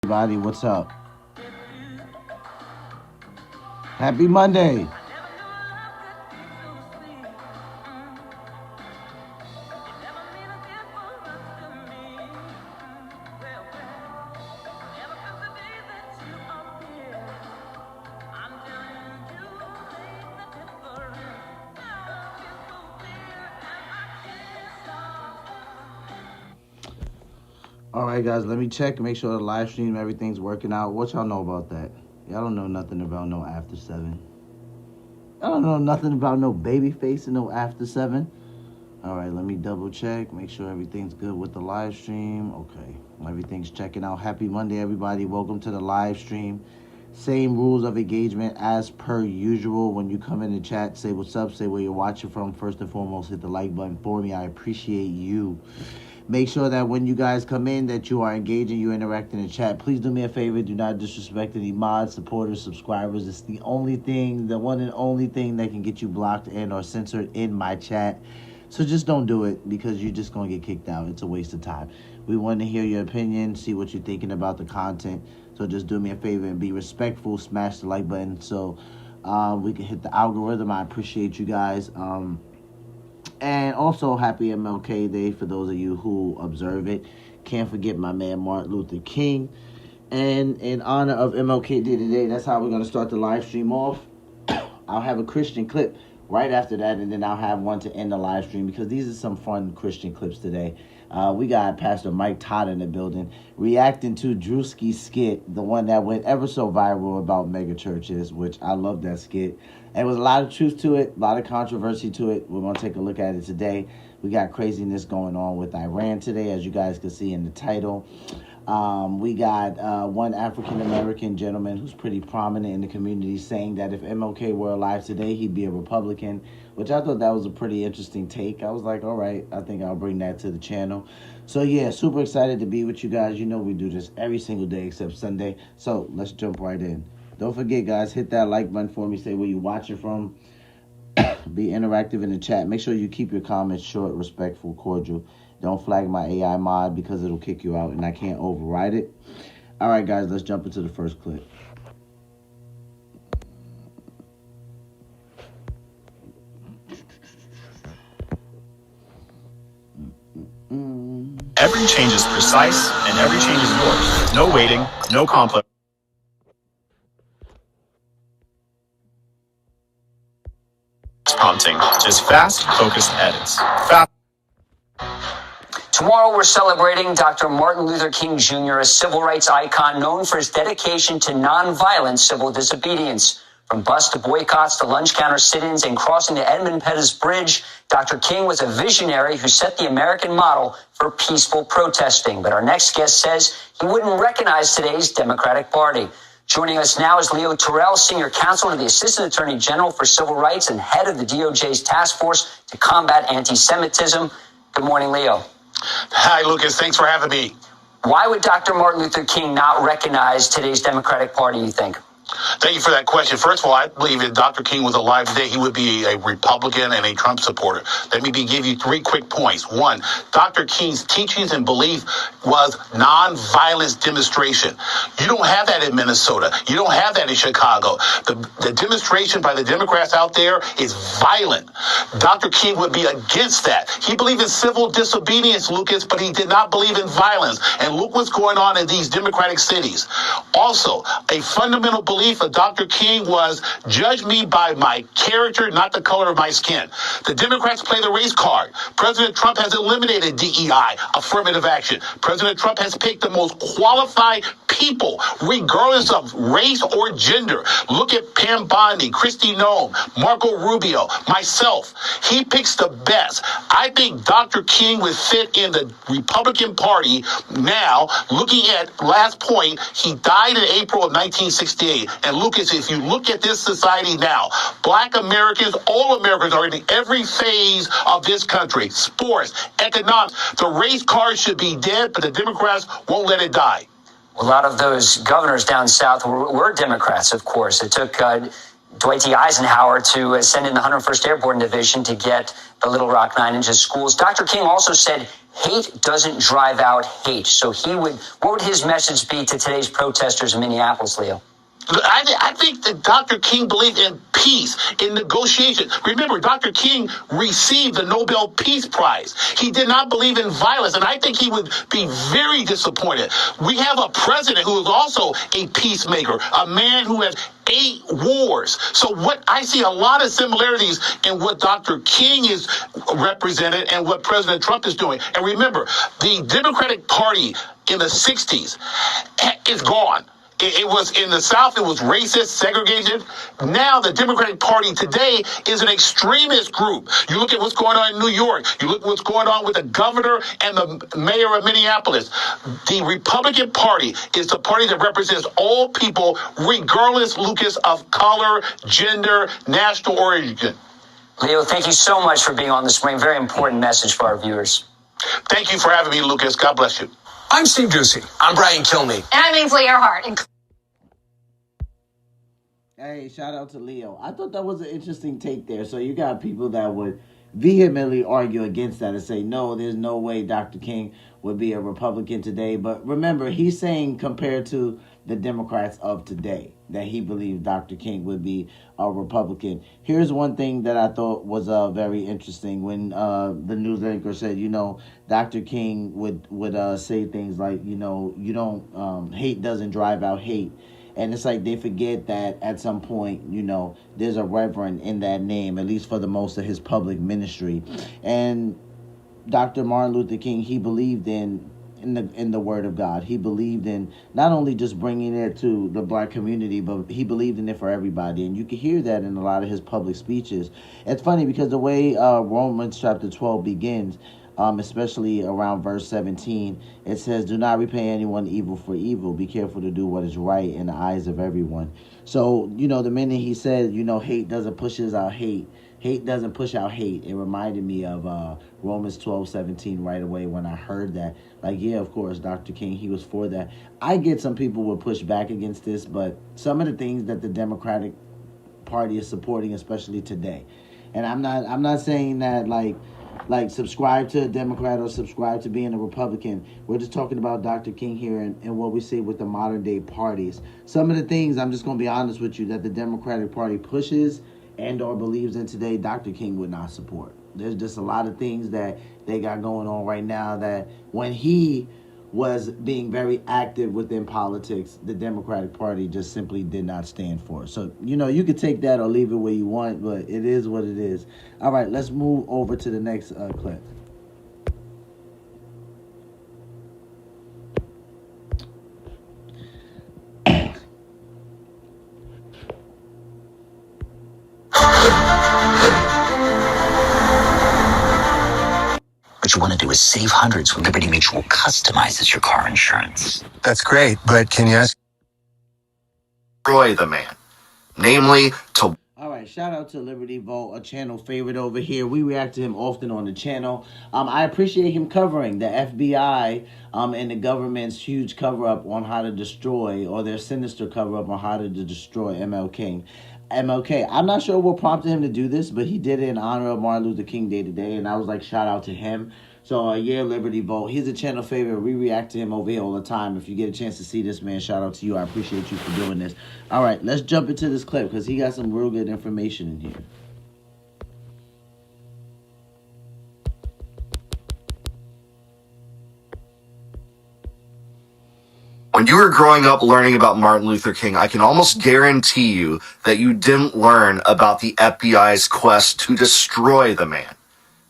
Everybody, what's up? Happy Monday. All right, guys, let me check and make sure the live stream, everything's working out. What y'all know about that? Y'all don't know nothing about no after 7. Y'all don't know nothing about no baby face and no after 7. All right, let me double check, make sure everything's good with the live stream. Okay, everything's checking out. Happy Monday, everybody. Welcome to the live stream. Same rules of engagement as per usual. When you come in the chat, say what's up, say where you're watching from. First and foremost, hit the like button for me. I appreciate you. Make sure that when you guys come in that you are engaging, you interacting in the chat. Please do me a favor. Do not disrespect any mods, supporters, subscribers. It's the only thing, the one and only thing that can get you blocked and or censored in my chat. So just don't do it because you're just going to get kicked out. It's a waste of time. We want to hear your opinion, see what you're thinking about the content. So just do me a favor and be respectful. Smash the like button so we can hit the algorithm. I appreciate you guys. And also, happy MLK Day for those of you who observe it. Can't forget my man Martin Luther King. And in honor of MLK Day today, that's how we're going to start the live stream off. I'll have a Christian clip right after that, and then I'll have one to end the live stream because these are some fun Christian clips today. We got Pastor Mike Todd in the building reacting to Drewski's skit, the one that went ever so viral about mega churches, which I love that skit. And there was a lot of truth to it, a lot of controversy to it. We're going to take a look at it today. We got craziness going on with Iran today, as you guys can see in the title. We got one African-American gentleman who's pretty prominent in the community saying that if MLK were alive today, he'd be a Republican, which I thought that was a pretty interesting take. I was like, all right, I think I'll bring that to the channel. So, yeah, super excited to be with you guys. You know we do this every single day except Sunday. So let's jump right in. Don't forget, guys, hit that like button for me. Say where you're watching from. Be interactive in the chat. Make sure you keep your comments short, respectful, cordial. Don't flag my AI mod because it'll kick you out and I can't override it. All right, guys, let's jump into the first clip. Every change is precise and every change is yours. No waiting, no complex. Prompting, just fast, focused edits. Tomorrow we're celebrating Dr. Martin Luther King Jr., a civil rights icon known for his dedication to nonviolent civil disobedience. From bus to boycotts to lunch counter sit-ins and crossing the Edmund Pettus Bridge, Dr. King was a visionary who set the American model for peaceful protesting. But our next guest says he wouldn't recognize today's Democratic Party. Joining us now is Leo Terrell, Senior Counsel to the Assistant Attorney General for Civil Rights and head of the DOJ's Task Force to Combat Anti-Semitism. Good morning, Leo. Hi, Lucas. Thanks for having me. Why would Dr. Martin Luther King not recognize today's Democratic Party, you think? Thank you for that question. First of all, I believe if Dr. King was alive today, he would be a Republican and a Trump supporter. Let me give you 3 quick points. One, Dr. King's teachings and belief was nonviolence demonstration. You don't have that in Minnesota. You don't have that in Chicago. The demonstration by the Democrats out there is violent. Dr. King would be against that. He believed in civil disobedience, Lucas, but he did not believe in violence. And look what's going on in these Democratic cities. Also, a fundamental belief of Dr. King was, judge me by my character, not the color of my skin. The Democrats play the race card. President Trump has eliminated DEI, affirmative action. President Trump has picked the most qualified people, regardless of race or gender. Look at Pam Bondi, Kristi Noem, Marco Rubio, myself. He picks the best. I think Dr. King would fit in the Republican Party now. Looking at last point, he died in April of 1968. And Lucas, if you look at this society now, Black Americans, all Americans are in every phase of this country. Sports, economics. The race card should be dead, but the Democrats won't let it die. A lot of those governors down south were Democrats, of course. It took Dwight D. Eisenhower to send in the 101st Airborne Division to get the Little Rock 9 into schools. Dr. King also said hate doesn't drive out hate. So what would his message be to today's protesters in Minneapolis, Leo? I think that Dr. King believed in peace, in negotiation. Remember, Dr. King received the Nobel Peace Prize. He did not believe in violence, and I think he would be very disappointed. We have a president who is also a peacemaker, a man who has 8 wars. So what I see a lot of similarities in what Dr. King is represented and what President Trump is doing. And remember, the Democratic Party in the 60s is gone. It was in the South, it was racist, segregated. Now the Democratic Party today is an extremist group. You look at what's going on in New York. You look at what's going on with the governor and the mayor of Minneapolis. The Republican Party is the party that represents all people, regardless, Lucas, of color, gender, national origin. Leo, thank you so much for being on this morning. Very important message for our viewers. Thank you for having me, Lucas. God bless you. I'm Steve Doocy. I'm Brian Kilmeade. And I'm Ainsley Earhart. Hey, shout out to Leo. I thought that was an interesting take there. So you got people that would vehemently argue against that and say, no, there's no way Dr. King would be a Republican today. But remember, he's saying compared to the Democrats of today, that he believes Dr. King would be a Republican. Here's one thing that I thought was very interesting when the news anchor said, Dr. King would say things like, you don't, hate doesn't drive out hate. And it's like they forget that at some point, there's a reverend in that name, at least for the most of his public ministry. And Dr. Martin Luther King, he believed in the word of God. He believed in not only just bringing it to the black community, but he believed in it for everybody. And you can hear that in a lot of his public speeches. It's funny because the way Romans chapter 12 begins, especially around verse 17, it says, do not repay anyone evil for evil. Be careful to do what is right in the eyes of everyone. So, the minute he said, hate doesn't push out hate. Hate doesn't push out hate. It reminded me of Romans 12:17 right away when I heard that. Like, yeah, of course, Dr. King, he was for that. I get some people will push back against this, but some of the things that the Democratic Party is supporting, especially today. And I'm not saying that like subscribe to a Democrat or subscribe to being a Republican. We're just talking about Dr. King here and what we see with the modern day parties. Some of the things, I'm just going to be honest with you, that the Democratic Party pushes and or believes in today, Dr. King would not support. There's just a lot of things that they got going on right now that when he was being very active within politics, the Democratic Party just simply did not stand for. So, you could take that or leave it where you want, but it is what it is. All right, let's move over to the next clip. What you want to do is save hundreds when Liberty Mutual customizes your car insurance. That's great, but can you ask? Destroy the man. Namely, to... All right, shout out to Liberty Vote, a channel favorite over here. We react to him often on the channel. I appreciate him covering the FBI and the government's huge cover-up on how to destroy, or their sinister cover-up on how to destroy MLK. I'm not sure what prompted him to do this, but he did it in honor of Martin Luther King Day today, and I was like, shout out to him. So, yeah, Liberty Vote. He's a channel favorite. We react to him over here all the time. If you get a chance to see this, man, shout out to you. I appreciate you for doing this. All right, let's jump into this clip because he got some real good information in here. When you were growing up learning about Martin Luther King, I can almost guarantee you that you didn't learn about the FBI's quest to destroy the man.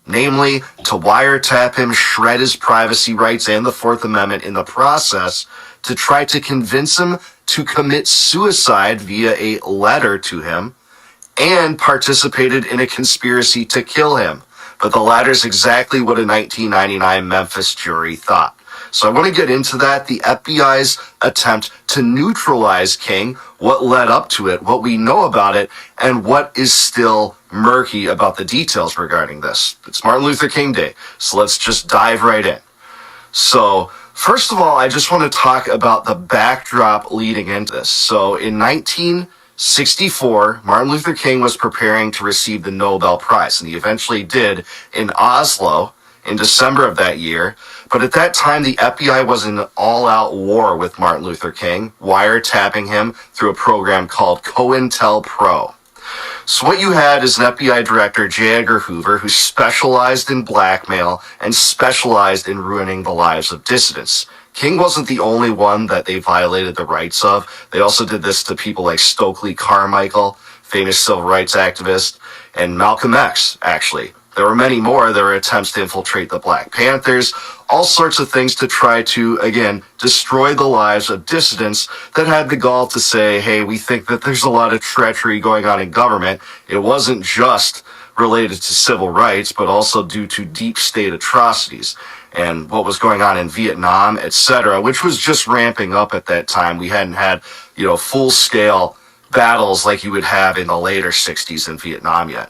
Namely, to wiretap him, shred his privacy rights and the Fourth Amendment in the process to try to convince him to commit suicide via a letter to him, and participated in a conspiracy to kill him. But the latter is exactly what a 1999 Memphis jury thought. So I want to get into that, the FBI's attempt to neutralize King, what led up to it, what we know about it, and what is still murky about the details regarding this. It's Martin Luther King Day, so let's just dive right in. So, first of all, I just want to talk about the backdrop leading into this. So, in 1964, Martin Luther King was preparing to receive the Nobel Prize, and he eventually did in Oslo in December of that year. But at that time, the FBI was in an all-out war with Martin Luther King, wiretapping him through a program called COINTELPRO. So what you had is an FBI director, J. Edgar Hoover, who specialized in blackmail and specialized in ruining the lives of dissidents. King wasn't the only one that they violated the rights of. They also did this to people like Stokely Carmichael, famous civil rights activist, and Malcolm X, actually. There were many more. There were attempts to infiltrate the Black Panthers, all sorts of things to try to, again, destroy the lives of dissidents that had the gall to say, hey, we think that there's a lot of treachery going on in government. It wasn't just related to civil rights, but also due to deep state atrocities and what was going on in Vietnam, etc., which was just ramping up at that time. We hadn't had, full-scale battles like you would have in the later 60s in Vietnam yet.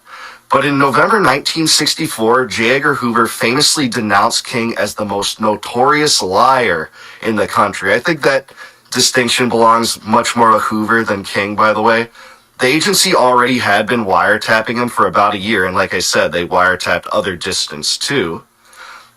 But in November 1964, J. Edgar Hoover famously denounced King as the most notorious liar in the country. I think that distinction belongs much more to Hoover than King, by the way. The agency already had been wiretapping him for about a year, and like I said, they wiretapped other dissidents too.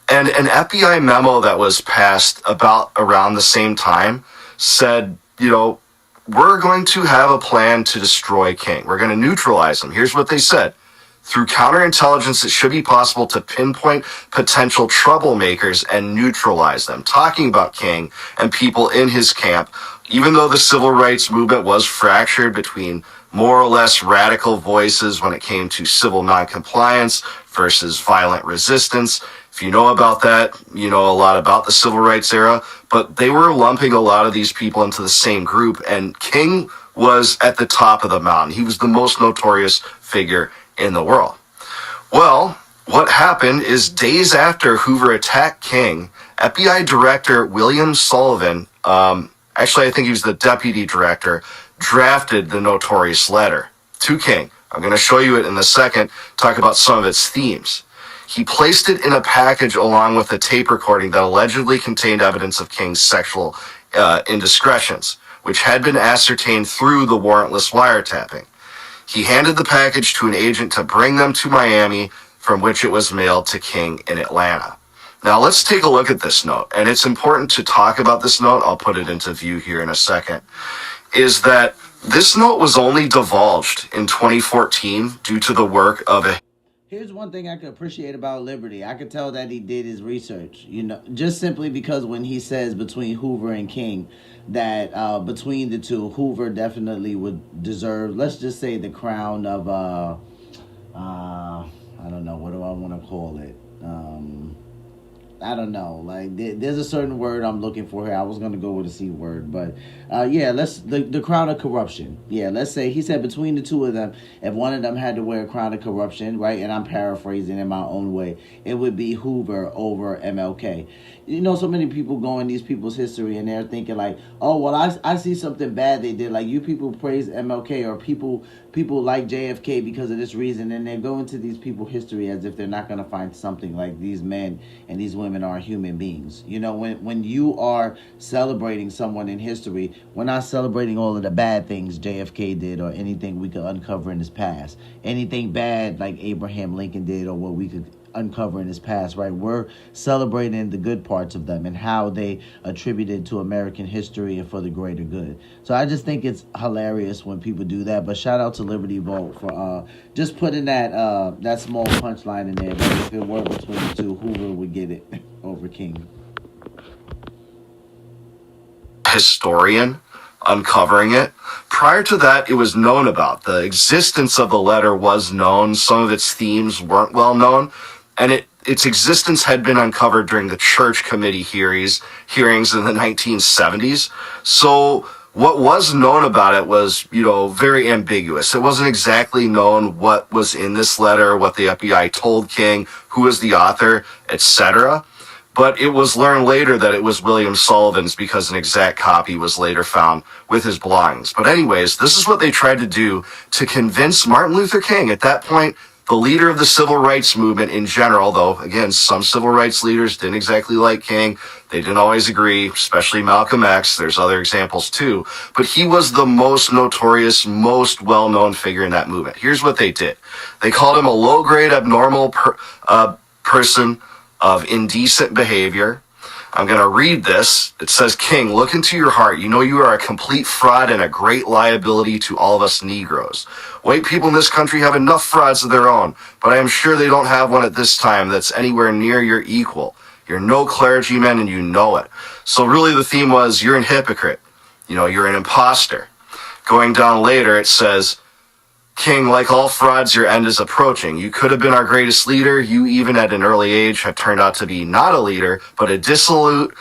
And an FBI memo that was passed about around the same time said, we're going to have a plan to destroy King. We're going to neutralize him. Here's what they said. Through counterintelligence, it should be possible to pinpoint potential troublemakers and neutralize them. Talking about King and people in his camp, even though the civil rights movement was fractured between more or less radical voices when it came to civil noncompliance versus violent resistance. If you know about that, you know a lot about the civil rights era, but they were lumping a lot of these people into the same group, and King was at the top of the mountain. He was the most notorious figure in the world. Well, what happened is days after Hoover attacked King, FBI Director William Sullivan, actually I think he was the deputy director, drafted the notorious letter to King. I'm going to show you it in a second, talk about some of its themes. He placed it in a package along with a tape recording that allegedly contained evidence of King's sexual indiscretions, which had been ascertained through the warrantless wiretapping. He handed the package to an agent to bring them to Miami, from which it was mailed to King in Atlanta. Now let's take a look at this note, and it's important to talk about this note. I'll put it into view here in a second. Is that this note was only divulged in 2014 due to the work of a... Here's one thing I could appreciate about Liberty. I could tell that he did his research, just simply because when he says between Hoover and King, that between the two, Hoover definitely would deserve, let's just say, the crown of, I don't know, what do I want to call it? I don't know. Like, there's a certain word I'm looking for here. I was going to go with a C word, but the crown of corruption. Yeah, let's say he said between the two of them, if one of them had to wear a crown of corruption, right, and I'm paraphrasing in my own way, it would be Hoover over MLK. So many people go in these people's history and they're thinking like, oh, well, I see something bad they did. Like, you people praise MLK or people like JFK because of this reason, and they go into these people's history as if they're not going to find something. Like, these men and these women are human beings. When you are celebrating someone in history, we're not celebrating all of the bad things JFK did or anything we could uncover in his past. Anything bad like Abraham Lincoln did or what we could uncover in his past, right? We're celebrating the good parts of them and how they attributed to American history and for the greater good. So I just think it's hilarious when people do that. But shout out to Liberty Vote for just putting that small punchline in there. But if it were between the two, Hoover would get it over King. Historian uncovering it. Prior to that, it was known about. The existence of the letter was known. Some of its themes weren't well known. And its existence had been uncovered during the church committee hearings in the 1970s. So what was known about it was, very ambiguous. It wasn't exactly known what was in this letter, what the FBI told King, who was the author, etc. But it was learned later that it was William Sullivan's because an exact copy was later found with his belongings. But anyways, this is what they tried to do to convince Martin Luther King, at that point, the leader of the civil rights movement in general, though, again, some civil rights leaders didn't exactly like King. They didn't always agree, especially Malcolm X. There's other examples too. But he was the most notorious, most well-known figure in that movement. Here's what they did. They called him a low-grade abnormal person, of indecent behavior. I'm going to read this. It says, King, look into your heart. You know you are a complete fraud and a great liability to all of us Negroes. White people in this country have enough frauds of their own, but I am sure they don't have one at this time that's anywhere near your equal. You're no clergyman and you know it. So really the theme was, you're an hypocrite. You know, you're an imposter. Going down later, it says, King, like all frauds, your end is approaching. You could have been our greatest leader. You, even at an early age, have turned out to be not a leader, but a dissolute,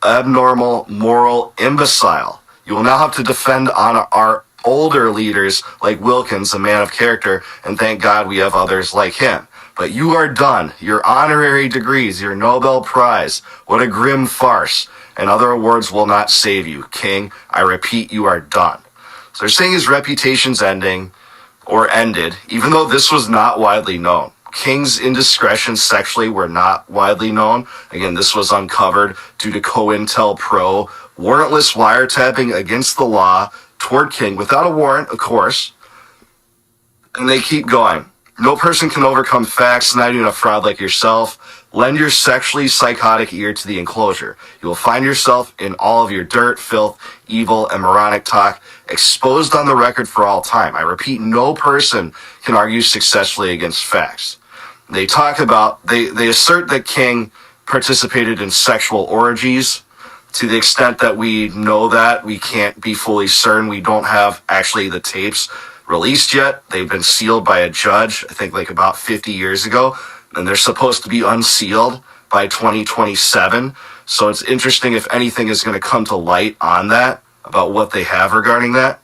abnormal, moral imbecile. You will now have to defend on our older leaders like Wilkins, a man of character, and thank God we have others like him. But you are done. Your honorary degrees, your Nobel Prize, what a grim farce. And other awards will not save you. King, I repeat, you are done. So they're saying his reputation's ending, or ended, even though this was not widely known. King's indiscretions sexually were not widely known. Again, this was uncovered due to COINTELPRO, warrantless wiretapping against the law toward King, without a warrant, of course. And they keep going. No person can overcome facts, not even a fraud like yourself. Lend your sexually psychotic ear to the enclosure. You will find yourself in all of your dirt, filth, evil, and moronic talk exposed on the record for all time. I repeat, no person can argue successfully against facts. They talk about, they assert that King participated in sexual orgies. To the extent that we know that, we can't be fully certain. We don't have actually the tapes released yet. They've been sealed by a judge, I think like about 50 years ago, and they're supposed to be unsealed by 2027. So it's interesting if anything is going to come to light on that, about what they have regarding that.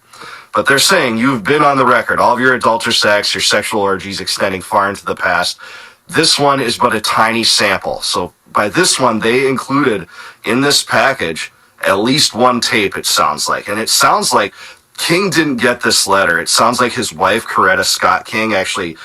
But they're saying you've been on the record, all of your adulterous acts, your sexual orgies extending far into the past. This one is but a tiny sample. So by this one, they included in this package at least one tape, it sounds like. And it sounds like King didn't get this letter. It sounds like his wife, Coretta Scott King, actually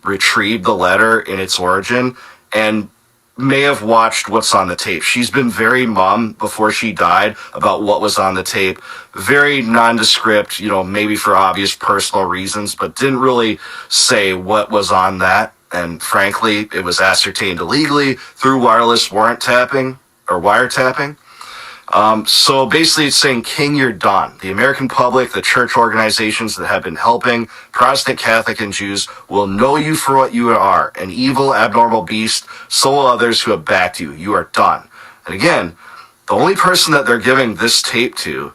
retrieved the letter in its origin and may have watched what's on the tape. She's been very mum before she died about what was on the tape. Very nondescript, you know, maybe for obvious personal reasons, but didn't really say what was on that. And frankly, it was ascertained illegally through wireless wiretapping. So basically it's saying, King, you're done. The American public, the church organizations that have been helping Protestant, Catholic, and Jews will know you for what you are, an evil, abnormal beast. So will others who have backed you. You are done. And again, the only person that they're giving this tape to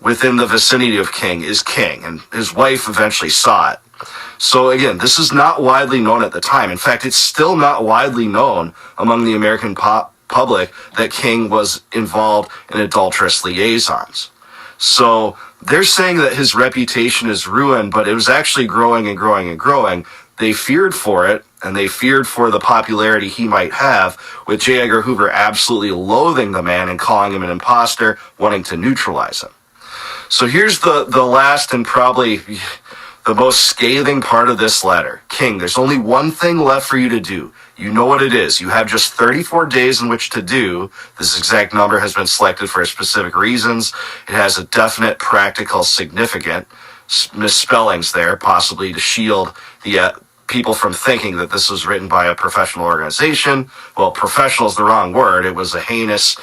within the vicinity of King is King, and his wife eventually saw it. So again, this is not widely known at the time. In fact, it's still not widely known among the American public that King was involved in adulterous liaisons. So they're saying that his reputation is ruined, but it was actually growing and growing and growing. They feared for it, and they feared for the popularity he might have, with J. Edgar Hoover absolutely loathing the man and calling him an imposter, wanting to neutralize him. So here's the last and probably the most scathing part of this letter. King, there's only one thing left for you to do. You know what it is. You have just 34 days in which to do. This exact number has been selected for specific reasons. It has a definite practical significant misspellings there, possibly to shield the people from thinking that this was written by a professional organization. Well, professional is the wrong word. It was a heinous,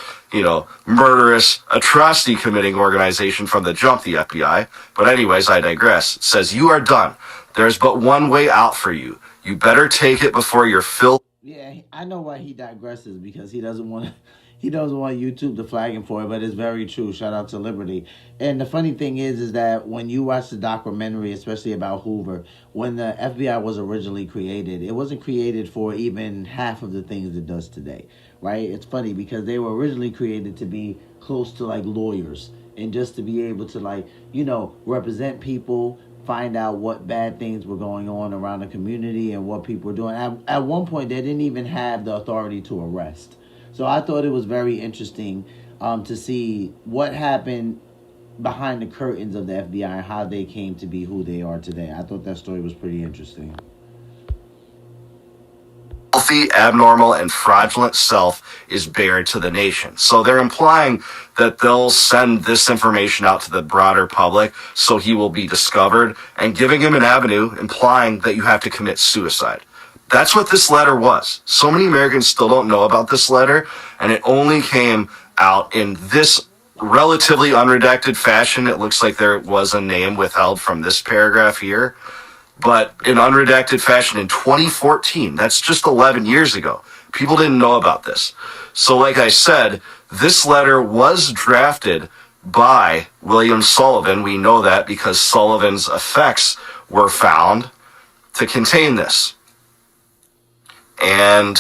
murderous, atrocity committing organization from the jump, the FBI. But anyways, I digress. It says, you are done. There's but one way out for you. You better take it before you're filled. Yeah, I know why he digresses, because he doesn't want YouTube to flag him for it, but it's very true. Shout out to Liberty. And the funny thing is that when you watch the documentary, especially about Hoover, when the FBI was originally created, it wasn't created for even half of the things it does today, right? It's funny because they were originally created to be close to like lawyers and just to be able to represent people, find out what bad things were going on around the community and what people were doing. At one point, they didn't even have the authority to arrest. So I thought it was very interesting to see what happened behind the curtains of the FBI, how they came to be who they are today. I thought that story was pretty interesting. Healthy, abnormal, and fraudulent self is bared to the nation. So they're implying that they'll send this information out to the broader public so he will be discovered, and giving him an avenue, implying that you have to commit suicide. That's what this letter was. So many Americans still don't know about this letter, and it only came out in this relatively unredacted fashion. It looks like there was a name withheld from this paragraph here, but in unredacted fashion in 2014. That's just 11 years ago. People didn't know about this. So like I said, this letter was drafted by William Sullivan. We know that because Sullivan's effects were found to contain this. And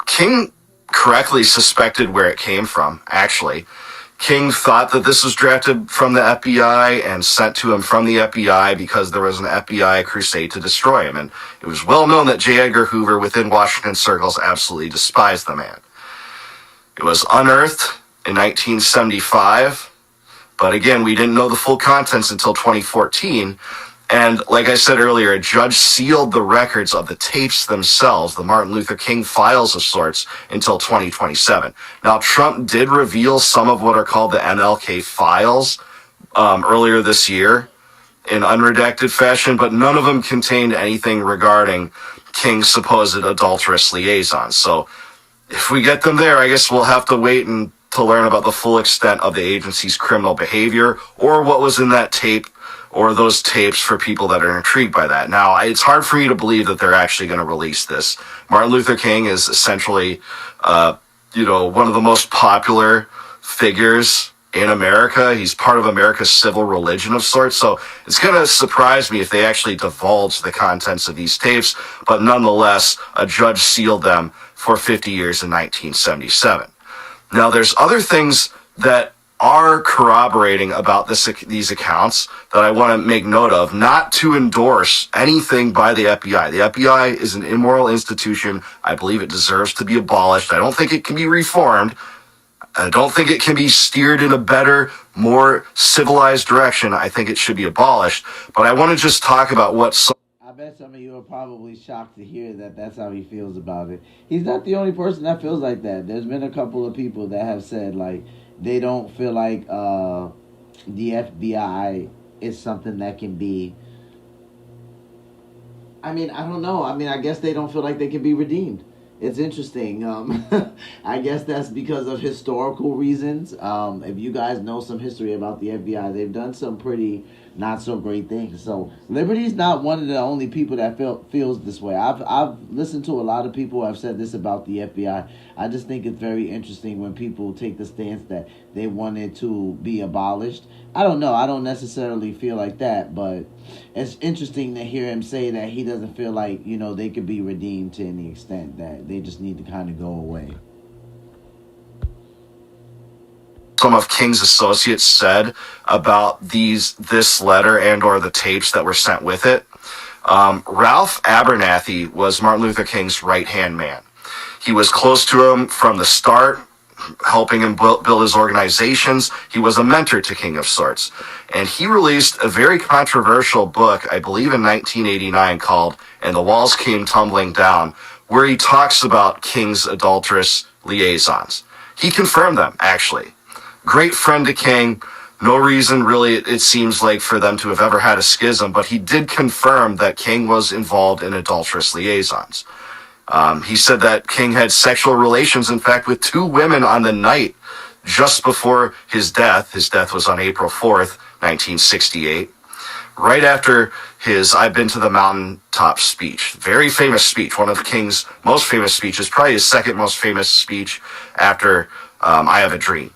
King correctly suspected where it came from, actually. King thought that this was drafted from the FBI and sent to him from the FBI because there was an FBI crusade to destroy him. And it was well known that J. Edgar Hoover within Washington circles absolutely despised the man. It was unearthed in 1975, but again, we didn't know the full contents until 2014. And like I said earlier, a judge sealed the records of the tapes themselves, the Martin Luther King files of sorts, until 2027. Now, Trump did reveal some of what are called the MLK files earlier this year in unredacted fashion, but none of them contained anything regarding King's supposed adulterous liaisons. So if we get them there, I guess we'll have to wait to learn about the full extent of the agency's criminal behavior or what was in that tape or those tapes for people that are intrigued by that. Now, it's hard for me to believe that they're actually going to release this. Martin Luther King is essentially, one of the most popular figures in America. He's part of America's civil religion of sorts. So it's going to surprise me if they actually divulge the contents of these tapes. But nonetheless, a judge sealed them for 50 years in 1977. Now, there's other things that are corroborating about these accounts that I want to make note of, not to endorse anything by the FBI. The FBI is an immoral institution. I believe it deserves to be abolished. I don't think it can be reformed. I don't think it can be steered in a better, more civilized direction. I think it should be abolished. But I want to just talk about what... I bet some of you are probably shocked to hear that that's how he feels about it. He's not the only person that feels like that. There's been a couple of people that have said, like, they don't feel like the FBI is something that can be... I mean, I don't know. I mean, I guess they don't feel like they can be redeemed. It's interesting. I guess that's because of historical reasons. If you guys know some history about the FBI, they've done some pretty not so great things. So Liberty's not one of the only people that feels this way. I've listened to a lot of people who have said this about the FBI. I just think it's very interesting when people take the stance that they want it to be abolished. I don't know. I don't necessarily feel like that, but it's interesting to hear him say that he doesn't feel like, they could be redeemed to any extent, that they just need to kind of go away. Some of King's associates said about this letter and or the tapes that were sent with it. Ralph Abernathy was Martin Luther King's right-hand man. He was close to him from the start, helping him build his organizations. He was a mentor to King of sorts. And he released a very controversial book, I believe in 1989, called And the Walls Came Tumbling Down, where he talks about King's adulterous liaisons. He confirmed them, actually. Great friend to King. No reason, really, it seems like, for them to have ever had a schism, but he did confirm that King was involved in adulterous liaisons. He said that King had sexual relations, in fact, with 2 women on the night just before his death. His death was on April 4th, 1968, right after his I've Been to the Mountaintop speech. Very famous speech, one of King's most famous speeches, probably his second most famous speech after I Have a Dream.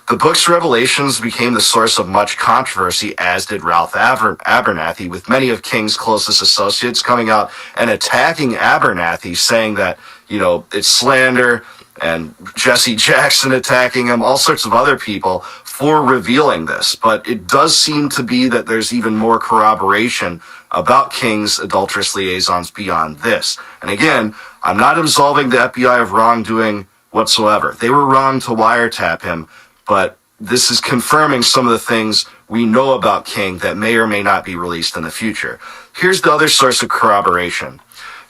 The book's revelations became the source of much controversy, as did Ralph Abernathy, with many of King's closest associates coming out and attacking Abernathy, saying that, it's slander, and Jesse Jackson attacking him, all sorts of other people for revealing this. But it does seem to be that there's even more corroboration about King's adulterous liaisons beyond this. And again, I'm not absolving the FBI of wrongdoing whatsoever. They were wrong to wiretap him, but this is confirming some of the things we know about King that may or may not be released in the future. Here's the other source of corroboration.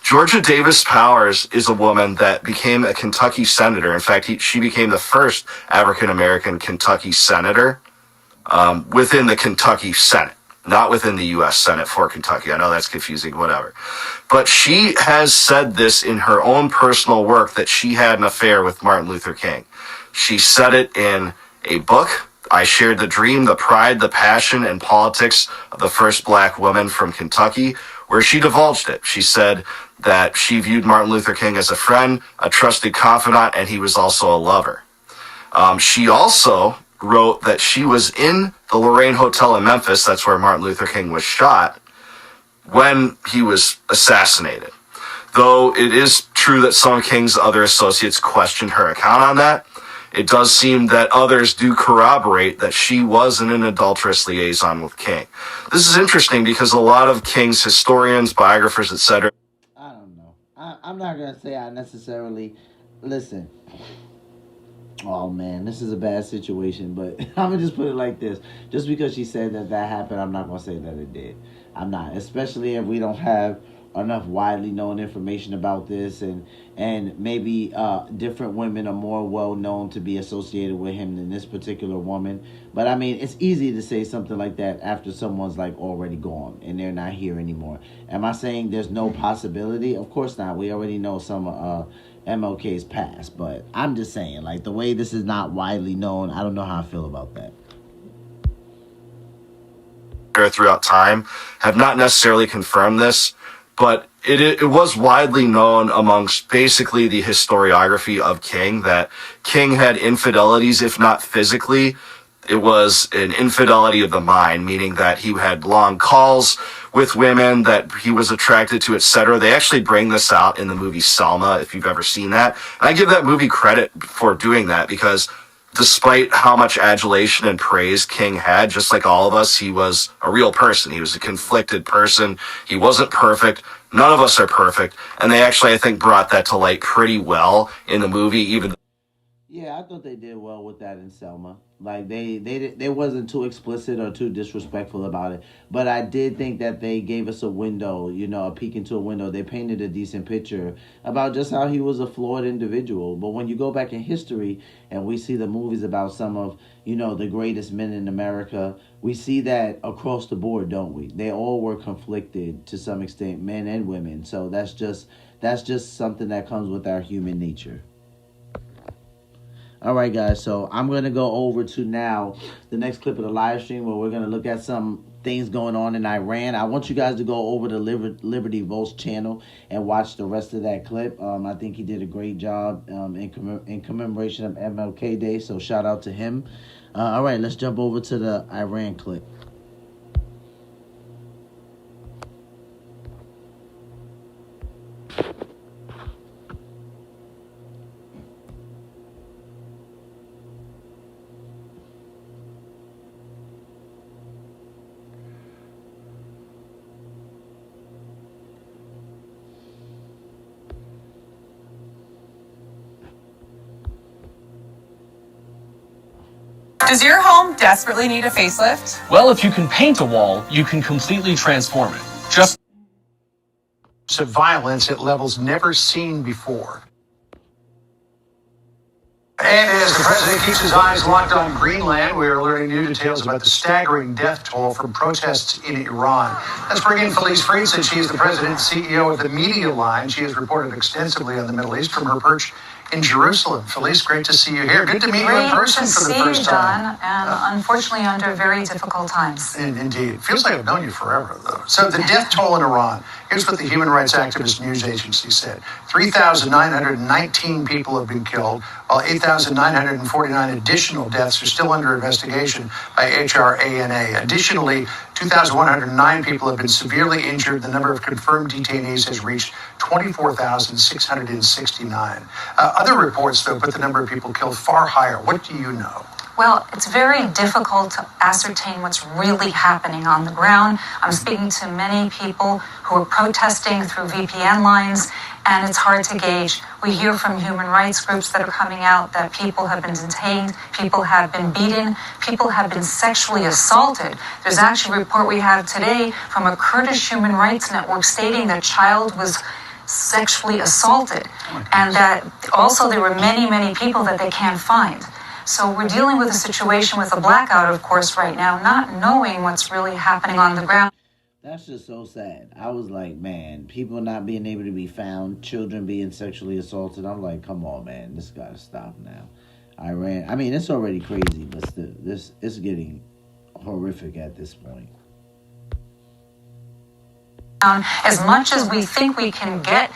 Georgia Davis Powers is a woman that became a Kentucky senator. In fact, she became the first African-American Kentucky senator within the Kentucky Senate. not within the U.S. Senate for Kentucky. I know that's confusing, whatever. But she has said this in her own personal work that she had an affair with Martin Luther King. She said it in a book, I Shared the Dream, the Pride, the Passion, and Politics of the First Black Woman from Kentucky, where she divulged it. She said that she viewed Martin Luther King as a friend, a trusted confidant, and he was also a lover. She also wrote that she was in the Lorraine Hotel in Memphis, that's where Martin Luther King was shot, when he was assassinated. Though it is true that some of King's other associates questioned her account on that, it does seem that others do corroborate that she was in an adulterous liaison with King. This is interesting because a lot of King's historians, biographers, etc. I don't know. I'm not going to say I necessarily... Listen. Oh, man, this is a bad situation, but I'm going to just put it like this. Just because she said that happened, I'm not going to say that it did. I'm not. Especially if we don't have enough widely known information about this, and maybe different women are more well known to be associated with him than this particular woman. But I mean, it's easy to say something like that after someone's like already gone and they're not here anymore. Am I saying there's no possibility? Of course not. We already know some MLK's past, but I'm just saying, like, the way this is not widely known, I don't know how I feel about that. Throughout time have not necessarily confirmed this, but it was widely known amongst basically the historiography of King that King had infidelities, if not physically. It was an infidelity of the mind, meaning that he had long calls with women that he was attracted to, etc. They actually bring this out in the movie Selma, if you've ever seen that. And I give that movie credit for doing that because despite how much adulation and praise King had, just like all of us, he was a real person. He was a conflicted person. He wasn't perfect. None of us are perfect. And they actually, I think, brought that to light pretty well in the movie, even. Yeah, I thought they did well with that in Selma. Like, they wasn't too explicit or too disrespectful about it. But I did think that they gave us a window, a peek into a window. They painted a decent picture about just how he was a flawed individual. But when you go back in history and we see the movies about some of, the greatest men in America, we see that across the board, don't we? They all were conflicted to some extent, men and women. So that's just something that comes with our human nature. All right, guys, so I'm going to go over to now the next clip of the live stream where we're going to look at some things going on in Iran. I want you guys to go over to Liberty Volt's channel and watch the rest of that clip. I think he did a great job in commemoration of MLK Day, so shout out to him. All right, let's jump over to the Iran clip. Does your home desperately need a facelift? Well, if you can paint a wall, you can completely transform it. Just To violence at levels never seen before. And as the president keeps his eyes locked on Greenland, we are learning new details about the staggering death toll from protests in Iran. Let's bring in Felice Friedson. She is the president and CEO of the Media Line. She has reported extensively on the Middle East from her perch in Jerusalem. Felice, great to see you here. Good to meet you in person for the first time. Don, and unfortunately under very difficult times. Indeed. Feels like I've known you forever, though. So the death toll in Iran. Here's what the human rights activist news agency said. 3,919 people have been killed, while 8,949 additional deaths are still under investigation by HRANA. Additionally, 2,109 people have been severely injured. The number of confirmed detainees has reached 24,669. Other reports, though, put the number of people killed far higher. What do you know? Well, it's very difficult to ascertain what's really happening on the ground. I'm speaking to many people who are protesting through VPN lines, and it's hard to gauge. We hear from human rights groups that are coming out that people have been detained, people have been beaten, people have been sexually assaulted. There's actually a report we have today from a Kurdish human rights network stating that a child was sexually assaulted, and that also there were many, many people that they can't find. So we're dealing with a situation with a blackout, of course, right now, not knowing what's really happening on the ground. That's just so sad. I was like, man, people not being able to be found, children being sexually assaulted. I'm like, come on, man, this got to stop now. Iran, I mean, it's already crazy, but still, this is getting horrific at this point. As much as we think we can get,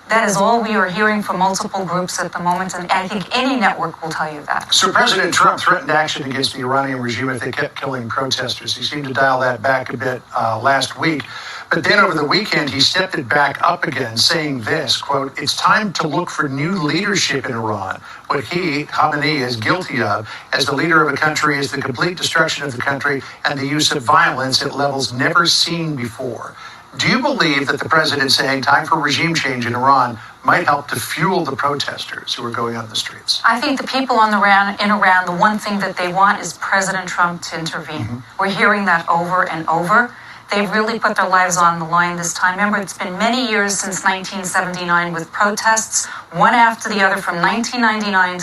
that is all we are hearing from multiple groups at the moment, and I think any network will tell you that. So President Trump threatened action against the Iranian regime if they kept killing protesters. He seemed to dial that back a bit last week. But then over the weekend, he stepped it back up again, saying this, quote, "It's time to look for new leadership in Iran. What he, Khamenei, is guilty of as the leader of a country is the complete destruction of the country and the use of violence at levels never seen before." Do you believe that the president saying time for regime change in Iran might help to fuel the protesters who are going on the streets? I think the people in Iran, the one thing that they want is President Trump to intervene. Mm-hmm. We're hearing that over and over. They've really put their lives on the line this time. Remember, it's been many years since 1979 with protests, one after the other from 1999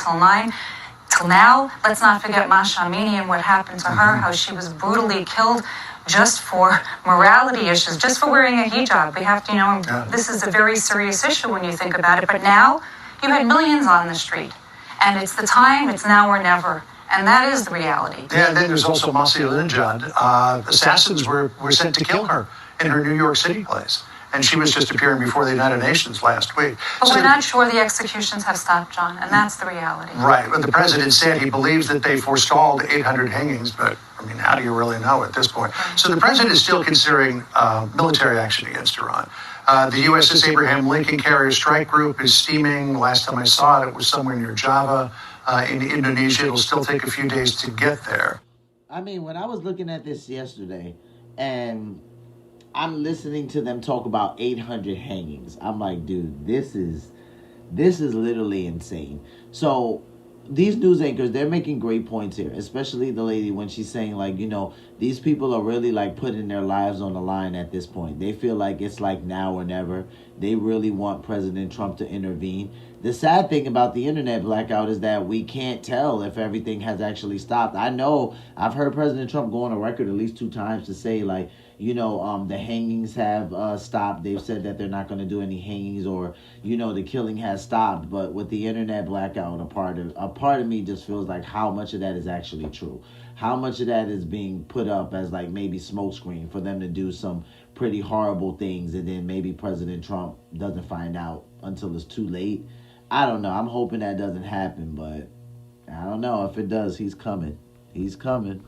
till now. Let's not forget Masha Amini and what happened to her, how she was brutally killed just for morality issues, just for wearing a hijab. We have to, this is a very serious issue when you think about it. But now you had millions on the street. And it's the time, it's now or never. And that is the reality. Yeah, and then there's also Masih Alinejad. Assassins were sent to kill her in her New York City place. And she was just appearing before the United Nations last week. But we're not sure the executions have stopped, John, and that's the reality. Right, but the president said he believes that they forestalled 800 hangings, but, I mean, how do you really know at this point? So the president is still considering military action against Iran. The USS Abraham Lincoln Carrier Strike Group is steaming. Last time I saw it, it was somewhere near Java in Indonesia. It'll still take a few days to get there. I mean, when I was looking at this yesterday, and I'm listening to them talk about 800 hangings, I'm like, dude, this is literally insane. So these news anchors, they're making great points here, especially the lady when she's saying, like, these people are really, like, putting their lives on the line at this point. They feel like it's like now or never. They really want President Trump to intervene. The sad thing about the internet blackout is that we can't tell if everything has actually stopped. I know I've heard President Trump go on a record at least 2 times to say, like, the hangings have stopped. They've said that they're not going to do any hangings, or, the killing has stopped. But with the internet blackout, a part of me just feels like how much of that is actually true. How much of that is being put up as, like, maybe smokescreen for them to do some pretty horrible things, and then maybe President Trump doesn't find out until it's too late. I don't know. I'm hoping that doesn't happen, but I don't know. If it does, he's coming. He's coming.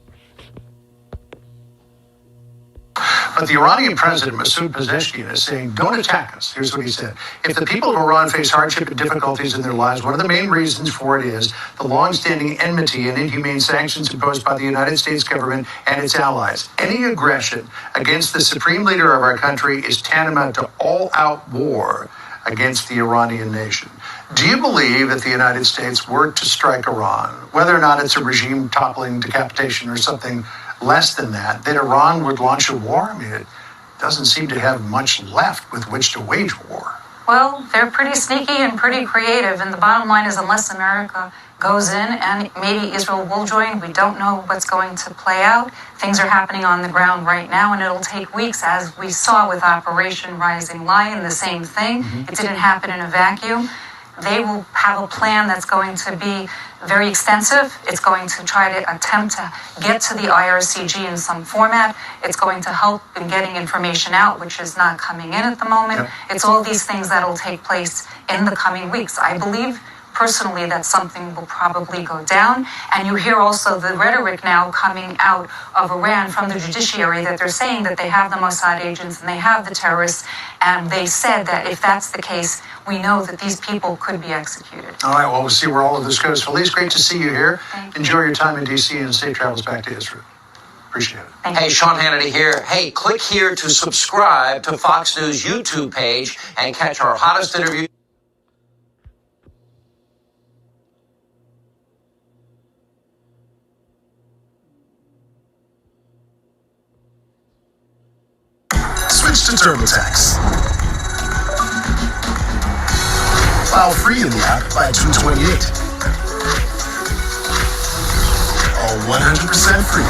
But the Iranian president, Masoud Pezeshkian, is saying, don't attack us. Here's what he said. If the people of Iran face hardship and difficulties in their lives, one of the main reasons for it is the longstanding enmity and inhumane sanctions imposed by the United States government and its allies. Any aggression against the supreme leader of our country is tantamount to all-out war against the Iranian nation. Do you believe that the United States were to strike Iran, whether or not it's a regime toppling decapitation or something less than that Iran would launch a war? I mean, it doesn't seem to have much left with which to wage war. Well, they're pretty sneaky and pretty creative, and the bottom line is unless America goes in, and maybe Israel will join, we don't know what's going to play out. Things are happening on the ground right now, and it'll take weeks, as we saw with Operation Rising Lion, the same thing. It didn't happen in a vacuum. They will have a plan that's going to be very extensive. It's going to try to attempt to get to the IRCG in some format. It's going to help in getting information out, which is not coming in at the moment. Yep. It's all these things that will take place in the coming weeks. I believe personally that something will probably go down. And you hear also the rhetoric now coming out of Iran from the judiciary that they're saying that they have the Mossad agents and they have the terrorists. And they said that if that's the case, we know that these people could be executed. All right, well, we'll see where all of this goes. Felice, great to see you here. Enjoy your time in D.C. and safe travels back to Israel. Appreciate it. Hey, Sean Hannity here. Hey, click here to subscribe to Fox News YouTube page and catch our hottest interview. Switch to TurboTax. File free in the app by 2/28. 100% free.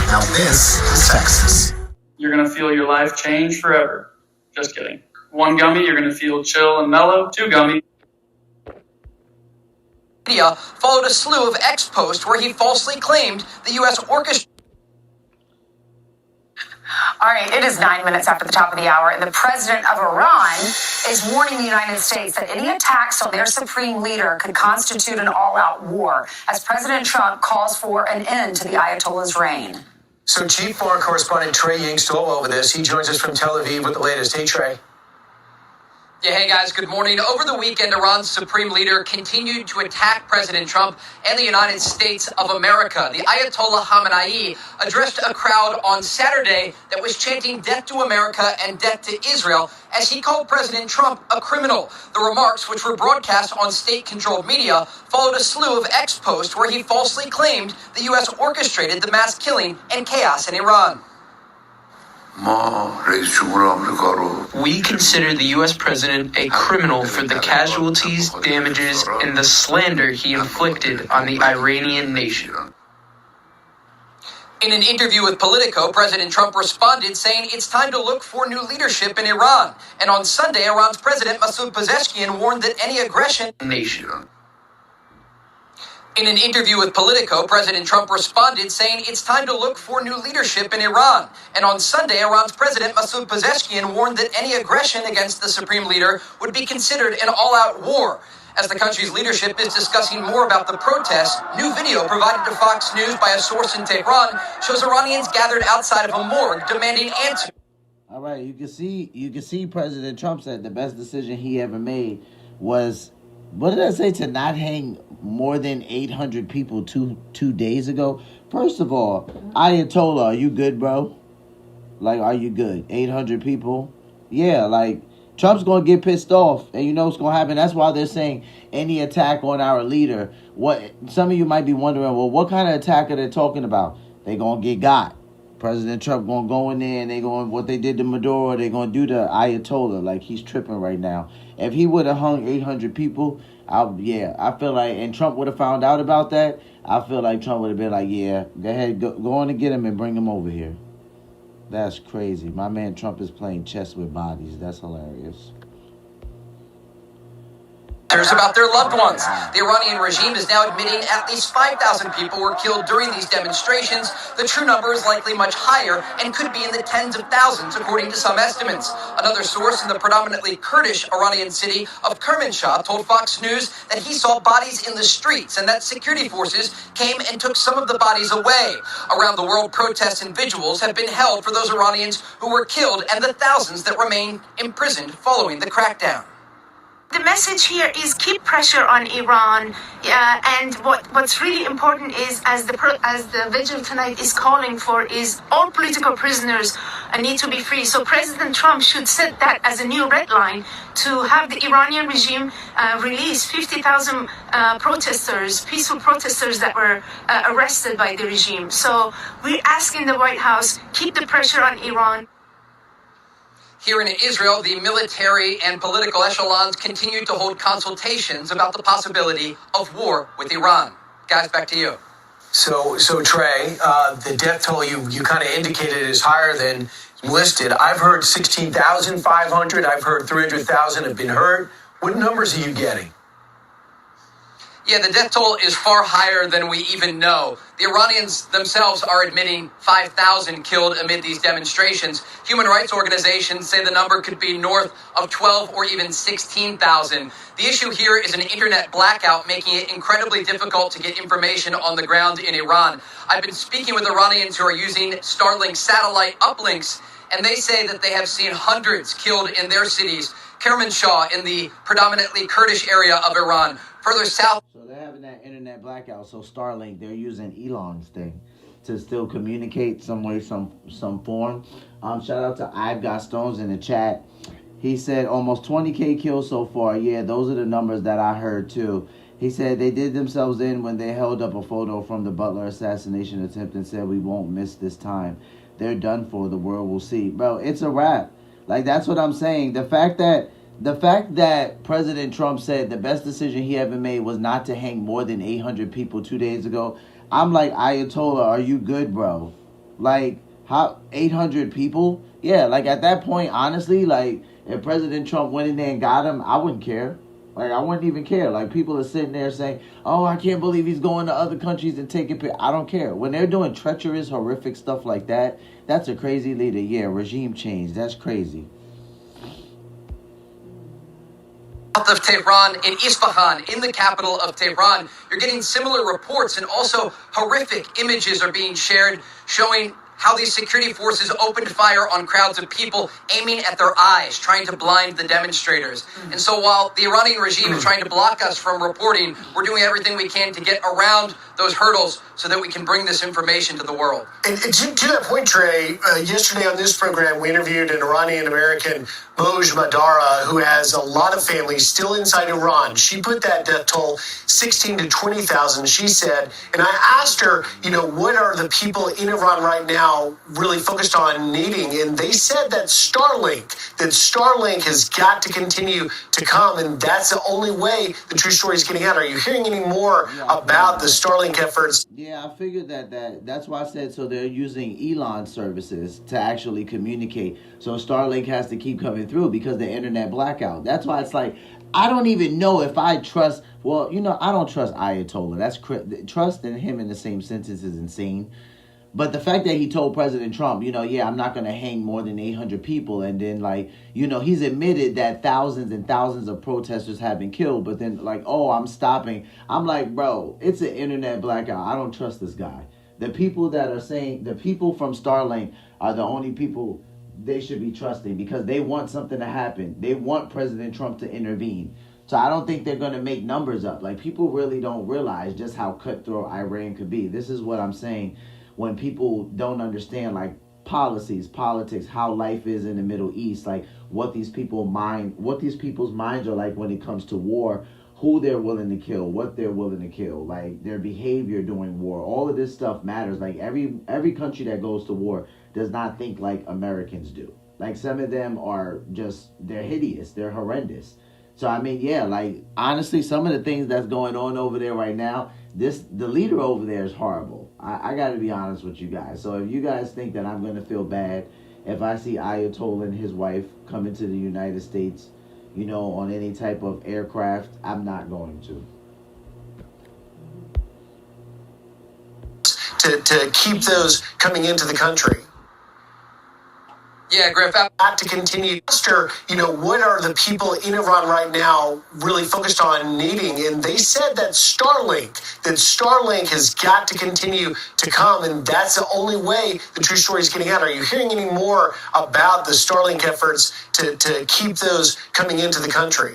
Now this is Texas. You're going to feel your life change forever. Just kidding. 1 gummy, you're going to feel chill and mellow. 2 gummy. Media followed a slew of X posts where he falsely claimed the U.S. orchestrated. All right, it is 9 minutes after the top of the hour, and the president of Iran is warning the United States that any attacks on their supreme leader could constitute an all-out war, as President Trump calls for an end to the Ayatollah's reign. So Chief Foreign Correspondent Trey Ying's all over this. He joins us from Tel Aviv with the latest. Hey, Trey. Yeah, hey guys, good morning. Over the weekend, Iran's supreme leader continued to attack President Trump and the United States of America. The Ayatollah Khamenei addressed a crowd on Saturday that was chanting death to America and death to Israel as he called President Trump a criminal. The remarks, which were broadcast on state-controlled media, followed a slew of X posts where he falsely claimed the U.S. orchestrated the mass killing and chaos in Iran. We consider the U.S. president a criminal for the casualties, damages, and the slander he inflicted on the Iranian nation. In an interview with Politico, President Trump responded saying it's time to look for new leadership in Iran. And on Sunday, Iran's President Masoud Pezeshkian warned that any aggression Nation. In an interview with Politico, President Trump responded saying it's time to look for new leadership in Iran. And on Sunday, Iran's President Masoud Pezeshkian warned that any aggression against the supreme leader would be considered an all-out war. As the country's leadership is discussing more about the protests, new video provided to Fox News by a source in Tehran shows Iranians gathered outside of a morgue demanding answers. All right, you can see President Trump said the best decision he ever made was, what did I say, to not hang more than 800 people two days ago? First of all, Ayatollah, are you good, bro? Like, are you good? 800 people? Yeah, like, Trump's going to get pissed off, and you know what's going to happen. That's why they're saying any attack on our leader. What some of you might be wondering, well, what kind of attack are they talking about? They going to get got. President Trump going to go in there, and they going, what they did to Maduro, they're going to do to Ayatollah. Like, he's tripping right now. If he would have hung 800 people, I feel like, and Trump would have found out about that, I feel like Trump would have been like, yeah, go ahead, go on and get him and bring him over here. That's crazy. My man Trump is playing chess with bodies. That's hilarious. About their loved ones. The Iranian regime is now admitting at least 5,000 people were killed during these demonstrations. The true number is likely much higher and could be in the tens of thousands, according to some estimates. Another source in the predominantly Kurdish Iranian city of Kermanshah told Fox News that he saw bodies in the streets and that security forces came and took some of the bodies away. Around the world, protests and vigils have been held for those Iranians who were killed and the thousands that remain imprisoned following the crackdown. The message here is keep pressure on Iran, and what's really important is, as the vigil tonight is calling for, is all political prisoners need to be free. So President Trump should set that as a new red line to have the Iranian regime release 50,000 protesters, peaceful protesters that were arrested by the regime. So we're asking the White House, keep the pressure on Iran. Here in Israel, the military and political echelons continue to hold consultations about the possibility of war with Iran. Guys, back to you. So Trey, the death toll you kind of indicated is higher than listed. I've heard 16,500. I've heard 300,000 have been hurt. What numbers are you getting? Yeah, the death toll is far higher than we even know. The Iranians themselves are admitting 5,000 killed amid these demonstrations. Human rights organizations say the number could be north of 12 or even 16,000. The issue here is an internet blackout, making it incredibly difficult to get information on the ground in Iran. I've been speaking with Iranians who are using Starlink satellite uplinks, and they say that they have seen hundreds killed in their cities. Kermanshah in the predominantly Kurdish area of Iran. Further south. So they're having that internet blackout. So Starlink, they're using Elon's thing to still communicate some way, some form. Shout out to I've Got Stones in the chat. He said almost 20K kills so far. Yeah, those are the numbers that I heard too. He said they did themselves in when they held up a photo from the Butler assassination attempt and said we won't miss this time. They're done for. The world will see. Bro, it's a wrap. Like, that's what I'm saying. The fact that The fact that President Trump said the best decision he ever made was not to hang more than 800 people 2 days ago, I'm like, Ayatollah, are you good, bro? Like, how 800 people? Yeah, like at that point, honestly, like if President Trump went in there and got him, I wouldn't care. Like, I wouldn't even care. Like, people are sitting there saying, oh, I can't believe he's going to other countries and taking pictures. I don't care. When they're doing treacherous, horrific stuff like that, that's a crazy leader. Yeah, regime change. That's crazy. South of Tehran, in Isfahan, in the capital of Tehran, you're getting similar reports, and also horrific images are being shared showing how these security forces opened fire on crowds of people, aiming at their eyes, trying to blind the demonstrators. And so while the Iranian regime is trying to block us from reporting, we're doing everything we can to get around those hurdles so that we can bring this information to the world. And to that point, Trey, yesterday on this program, we interviewed an Iranian-American, Moj Madara, who has a lot of family still inside Iran. She put that death toll 16 to 20,000, she said. And I asked her, what are the people in Iran right now really focused on needing? And they said that Starlink has got to continue to come, and that's the only way the true story is getting out. Are you hearing any more about the Starlink efforts? Yeah, I figured that's why I said so they're using Elon services to actually communicate. So Starlink has to keep coming through because the internet blackout. That's why it's like, I don't even know if I trust, I don't trust Ayatollah. That's trust in him in the same sentence is insane. But the fact that he told President Trump, I'm not going to hang more than 800 people. And then, he's admitted that thousands and thousands of protesters have been killed. But then, I'm stopping. I'm like, bro, it's an internet blackout. I don't trust this guy. The people that are saying, the people from Starlink are the only people they should be trusting because they want something to happen. They want President Trump to intervene. So I don't think they're going to make numbers up. Like, people really don't realize just how cutthroat Iran could be. This is what I'm saying. When people don't understand policies, politics, how life is in the Middle East, what these people's minds are like when it comes to war, who they're willing to kill, what they're willing to kill, their behavior during war, all of this stuff matters. Every country that goes to war does not think like Americans do. Some of them are they're hideous, they're horrendous. So honestly, some of the things that's going on over there right now, the leader over there is horrible. I got to be honest with you guys. So if you guys think that I'm going to feel bad if I see Ayatollah and his wife come into the United States, on any type of aircraft, I'm not going to. To keep those coming into the country. Yeah, Griff. Got to continue. What are the people in Iran right now really focused on needing? And they said that Starlink has got to continue to come, and that's the only way the true story is getting out. Are you hearing any more about the Starlink efforts to keep those coming into the country?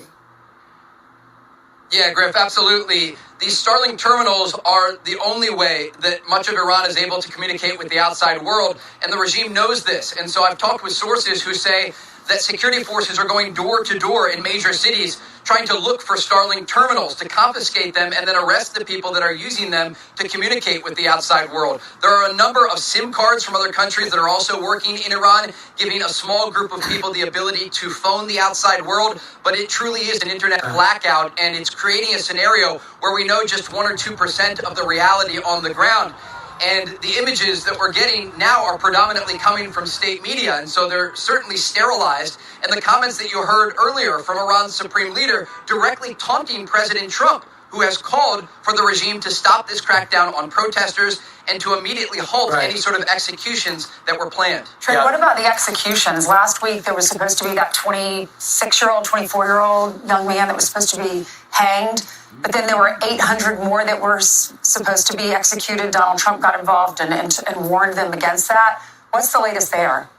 Yeah, Griff, absolutely. These Starlink terminals are the only way that much of Iran is able to communicate with the outside world, and the regime knows this. And so I've talked with sources who say that security forces are going door to door in major cities trying to look for Starlink terminals to confiscate them and then arrest the people that are using them to communicate with the outside world. There are a number of SIM cards from other countries that are also working in Iran, giving a small group of people the ability to phone the outside world, but it truly is an internet blackout, and it's creating a scenario where we know just 1 or 2% of the reality on the ground. And the images that we're getting now are predominantly coming from state media, and so they're certainly sterilized. And the comments that you heard earlier from Iran's supreme leader directly taunting President Trump, who has called for the regime to stop this crackdown on protesters and to immediately halt any sort of executions that were planned. Trey, what about the executions? Last week, there was supposed to be that 26-year-old, 24-year-old young man that was supposed to be hanged. But then there were 800 more that were supposed to be executed. Donald Trump got involved and warned them against that. What's the latest there?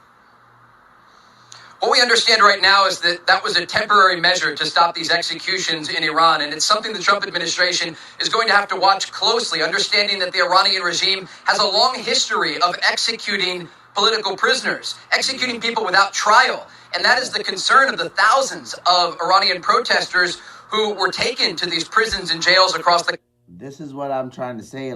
What we understand right now is that that was a temporary measure to stop these executions in Iran, and it's something the Trump administration is going to have to watch closely, understanding that the Iranian regime has a long history of executing political prisoners, executing people without trial. And that is the concern of the thousands of Iranian protesters who were taken to these prisons and jails across the country. This is what I'm trying to say.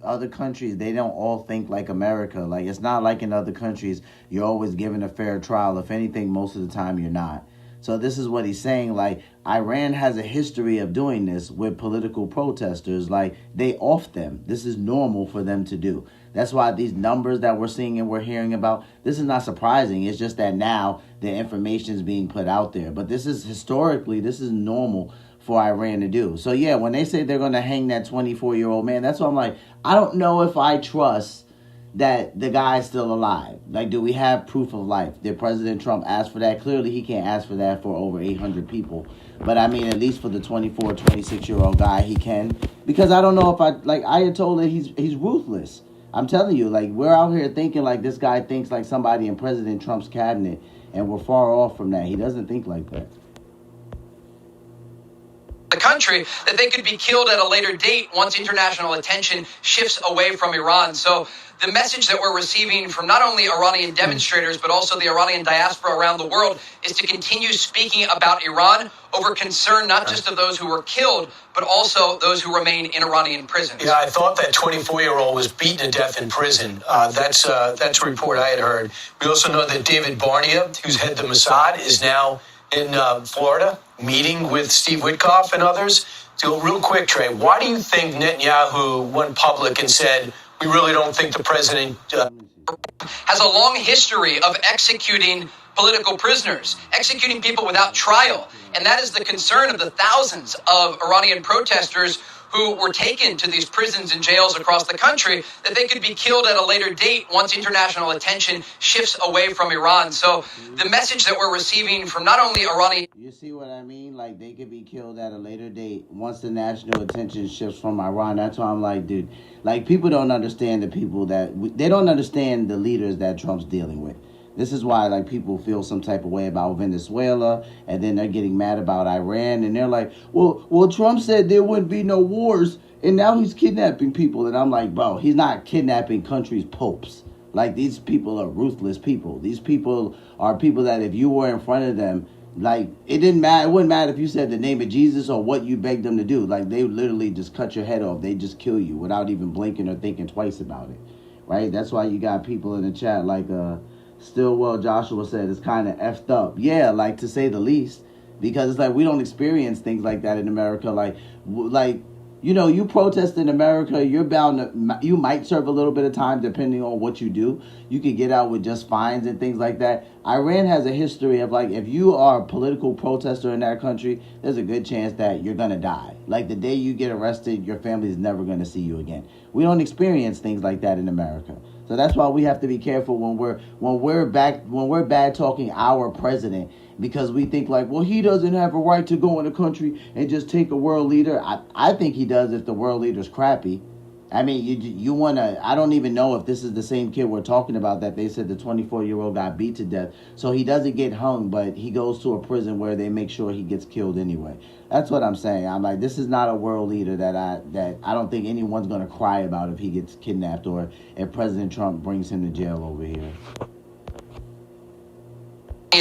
Other countries, they don't all think like America. It's not like in other countries, you're always given a fair trial. If anything, most of the time you're not. So this is what he's saying. Like, Iran has a history of doing this with political protesters. Like, they off them. This is normal for them to do. That's why these numbers that we're seeing and we're hearing about, this is not surprising. It's just that now the information is being put out there. But this is historically, this is normal for Iran to do. So yeah, when they say they're going to hang that 24-year-old man, that's why I'm like, I don't know if I trust that the guy's still alive. Like, do we have proof of life? Did President Trump ask for that? Clearly, he can't ask for that for over 800 people. But I mean, at least for the 24, 26-year-old guy, he can. Because I don't know if Ayatollah, he's ruthless. I'm telling you, like, we're out here thinking like this guy thinks like somebody in President Trump's cabinet, and we're far off from that. He doesn't think like that. The country, that they could be killed at a later date once international attention shifts away from Iran. So the message that we're receiving from not only Iranian demonstrators, but also the Iranian diaspora around the world is to continue speaking about Iran over concern not just of those who were killed, but also those who remain in Iranian prisons. Yeah, I thought that 24-year-old was beaten to death in prison. That's a report I had heard. We also know that David Barnea, who's head of Mossad, is now in Florida, meeting with Steve Witkoff and others. So real quick, Trey, why do you think Netanyahu went public and said, we really don't think the president has a long history of executing political prisoners, executing people without trial. And that is the concern of the thousands of Iranian protesters who were taken to these prisons and jails across the country, that they could be killed at a later date once international attention shifts away from Iran. So the message that we're receiving from not only Iranian... You see what I mean? Like, they could be killed at a later date once the national attention shifts from Iran. That's why I'm like, dude, like, people don't understand the people that... They don't understand the leaders that Trump's dealing with. This is why, like, people feel some type of way about Venezuela, and then they're getting mad about Iran, and they're like, well, Trump said there wouldn't be no wars, and now he's kidnapping people. And I'm like, bro, he's not kidnapping countries' popes. Like, these people are ruthless people. These people are people that if you were in front of them, like, it didn't matter. It wouldn't matter if you said the name of Jesus or what you begged them to do. Like, they would literally just cut your head off. They just kill you without even blinking or thinking twice about it, right? That's why you got people in the chat like, Stillwell Joshua said, it's kind of effed up. Yeah, like, to say the least, because it's like we don't experience things like that in America. Like, you know, you protest in America, you're bound to, you might serve a little bit of time depending on what you do. You could get out with just fines and things like that. Iran has a history of, like, if you are a political protester in that country, there's a good chance that you're going to die. Like, the day you get arrested, your family's never going to see you again. We don't experience things like that in America. So that's why we have to be careful when we're bad talking our president, because we think like, well, he doesn't have a right to go in a country and just take a world leader. I think he does if the world leader's crappy. I mean, you want to, I don't even know if this is the same kid we're talking about that they said the 24-year-old got beat to death. So he doesn't get hung, but he goes to a prison where they make sure he gets killed anyway. That's what I'm saying. I'm like, this is not a world leader that I don't think anyone's going to cry about if he gets kidnapped or if President Trump brings him to jail over here.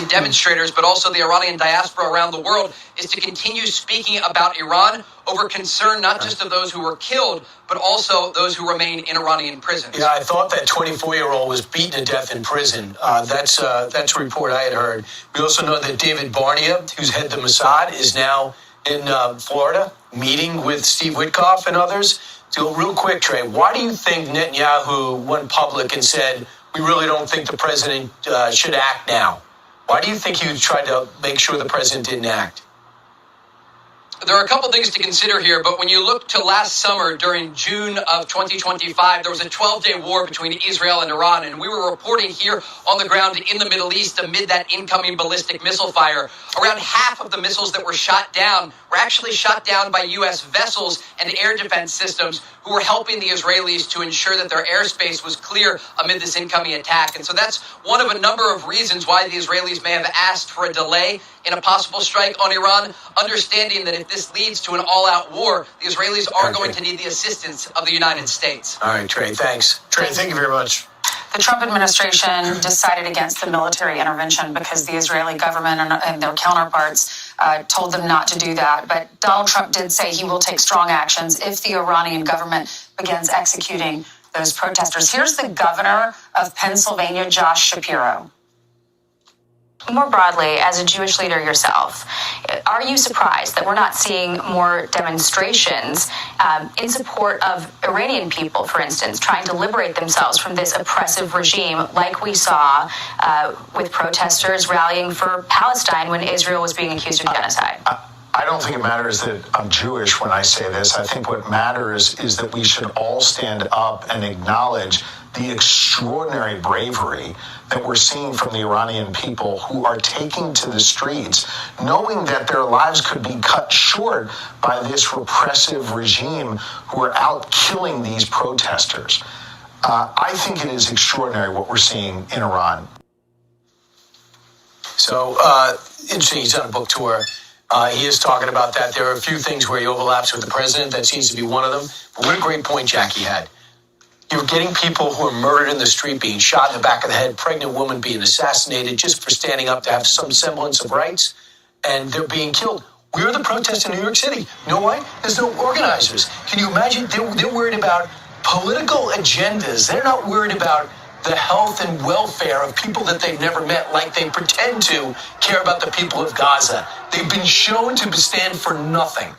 Demonstrators, but also the Iranian diaspora around the world, is to continue speaking about Iran over concern not just of those who were killed, but also those who remain in Iranian prisons. Yeah, I thought that 24-year-old was beaten to death in prison. That's a report I had heard. We also know that David Barnea, who's head of Mossad, is now in Florida, meeting with Steve Witkoff and others. So real quick, Trey, why do you think Netanyahu went public and said, we really don't think the president should act now? Why do you think he tried to make sure the president didn't act? There are a couple things to consider here, but when you look to last summer during June of 2025, there was a 12-day war between Israel and Iran, and we were reporting here on the ground in the Middle East amid that incoming ballistic missile fire. Around half of the missiles that were shot down were actually shot down by U.S. vessels and air defense systems who were helping the Israelis to ensure that their airspace was clear amid this incoming attack. And so that's one of a number of reasons why the Israelis may have asked for a delay in a possible strike on Iran, understanding that if this leads to an all-out war, the Israelis are going to need the assistance of the United States. All right, Trey, thanks. Trey, thank you very much. The Trump administration decided against the military intervention because the Israeli government and their counterparts told them not to do that. But Donald Trump did say he will take strong actions if the Iranian government begins executing those protesters. Here's the governor of Pennsylvania, Josh Shapiro. More broadly, as a Jewish leader yourself, are you surprised that we're not seeing more demonstrations in support of Iranian people, for instance, trying to liberate themselves from this oppressive regime, like we saw with protesters rallying for Palestine when Israel was being accused of genocide? I don't think it matters that I'm Jewish when I say this. I think what matters is that we should all stand up and acknowledge the extraordinary bravery that we're seeing from the Iranian people who are taking to the streets, knowing that their lives could be cut short by this repressive regime who are out killing these protesters. I think it is extraordinary what we're seeing in Iran. So, interesting, he's on a book tour. He is talking about that. There are a few things where he overlaps with the president. That seems to be one of them. But what a great point Jackie had. You're getting people who are murdered in the street, being shot in the back of the head, pregnant women being assassinated just for standing up to have some semblance of rights, and they're being killed. Where are the protests in New York City? You know why? There's no organizers. Can you imagine? They're worried about political agendas. They're not worried about the health and welfare of people that they've never met, like they pretend to care about the people of Gaza. They've been shown to stand for nothing.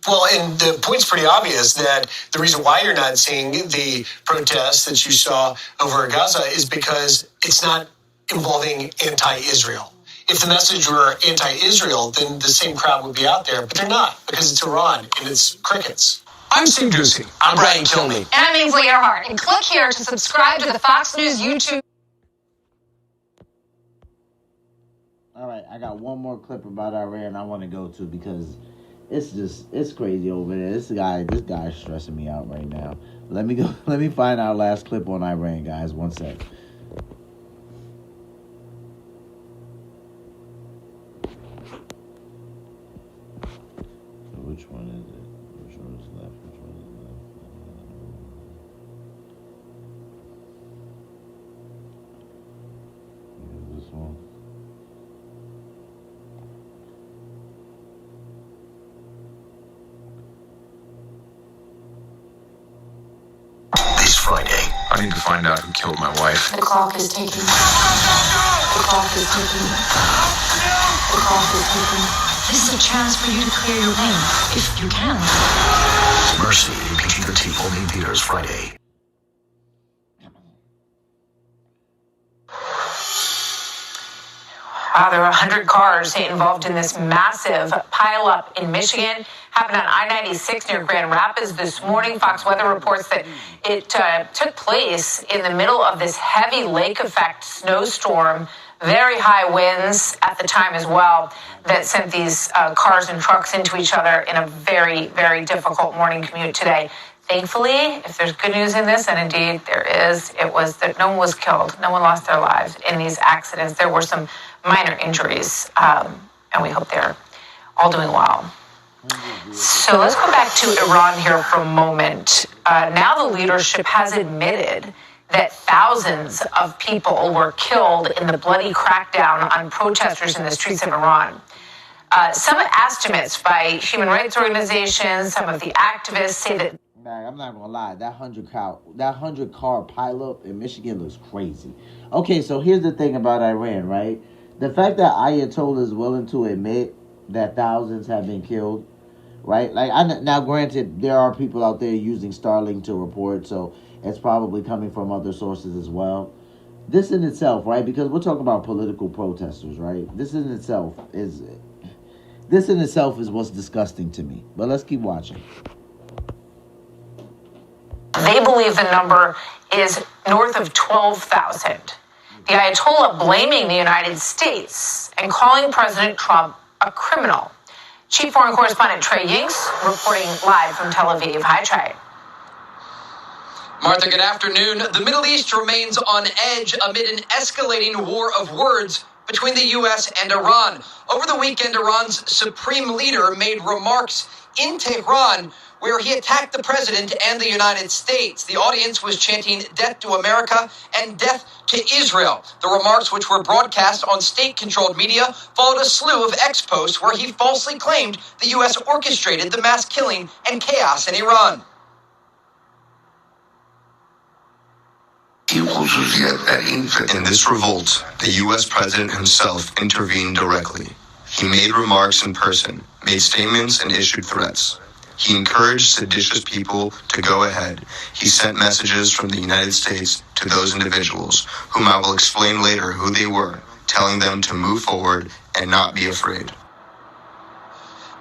Well, and the point's pretty obvious that the reason why you're not seeing the protests that you saw over Gaza is because it's not involving anti-Israel. If the message were anti-Israel, then the same crowd would be out there, but they're not, because it's Iran and it's crickets. I'm Steve Doocy. I'm Brian Kilmeade. And I'm Ainsley Earhart. And click here to subscribe to the Fox News YouTube. All right, I got one more clip about Iran I want to go to because it's crazy over there. This guy's stressing me out right now. Let me find our last clip on Iran, guys. One sec. Which one is it? Which one is left? Which one is left? This one. This Friday. I need to find out who killed my wife. The clock is ticking. The clock is ticking. The clock is ticking. This is a chance for you to clear your name, if you can. Mercy, PG-13, only in theaters Friday. There were 100 cars involved in this massive pileup in Michigan. Happened on I-96 near Grand Rapids this morning. Fox Weather reports that it took place in the middle of this heavy lake effect snowstorm. Very high winds at the time as well that sent these cars and trucks into each other in a very, very difficult morning commute today. Thankfully, if there's good news in this, and indeed there is, it was that no one was killed. No one lost their lives in these accidents. There were some minor injuries, and we hope they're all doing well. So let's go back to Iran here for a moment. Now the leadership has admitted that thousands of people were killed in the bloody crackdown on protesters in the streets of Iran. Some estimates by human rights organizations, some of the activists say that. Man, I'm not gonna lie, that 100 car pileup in Michigan looks crazy. Okay, so here's the thing about Iran, right? The fact that Ayatollah is willing to admit that thousands have been killed, right? Now, granted, there are people out there using Starlink to report, so it's probably coming from other sources as well. This in itself, right? Because we're talking about political protesters, right? This in itself is what's disgusting to me. But let's keep watching. They believe the number is north of 12,000. The Ayatollah blaming the United States and calling President Trump a criminal. Chief Foreign Correspondent Trey Yinks reporting live from Tel Aviv. Hi, Trey. Martha, good afternoon. The Middle East remains on edge amid an escalating war of words between the U.S. and Iran. Over the weekend, Iran's supreme leader made remarks in Tehran where he attacked the president and the United States. The audience was chanting death to America and death to Israel. The remarks, which were broadcast on state-controlled media, followed a slew of ex-posts where he falsely claimed the U.S. orchestrated the mass killing and chaos in Iran. It In this revolt, the U.S. president himself intervened directly. He made remarks in person, made statements, and issued threats. He encouraged seditious people to go ahead. He sent messages from the United States to those individuals, whom I will explain later who they were, telling them to move forward and not be afraid.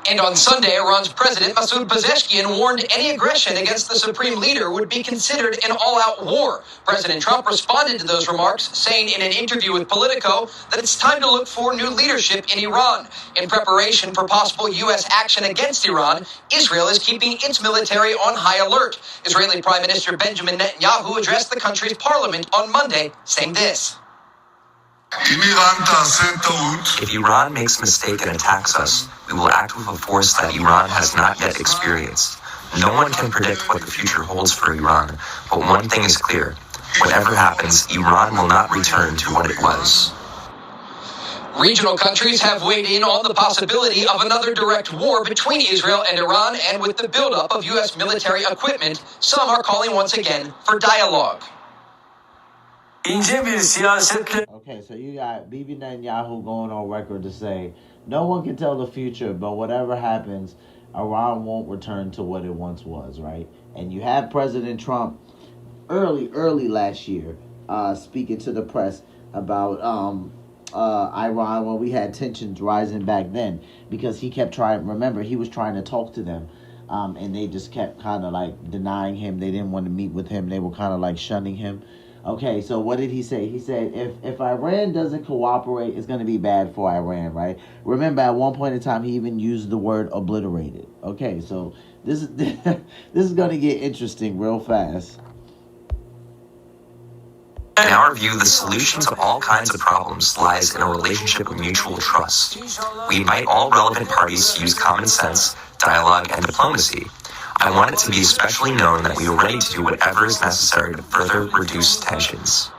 And on Sunday, Iran's President Masoud Pezeshkian warned any aggression against the supreme leader would be considered an all-out war. President Trump responded to those remarks, saying in an interview with Politico that it's time to look for new leadership in Iran. In preparation for possible U.S. action against Iran, Israel is keeping its military on high alert. Israeli Prime Minister Benjamin Netanyahu addressed the country's parliament on Monday, saying this. If Iran makes a mistake and attacks us, we will act with a force that Iran has not yet experienced. No one can predict what the future holds for Iran, but one thing is clear. Whatever happens, Iran will not return to what it was. Regional countries have weighed in on the possibility of another direct war between Israel and Iran, and with the buildup of U.S. military equipment, some are calling once again for dialogue. Okay, so you got Bibi Netanyahu going on record to say, no one can tell the future, but whatever happens, Iran won't return to what it once was, right? And you have President Trump early last year speaking to the press about Iran when we had tensions rising back then, because he kept trying, remember, he was trying to talk to them, and they just kept kind of like denying him. They didn't want to meet with him. They were kind of like shunning him. Okay, so what did he say? He said if Iran doesn't cooperate, it's going to be bad for Iran, right? Remember, at one point in time, he even used the word obliterated. Okay, so this is this is going to get interesting real fast. In our view, the solution to all kinds of problems lies in a relationship of mutual trust. We invite all relevant parties to use common sense, dialogue, and diplomacy. I want it to be especially known that we are ready to do whatever is necessary to further reduce tensions.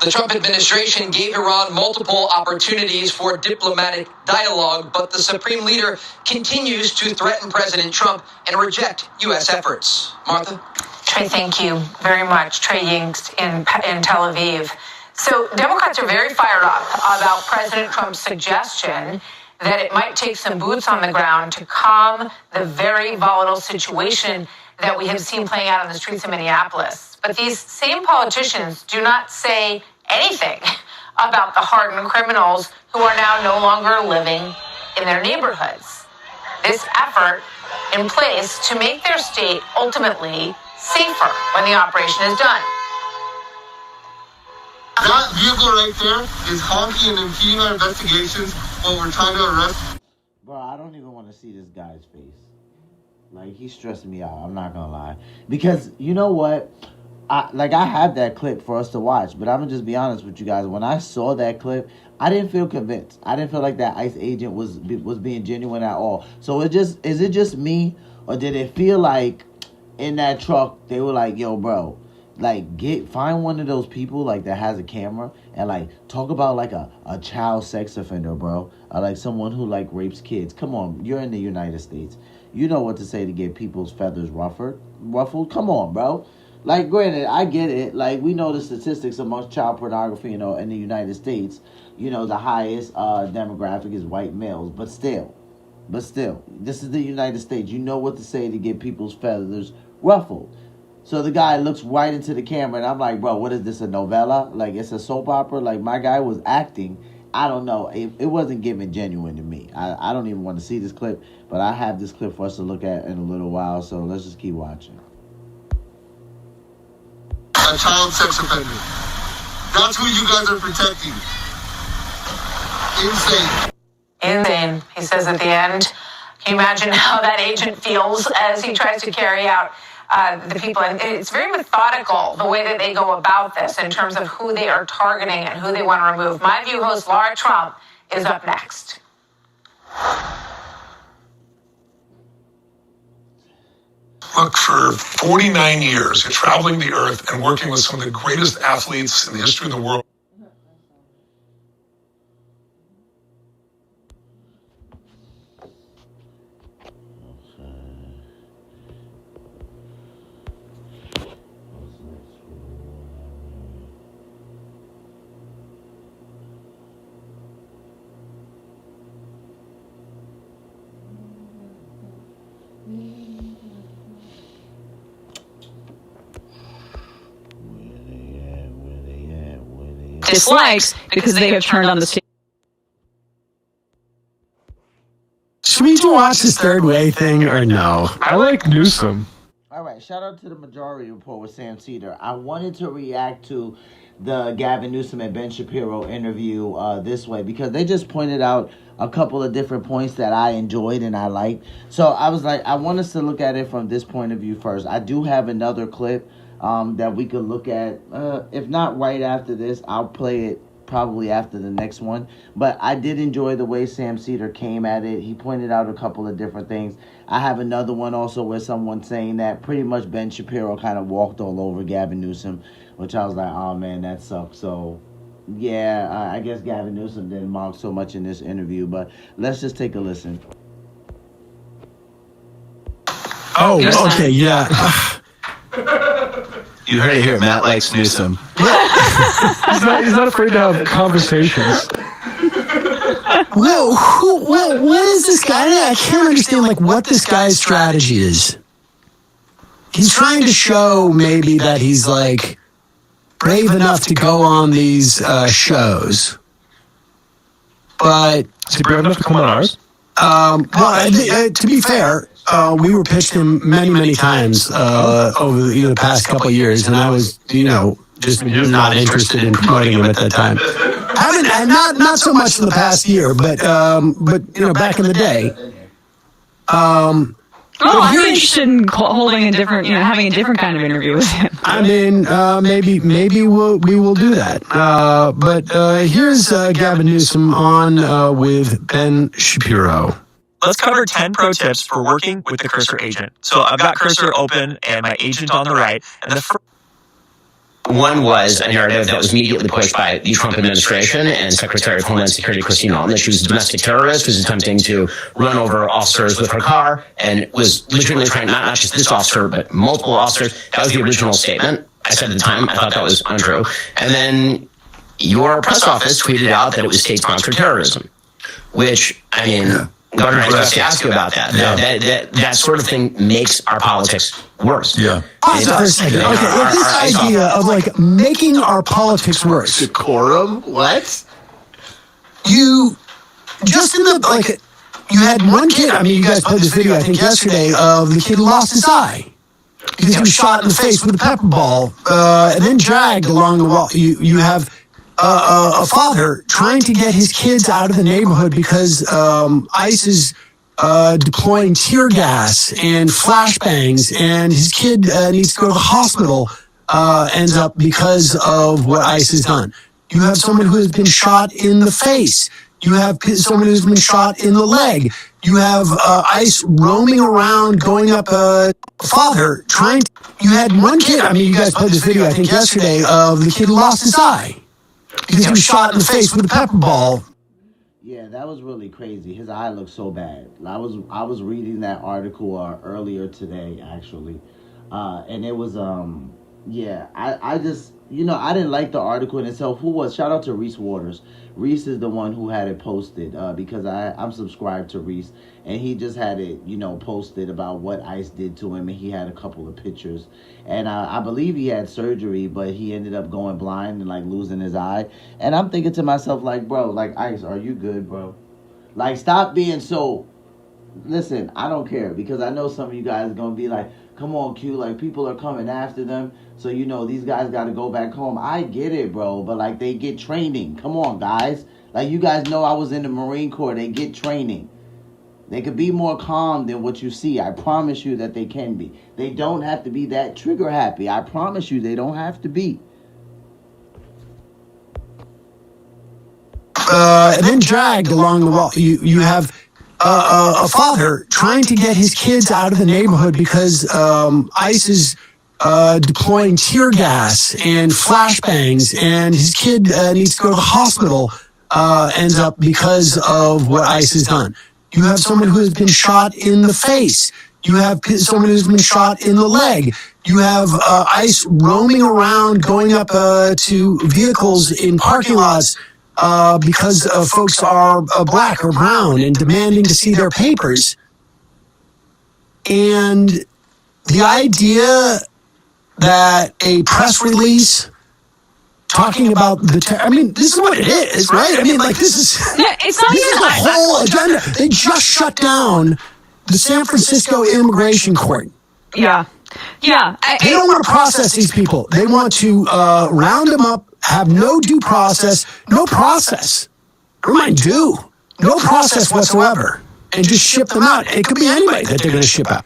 The Trump administration gave Iran multiple opportunities for diplomatic dialogue, but the supreme leader continues to threaten President Trump and reject U.S. efforts. Martha? Trey, thank you very much. Trey Yingst in Tel Aviv. So Democrats are very fired up about President Trump's suggestion that it might take some boots on the ground to calm the very volatile situation that we have seen playing out on the streets of Minneapolis. But these same politicians do not say anything about the hardened criminals who are now no longer living in their neighborhoods. This effort in place to make their state ultimately safer when the operation is done. That vehicle right there is honking and impeding our investigations while we're trying to arrest. Bro, I don't even want to see this guy's face. Like, he's stressing me out. I'm not gonna lie, because you know what? I have that clip for us to watch, but I'm gonna just be honest with you guys. When I saw that clip, I didn't feel convinced. I didn't feel like that ICE agent was being genuine at all. So is it just me, or did it feel like in that truck they were like, yo, bro, like find one of those people like that has a camera and like talk about like a child sex offender, bro, or like someone who like rapes kids. Come on, you're in the United States. You know what to say to get people's feathers ruffled. Come on, bro. Like, granted, I get it. Like, we know the statistics amongst child pornography, in the United States. The highest demographic is white males. But still, this is the United States. You know what to say to get people's feathers ruffled. So the guy looks right into the camera, and I'm like, bro, what is this, a novella? Like, it's a soap opera? Like, my guy was acting. I don't know. It wasn't giving genuine to me. I don't even want to see this clip, but I have this clip for us to look at in a little while, so let's just keep watching. A child sex offender. That's who you guys are protecting. Insane, he says at the end. Can you imagine how that agent feels as he tries to carry out the people? And it's very methodical, the way that they go about this in terms of who they are targeting and who they want to remove. My View host Laura Trump is up next. Look, for 49 years, traveling the earth and working with some of the greatest athletes in the history of the world. dislikes because they have turned on the state. Should we watch this third way thing or no? I like Newsome. All right, shout out to the Majority Report with Sam Cedar. I wanted to react to the Gavin Newsome and Ben Shapiro interview this way because they just pointed out a couple of different points that I enjoyed and I liked. So I was like, I want us to look at it from this point of view first. I do have another clip that we could look at. If not right after this, I'll play it probably after the next one. But I did enjoy the way Sam Cedar came at it. He pointed out a couple of different things. I have another one also where someone saying that pretty much Ben Shapiro kind of walked all over Gavin Newsome, which I was like, oh man, that sucks. So yeah, I guess Gavin Newsome didn't mock so much in this interview, but let's just take a listen. Oh, okay, yeah. You heard it here. Matt likes Newsome. He's not afraid to have conversations. Well, what is this guy? I can't understand what this guy's strategy is. He's trying to show maybe that he's brave enough to go on these shows, but is he brave enough to come on ours? To be fair, we were pitched him many times over the past couple of years, and I was, just not interested in promoting him at that time. Not so much in the past year, but back in the day. I'm interested in holding a different, having a different kind of interview with him. I mean, maybe we will do that. But here's Gavin Newsome on with Ben Shapiro. Let's cover 10 pro tips for working with the Cursor agent. So I've got Cursor open and my agent on the right. And the first one was a narrative that was immediately pushed by the Trump administration and Secretary of Homeland Security Christine Alton that she was a domestic terrorist who was attempting to run over officers with her car and was legitimately trying, not just this officer, but multiple officers. That was the original statement. I said at the time, I thought that was untrue. And then your press office tweeted out that it was state-sponsored terrorism, which, I mean... Governor, I was going to ask you about that. Yeah. That sort of thing makes our politics worse. Yeah. Pause for a second. Okay, this idea of making our politics worse. Decorum? What? You just in the you had one kid. I mean, you guys played this video I think yesterday of the kid who lost his eye because he was shot in the face with a pepper ball and then dragged along the wall. You have. A father trying to get his kids out of the neighborhood because ICE is deploying tear gas and flashbangs, and his kid needs to go to the hospital, ends up because of what ICE has done. You have someone who has been shot in the face. You have someone who's been shot in the leg. You have ICE roaming around, going up a father trying to... You had one kid, I mean, you guys played this video I think yesterday of the kid who lost his eye. Because he was shot in the face with a pepper ball. Yeah, that was really crazy. His eye looked so bad. I was reading that article earlier today, actually. And it was, I just, I didn't like the article in itself. Who was? Shout out to Reese Waters. Reese is the one who had it posted because I'm subscribed to Reese. And he just had it, posted about what ICE did to him. And he had a couple of pictures. And I believe he had surgery, but he ended up going blind and, losing his eye. And I'm thinking to myself, bro, ICE, are you good, bro? Stop being so... Listen, I don't care because I know some of you guys are going to be like, come on, Q, people are coming after them. So, these guys got to go back home. I get it, bro, but, they get training. Come on, guys. You guys know I was in the Marine Corps. They get training. They could be more calm than what you see. I promise you that they can be. They don't have to be that trigger happy. I promise you they don't have to be. And then dragged along the wall. You have a father trying to get his kids out of the neighborhood because ICE is deploying tear gas and flashbangs, and his kid needs to go to the hospital, ends up because of what ICE has done. You have someone who has been shot in the face. You have someone who's been shot in the leg. You have ICE roaming around, going up to vehicles in parking lots because folks are black or brown and demanding to see their papers. And the idea that a press release talking about I mean, this is what it is, right? I mean, like, this is it's not this is the whole agenda. They just shut down the San Francisco Immigration Court. Yeah. They don't want to process these people. They want to round them up, have no due process, no process. Never mind due. No process whatsoever. And just ship them out. It could be anybody that they're going to ship out.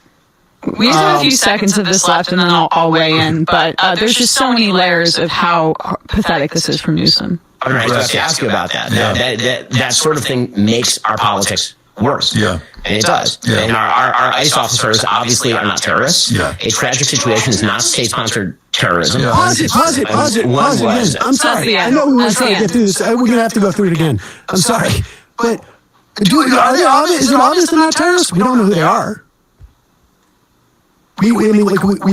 We just have a few seconds of this left, and then I'll weigh in. But there's just so many layers of how pathetic this is from Newsom. All right, I was to ask you about that. That sort of thing makes our politics worse. Yeah. And it does. Yeah. And our ICE officers obviously are not terrorists. Yeah. A tragic situation is not state-sponsored terrorism. Yeah. Pause it again. I'm sorry. I know we were trying to get through this. We're going to have to go through it again. I'm sorry. But is it obvious they're not terrorists? We don't know who they are. We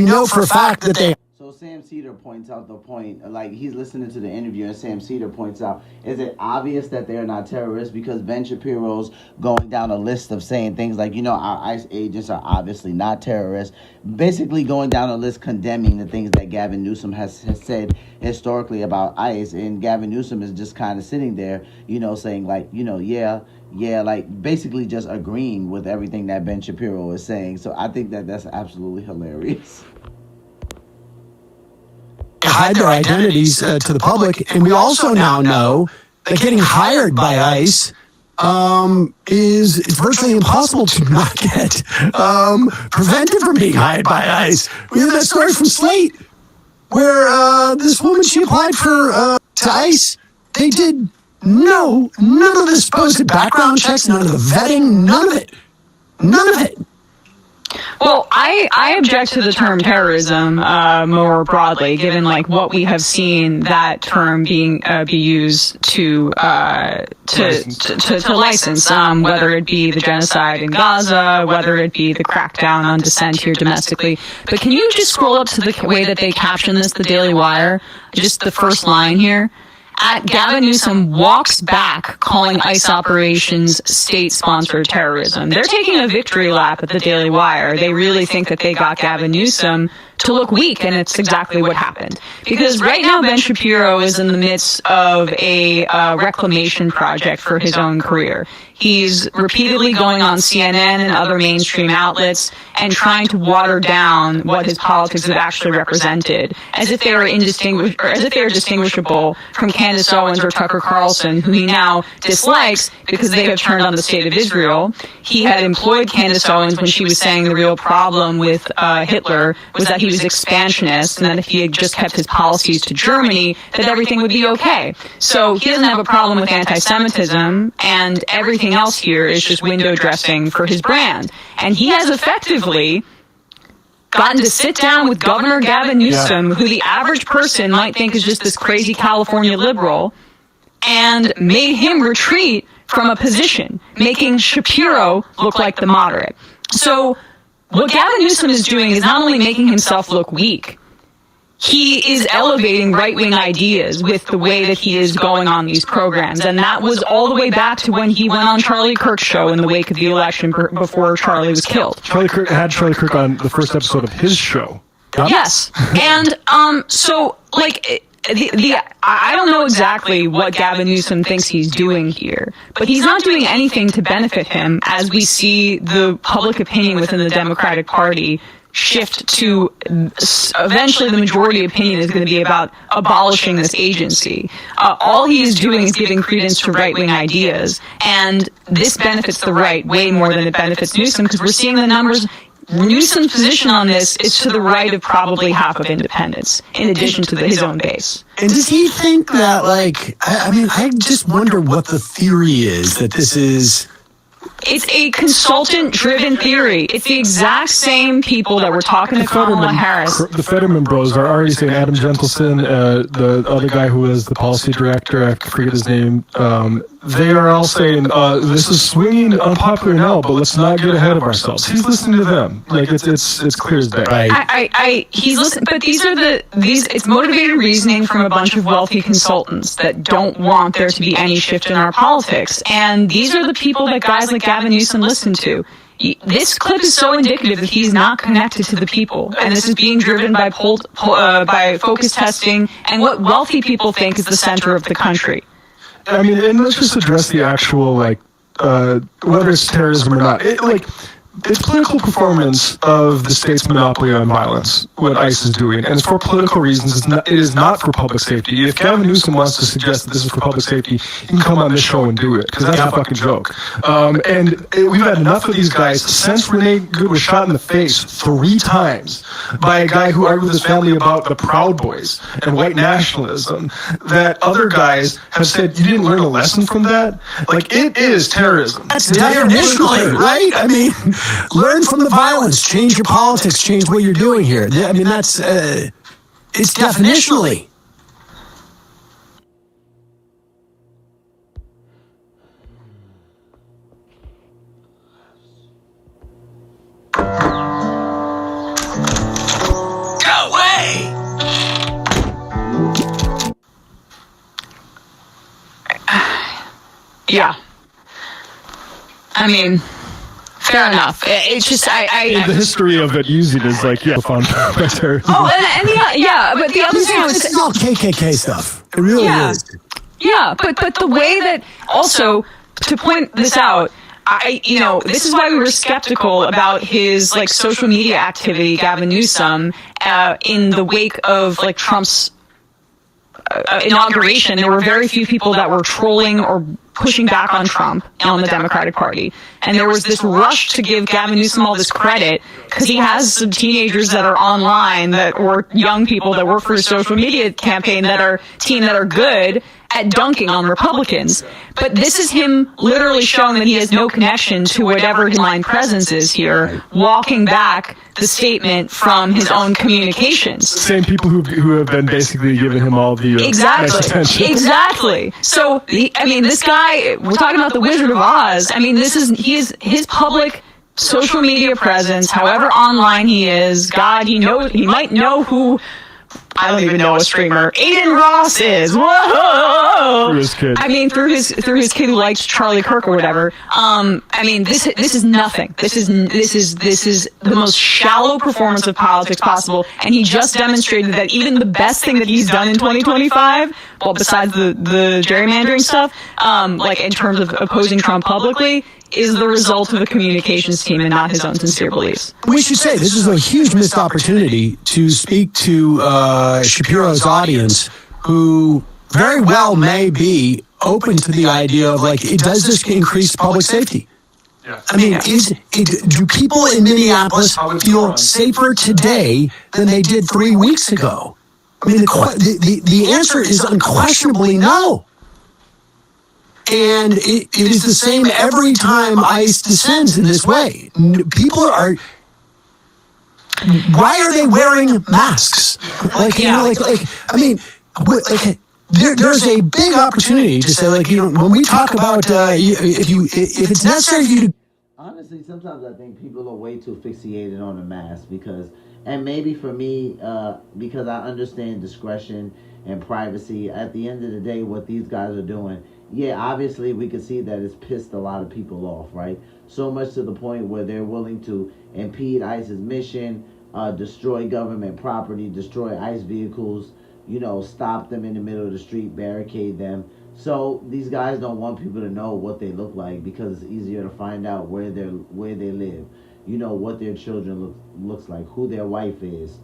know for a fact that they... So Sam Cedar points out the point, like he's listening to the interview, and Sam Cedar points out, is it obvious that they're not terrorists? Because Ben Shapiro's going down a list of saying things like, our ICE agents are obviously not terrorists. Basically going down a list condemning the things that Gavin Newsom has said historically about ICE. And Gavin Newsom is just kind of sitting there, saying like, like basically just agreeing with everything that Ben Shapiro is saying. So I think that that's absolutely hilarious. Hide their identities to the public, and we also now know that getting hired by ICE it's virtually impossible to not get prevented from being hired by ICE. We have that story from Slate where this woman, she applied for to ICE. They did none of the supposed background checks, none of the vetting, none of it. Well, I object to the term terrorism more broadly, given like what we have seen that term be used to license, whether it be the genocide in Gaza, whether it be the crackdown on dissent here domestically. But can you just scroll up to the way that they caption this, the Daily Wire, just the first line here? Gavin Newsom walks back calling ICE operations state-sponsored terrorism. They're taking a victory lap at the Daily Wire. They really think that they got Gavin Newsom to look weak, and it's exactly what happened. Because right now Ben Shapiro is in the midst of a reclamation project for his own career. He's repeatedly going on CNN and other mainstream outlets and trying to water down what his politics have actually represented, as if they are distinguishable from Candace Owens or Tucker Carlson, who he now dislikes because they have turned on the state of Israel. He had employed Candace Owens when she was saying the real problem with Hitler was that he was expansionist, and that if he had just kept his policies to Germany, that everything would be okay. So he doesn't have a problem with anti-Semitism, and everything else here is just window dressing for his brand. And he has effectively gotten to sit down with Governor Gavin Newsom, who the average person might think is just this crazy California liberal, and made him retreat from a position, making Shapiro look like the moderate. So what Gavin Newsom is doing is not only making himself look weak, he is elevating right-wing ideas with the way that he is going on these programs. And that was all the way back to when he went on Charlie Kirk's show in the wake of the election before Charlie was killed. Charlie Kirk on the first episode of his show. Yes. And so, like, I don't know exactly what Gavin Newsom thinks he's doing here, but he's not doing anything to benefit him, as we see the public opinion within the Democratic Party shift to eventually the majority opinion is going to be about abolishing this agency. All he is doing is giving credence to right-wing ideas, and this benefits the right way more than it benefits Newsom, because we're seeing the numbers. Newsom's position on this is to the right of probably half of independents, in addition to his own base. And does he think that, like, I just wonder what the theory is, that this is... It's a consultant-driven theory. It's the exact same people that were talking to Kamala Harris. The Fetterman bros are already saying, Adam Gentleson, the other guy who is the policy director, I forget his name, they are all saying, this is swinging unpopular now, but let's not get ahead of ourselves. He's listening to them. Like, it's clear as day. Right. He's listening, but it's motivated reasoning from a bunch of wealthy consultants that don't want there to be any shift in our politics. And these are the people that guys like Gavin Newsom listen to. this clip is so indicative that he's not connected to the people, and this is being driven by by focus testing and what wealthy people think is the center of the country. I mean, and let's just address the actual, like, whether it's terrorism or not. It's political performance of the state's monopoly on violence, what ICE is doing, and it's for political reasons. It is not for public safety. If Gavin Newsome wants to suggest that this is for public safety, he can come on this show and do it, because that's a fucking joke. We've had enough of these guys since Renee Good was shot in the face 3 times by a guy who argued with his family about the Proud Boys and white nationalism, that other guys have said, you didn't learn a lesson from that? Like, it is terrorism. That's definitionally, right? I mean, learn from the violence, change your politics, change what you're doing here. I mean, that's, it's definitionally. Go away! Yeah. I mean, fair enough. It's just, the history of it using is like, fun. Oh, and but the other thing this is all KKK stuff. It really is. Yeah, but the way that, also, to point this out, this is why we were skeptical about his, like, social media activity, Gavin Newsome, in the wake of, like, Trump's inauguration. There were very few people that were trolling or pushing back on Trump on the Democratic Party. And there was this rush to give Gavin Newsome all this credit because he has some teenagers that are online or young people that work for his social media campaign that are good at dunking on Republicans. But this is him literally showing that he has no connection to whatever his online presence is here, walking back the statement from his own communications. Same people who have been basically giving him all the nice attention. Exactly. So, this guy, we're talking about the Wizard of Oz. I mean, his public social media presence, however online he is, God, he might know who, I don't even know a streamer, Aiden Ross is. Whoa! Through his kid. I mean, through his kid who likes Charlie Kirk or whatever. This is nothing. This is the most shallow performance of politics possible, and he just demonstrated that even the best thing that he's done in 2025, well, besides the gerrymandering stuff, like in terms of opposing Trump publicly, is the result of a communications team and not his own sincere beliefs. We should say this is a huge missed opportunity to speak to Shapiro's audience, who very well may be open to the idea of, like, does this increase public safety? Yeah. I mean, do people in Minneapolis feel safer today than they did 3 weeks ago? I mean, the answer is unquestionably no. And it is the same every time ICE descends in this way. People are... Why are they wearing masks? There's a big opportunity to say, when we talk about if it's necessary for you to... Honestly, sometimes I think people are way too fixated on the mask and maybe for me, because I understand discretion and privacy, at the end of the day, what these guys are doing, obviously we can see that it's pissed a lot of people off, right? So much to the point where they're willing to impede ICE's mission, destroy government property, destroy ICE vehicles, stop them in the middle of the street, barricade them. So these guys don't want people to know what they look like because it's easier to find out where they live, what their children looks like, who their wife is,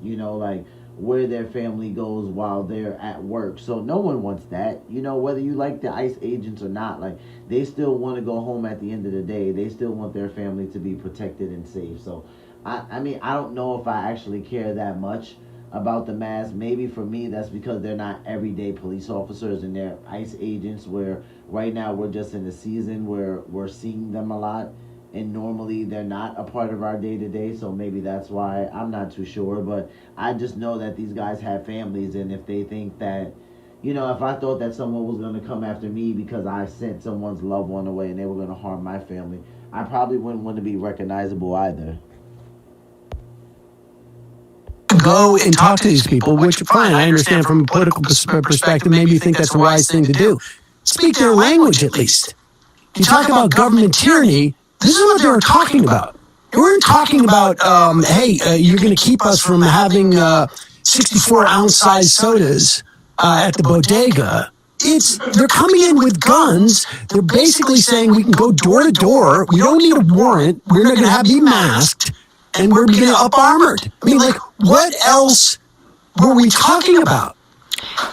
where their family goes while they're at work. So no one wants that. Whether you like the ICE agents or not, they still want to go home at the end of the day. They still want their family to be protected and safe. So, I don't know if I actually care that much about the mask. Maybe for me, that's because they're not everyday police officers and they're ICE agents, where right now we're just in a season where we're seeing them a lot. And normally they're not a part of our day-to-day, so maybe that's why. I'm not too sure, but I just know that these guys have families, and if they think that, if I thought that someone was going to come after me because I sent someone's loved one away and they were going to harm my family, I probably wouldn't want to be recognizable either. Go and talk to these people, which, fine, I understand from a political perspective, maybe you think that's the wise thing to do. Speak their language, at least. You talk about government tyranny. This is what they were talking about. They weren't talking about, hey, you're going to keep us from having 64-ounce size sodas at the bodega. They're coming in with guns. They're basically saying we can go door to door. We don't need a warrant. We're not going to have you masked, and we're going to up armored. I mean, like, what else were we talking about?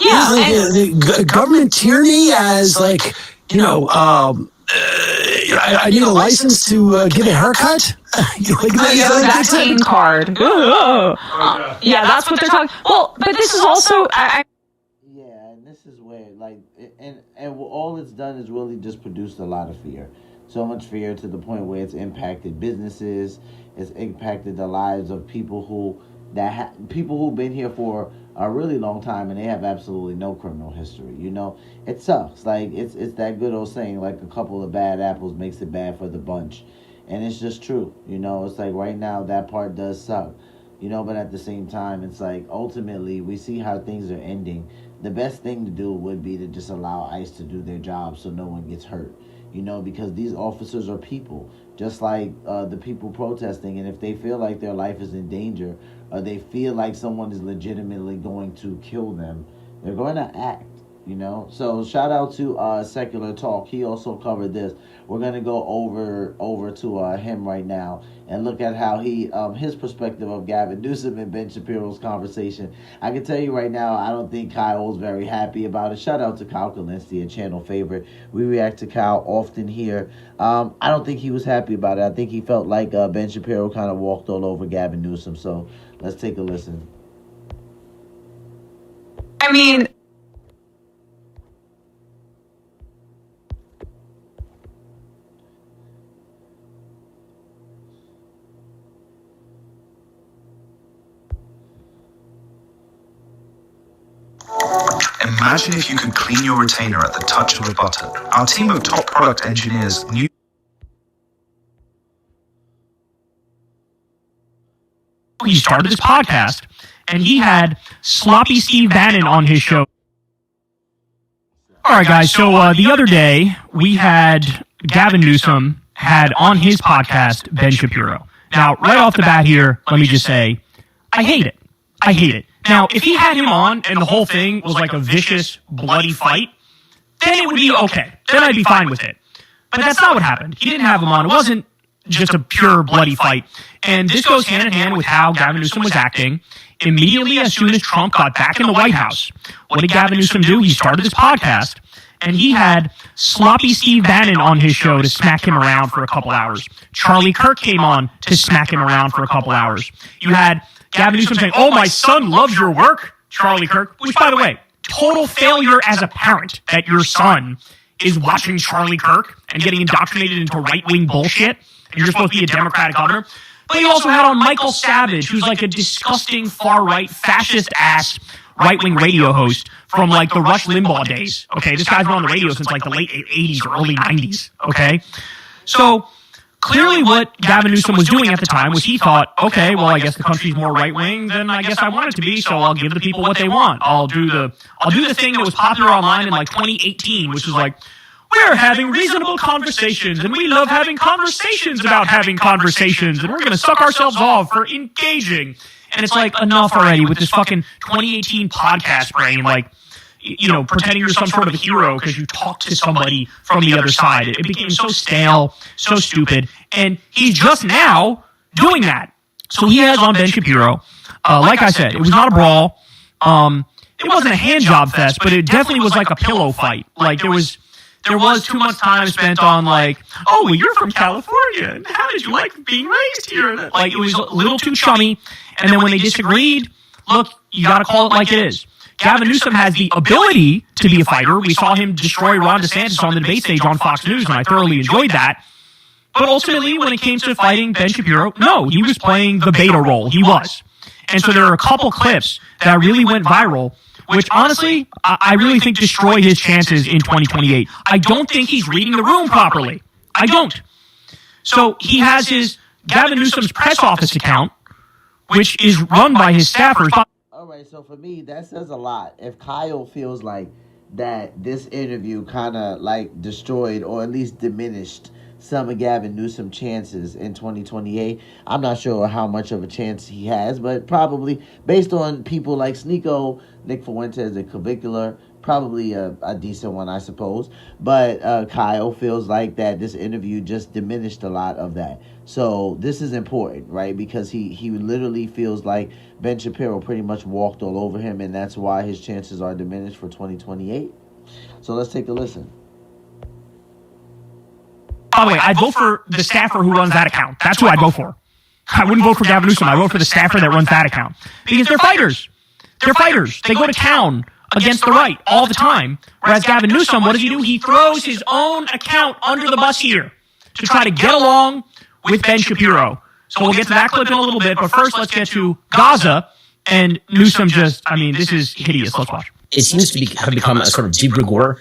Yeah, the government tyranny as like, you know, I need a license to get a haircut. Vaccine card. Yeah, that's what they're talking. Well, but this is also. Yeah, and this is where, like, and all it's done is really just produced a lot of fear. So much fear to the point where it's impacted businesses. It's impacted the lives of people people who've been here for a really long time and they have absolutely no criminal history. You know, it sucks. Like, it's that good old saying, like, a couple of bad apples makes it bad for the bunch, and it's just true. You know, it's like right now that part does suck. You know, but at the same time, it's like ultimately we see how things are ending. The best thing to do would be to just allow ICE to do their job so no one gets hurt. You know, because these officers are people, just like the people protesting. And if they feel like their life is in danger, or they feel like someone is legitimately going to kill them, they're going to act. You know, so shout out to Secular Talk. He also covered this. We're gonna go over to him right now and look at how his perspective of Gavin Newsome and Ben Shapiro's conversation. I can tell you right now, I don't think Kyle's very happy about it. Shout out to Kyle Kalinske, a channel favorite. We react to Kyle often here. I don't think he was happy about it. I think he felt like Ben Shapiro kind of walked all over Gavin Newsome. So let's take a listen. I mean. Imagine if you could clean your retainer at the touch of a button. Our team of top product engineers knew. He started this podcast, and he had Sloppy Steve Bannon on his show. All right, guys, so the other day, we had Gavin Newsome had on his podcast Ben Shapiro. Now, right off the bat here, let me just say, I hate it. I hate it. Now, if he had him on and the whole thing was like a vicious, bloody fight, then it would be okay. Then I'd be fine with it. But that's not what happened. He didn't have him on. It wasn't just a pure bloody fight. And this goes hand in hand with how Gavin Newsome was acting immediately as soon as Trump got back in the White House. What did Gavin Newsome do? He started this podcast, and he had Sloppy Steve Bannon on his show to smack him around for a couple hours. Charlie Kirk came on to smack him around for a couple hours. You had Gavin Newsome saying, "Oh, my son loves your work," Charlie Kirk, which, by the way, total failure as a parent that your son is watching Charlie Kirk and getting indoctrinated into right-wing bullshit, and you're supposed to be a Democratic governor. But you also had on Michael Savage, who's like a disgusting far-right, fascist-ass right-wing radio host from like the Rush Limbaugh days. Okay, this guy's been on the radio since like the late 80s or early 90s. Okay, so clearly what Gavin Newsome was doing at the time was he thought, okay, well, I guess the country's more right-wing than I guess I want it to be, so I'll give the people what they want. I'll do the thing that was popular online in like 2018, which is like, we're having reasonable conversations, and we love having conversations about having conversations, and we're going to suck ourselves off for engaging. And it's like, enough already with this fucking 2018 podcast brain, like, you know, pretending you're some sort of hero because you talked to somebody from the other side. It became so stale, so stupid, and he's just now doing that. So he has on Ben Shapiro. Like I said, it was not a brawl. It wasn't a hand job fest, but it definitely was like a pillow fight. Like there was too much time spent on like, oh, well, you're from California, and how did you like being raised here? Like, it was a little too chummy, and then when they disagreed, look, you gotta call it like it is. Gavin Newsome has the ability to be a fighter. We saw him destroy Ron DeSantis on the debate stage on Fox News, and I thoroughly enjoyed that. But ultimately, when it came to fighting Ben Shapiro, no, he was playing the beta role. He was. And so there are a couple clips that really went viral, which honestly, I really think destroy his chances in 2028. I don't think he's reading the room properly. I don't. So he has his Gavin Newsom's press office account, which is run by his staffers. All right, so for me, that says a lot. If Kyle feels like that this interview kind of like destroyed or at least diminished some of Gavin Newsom chances in 2028. I'm not sure how much of a chance he has, but probably based on people like Sneeko, Nick Fuentes, and Clavicular, probably a decent one, I suppose. But Kyle feels like that this interview just diminished a lot of that. So this is important, right? Because he literally feels like Ben Shapiro pretty much walked all over him, and that's why his chances are diminished for 2028. So let's take a listen. By the way, I'd vote for the staffer who runs that account. That's who I'd vote for. I wouldn't vote for Gavin Newsom. I'd vote for the staffer that runs that account. Because they're fighters. They're fighters. They go to town against the right all the time. Whereas Gavin Newsom, what does he do? He throws his own account under the bus here to try to get along with Ben Shapiro. So we'll get to that clip in a little bit. But first, let's get to Gaza. And Newsom this is hideous. Let's watch. It seems to have become a sort of de rigueur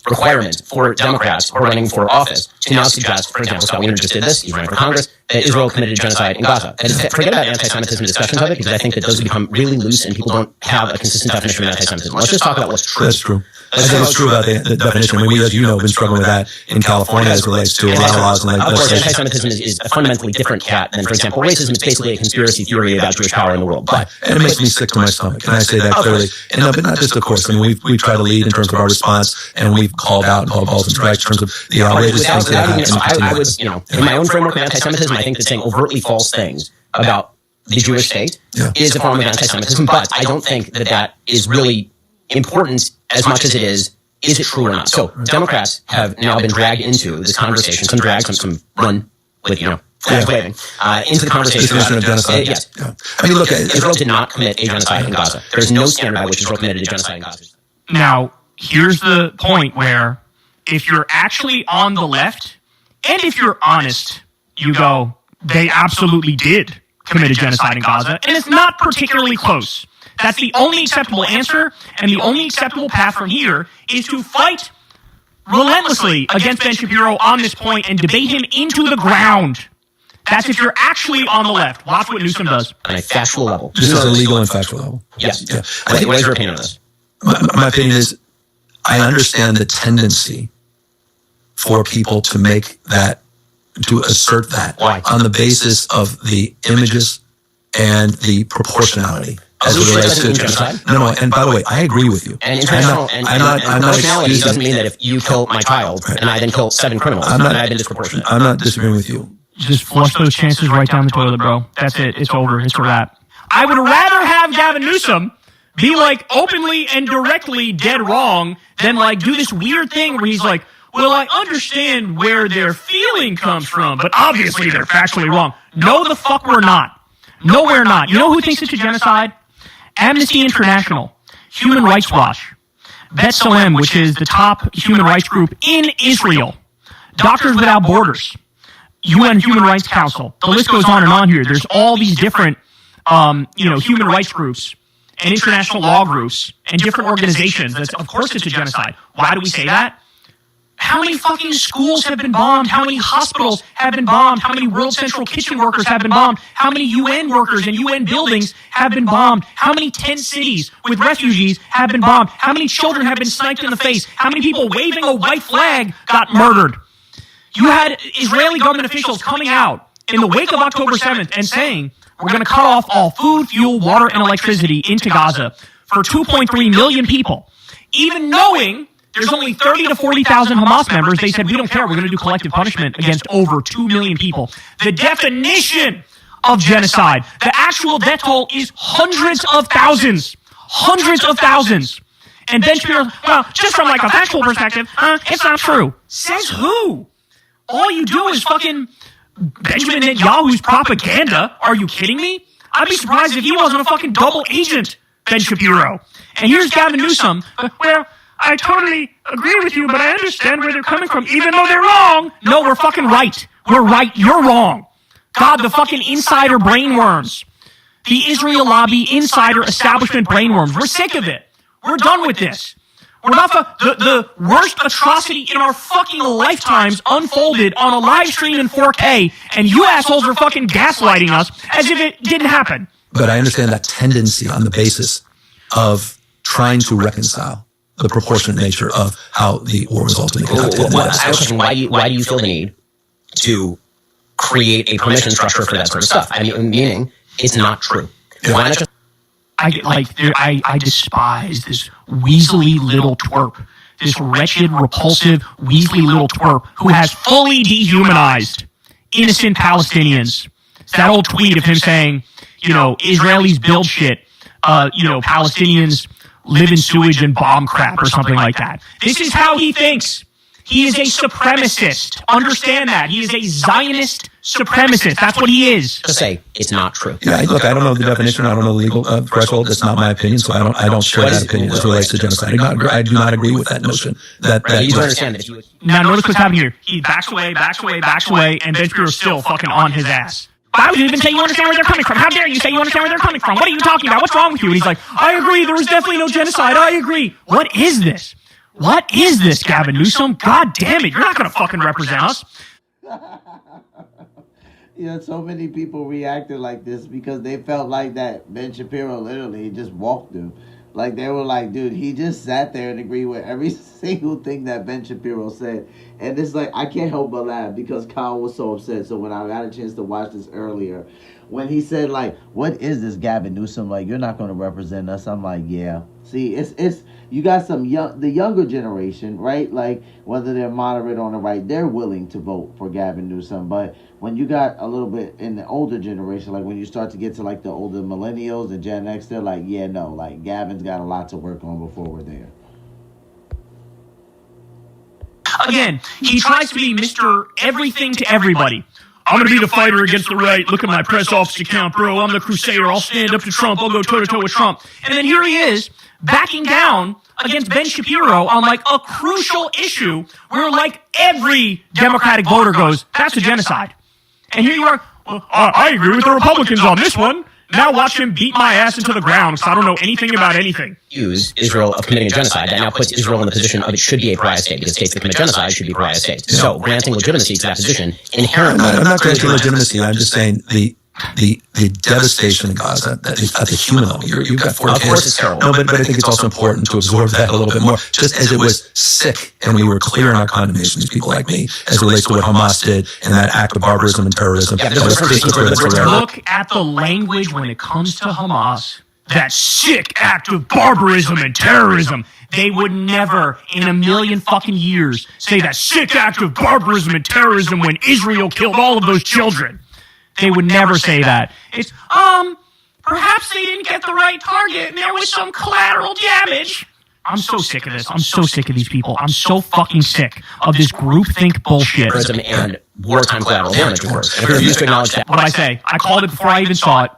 requirement for Democrats who are running for office to now suggest, for example, Scott Wiener just did this, he's running for Congress, that Israel committed genocide in Gaza. And forget about anti-Semitism discussions of it, because I think that those have become really loose and people don't have a consistent definition of anti-Semitism. Let's just talk about what's true. That's true. I think it's true about the definition. I mean, we, as you know, have been struggling with that in California as it relates to a lot of laws and legislation. Of course, anti-Semitism is a fundamentally different cat than, for example, racism. It's basically a conspiracy theory about Jewish power in the world. And it makes me sick to my stomach, and I say that clearly. And no, but not just, of course. I mean, we try to lead in terms of our response, and we've called out and called balls and strikes in terms of the outrageous things that happen. I would, in my own framework of anti-Semitism, I think that saying overtly false things about the Jewish state is a form of anti-Semitism, but I don't think that is really important as much as it is it true or not? So Democrats have now been dragged into this conversation, some dragged, some run with, flag waving, into the conversation of genocide. Yes. Yeah. I mean, look, Israel did not commit a genocide in Gaza. There is no standard by which Israel committed a genocide in Gaza. Now, here's the point where if you're actually on the left, and if you're honest, you go, they absolutely did commit a genocide in Gaza, and it's not particularly close. That's the only acceptable answer, and the only acceptable path from here is to fight relentlessly against Ben Shapiro on this point and debate him into the ground. That's if you're actually on the left. Watch what Newsom does. On a factual level. Just on a legal and factual level. Yes. Yeah. What is your opinion on this? My opinion is, I understand the tendency for people to make that, to assert that. Why? On the basis of the images and the proportionality. As it relates to genocide. No, and by the way, I agree with you. And international proportionality doesn't mean that if you kill my child and I then kill 7 criminals, then I've been disproportionate. I'm not disagreeing with you. Just flush those chances right down the toilet, bro. That's it. It's over. It's a wrap. I would rather have Gavin Newsom be openly and directly dead wrong than do this weird thing where he's like, well, I understand where their feeling comes from, but obviously they're factually wrong. No, the fuck we're not. No, we're not. You know who thinks it's a genocide? Amnesty International, Human Rights Watch, B'Tselem, which is the top human rights group in Israel, Doctors Without Borders, UN Human Rights Council. The list goes on and on here. There's all these different, human rights groups and international law groups and different organizations. Of course it's a genocide. Why do we say that? How many fucking schools have been bombed? How many hospitals have been bombed? How many World Central Kitchen workers have been bombed? How many UN workers and UN buildings have been bombed? How many tent cities with refugees have been bombed? How many children have been sniped in the face? How many people waving a white flag got murdered? You had Israeli government officials coming out in the wake of October 7th and saying, we're going to cut off all food, fuel, water, and electricity into Gaza for 2.3 million people. Even knowing there's only 30 to 40,000 Hamas members, they said, we don't care, we're going to do collective punishment against over 2 million people. The definition of genocide, the actual death toll is hundreds of thousands. Hundreds of thousands. And Ben Shapiro, well, just from a factual perspective, it's not true. Says who? All you do is fucking Benjamin Netanyahu's propaganda. Are you kidding me? I'd be surprised if he wasn't a fucking double agent, Ben Shapiro. And here's Gavin Newsom. Well, I totally agree with you, but I understand where they're coming from, even though they're wrong. No, we're fucking right. We're right. You're wrong. God, the fucking insider brainworms. The Israel lobby insider establishment brainworms. We're sick of it. We're done with this. We're about the worst atrocity in our fucking lifetimes unfolded on a live stream in 4K, and you assholes are fucking gaslighting us as if it didn't happen. But I understand that tendency on the basis of trying to reconcile the proportionate nature of how the war was ultimately conducted. I was asking, why do you feel the need to create a permission structure for that sort of stuff. I mean, meaning it's not true. Why not just... I despise this weaselly little twerp, this wretched, repulsive, weaselly little twerp who has fully dehumanized innocent Palestinians. It's that old tweet of him saying, Israelis build shit, Palestinians live in sewage and bomb crap or something like that. This is how he thinks. He is a supremacist. Understand that. He is a Zionist supremacist. That's what he is. To say it's not true. Yeah, look, I don't know the definition. I don't know the legal threshold. That's not my opinion, so I don't share that opinion as it relates to genocide. I do not agree with that notion. You don't understand that. Now, notice what's happening here. He backs away, and Ben Shapiro's still fucking on his ass. Why would you even say you understand where they're coming from? How dare you say you understand where they're coming from? What are you talking about? What's wrong with you? And he's like, I agree, there was definitely no genocide. I agree. What is this? What is this, Gavin Newsome? God damn it, you're not going to fucking represent us. So many people reacted like this because they felt like that Ben Shapiro literally just walked him. Like, they were like, dude, he just sat there and agreed with every single thing that Ben Shapiro said. And it's like, I can't help but laugh because Kyle was so upset. So when I got a chance to watch this earlier, when he said, like, what is this, Gavin Newsome? Like, you're not going to represent us. I'm like, yeah. See, it's you got the younger generation, right? Like, whether they're moderate on the right, they're willing to vote for Gavin Newsome. But when you got a little bit in the older generation, like when you start to get to like the older millennials and Gen X, they're like, yeah, no, like Gavin's got a lot to work on before we're there. Again, he tries to be Mr. Everything to everybody. I'm going to be the fighter against the right. Look at my press office account, bro. I'm the crusader. I'll stand up to Trump. I'll go toe-to-toe with Trump. And then here he is, backing down against Ben Shapiro on, like, a crucial issue where, like, every Democratic voter goes, that's a genocide. And here you are, well, I agree with the Republicans on this one. Now watch him beat my ass into the ground because I don't know anything about anything. Accuse Israel of committing a genocide. That now puts Israel in the position of it should be a pariah state because states that commit genocide should be pariah states. So granting legitimacy to that position inherently... I'm not granting legitimacy. I'm just saying the devastation in Gaza at the human level. You've got 4 kids. Of course it's terrible. No, but I think it's also important to absorb that a little bit more. Just as it was sick, and we were clear in our condemnation to people like me, as it relates to what Hamas did and that act of barbarism and terrorism. Yeah, look at the language when it comes to Hamas. That sick act of barbarism and terrorism. They would never, in a million fucking years, say that sick act of barbarism and terrorism when Israel killed all of those children. They would never say that. It's, perhaps they didn't get the right target and there was some collateral damage. I'm so sick of this. I'm so sick of these people. I'm so fucking sick of this groupthink bullshit. And wartime collateral damage, of course. And if you refuse to acknowledge that. What did I say? I called it before I even saw it.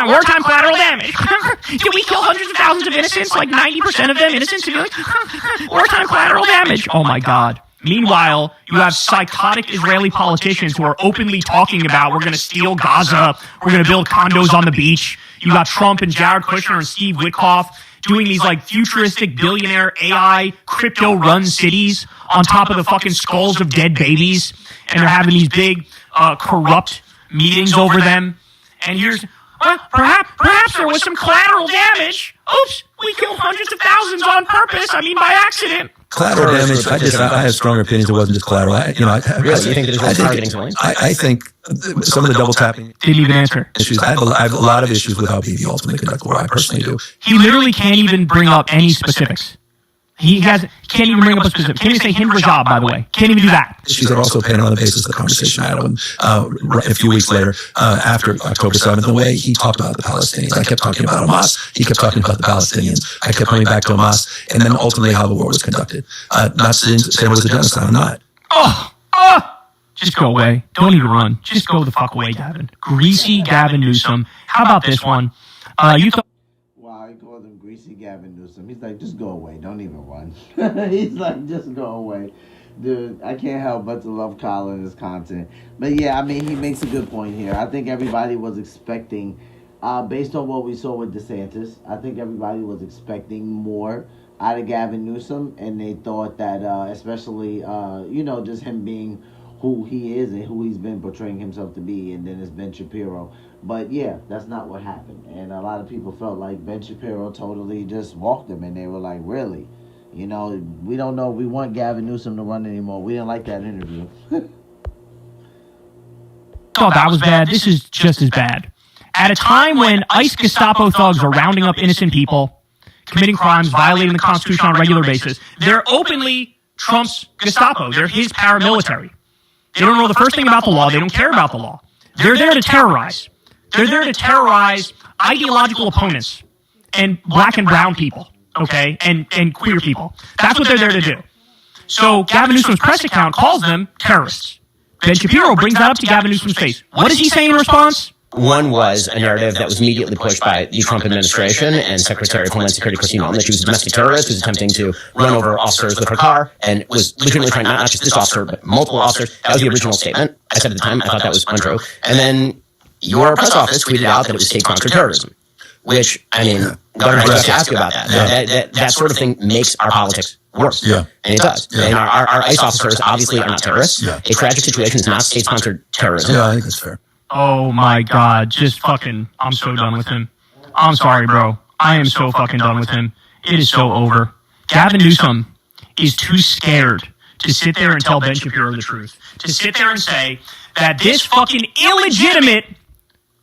Wartime collateral damage. Did we kill hundreds of thousands of innocents? Like 90% of them innocents? Wartime collateral damage. Oh my God. Meanwhile, you have psychotic Israeli politicians who are openly talking about we're going to steal Gaza, we're going to build condos on the beach. You got Trump and Jared Kushner and Steve Witkoff doing these like futuristic billionaire AI crypto-run cities on top of the fucking skulls of dead babies. And they're having these big corrupt meetings over them. And here's, perhaps there was some collateral damage. Oops, we killed hundreds of thousands on purpose. I mean, by accident. Collateral damage. I have stronger opinions. It wasn't just collateral. Really? You think that it was targeting civilians? I think some of the double tapping didn't even answer issues. I have a lot of issues with how PV ultimately conducted war. I personally do. He literally can't even bring up any specifics. He can't even bring up a specific. Can't even say Hind Rajab, by the way. Can't even do that. Issues are also painted on the basis of the conversation I had with him a few weeks later, after October 7th, the way he talked about the Palestinians. I kept talking about Hamas. He kept talking about the Palestinians. I kept coming back to Hamas, and then ultimately how the war was conducted. Not saying it was a genocide. I'm not. Just go away. Don't even run. Just go the fuck away, Gavin. Greasy Gavin Newsome. How about this one? Wow, he called him Greasy Gavin Newsome. He's like, just go away. Don't even run. He's like, just go away. Dude, I can't help but to love Kyle and his content. But yeah, I mean, he makes a good point here. I think everybody was expecting, based on what we saw with DeSantis, I think everybody was expecting more out of Gavin Newsome. And they thought that, especially, just him being who he is and who he's been portraying himself to be. And then it's Ben Shapiro. But yeah, that's not what happened. And a lot of people felt like Ben Shapiro totally just walked him. And they were like, really? We don't know if we want Gavin Newsome to run anymore. We didn't like that interview. thought that was bad. This is just as bad. At a time when ICE Gestapo thugs are rounding up innocent people, committing crimes, violating the Constitution on a regular basis, they're openly Trump's Gestapo. They're his paramilitary. They don't know the first thing about the law. They don't care about the law. They're there to terrorize. They're there to terrorize ideological opponents and black and brown people, okay, and queer people. That's what they're there to do. So Gavin Newsom's press account calls them terrorists. Ben Shapiro brings that up to Gavin Newsom's face. What does he say in response? One was a narrative that was immediately pushed by the Trump administration and Secretary of Homeland Security Kristi Noem that she was a domestic terrorist who was attempting to run over officers with her car and was legitimately trying, not just this officer, but multiple officers. That was the original statement. I said at the time, I thought that was untrue. And then your press office tweeted out that it was state-sponsored terrorism, which, I mean, Governor, I have to ask you about that. That sort of thing makes our politics worse. Yeah. And it does. Yeah. And our ICE officers obviously are not terrorists. Yeah. A tragic situation is not state-sponsored terrorism. Yeah, I think that's fair. Oh my God, just fucking, I'm so done with him. I'm sorry, bro. I am so fucking done with him. It is so over. Gavin Newsom is too scared to sit there and tell Ben Shapiro the truth. To sit there and say that this fucking illegitimate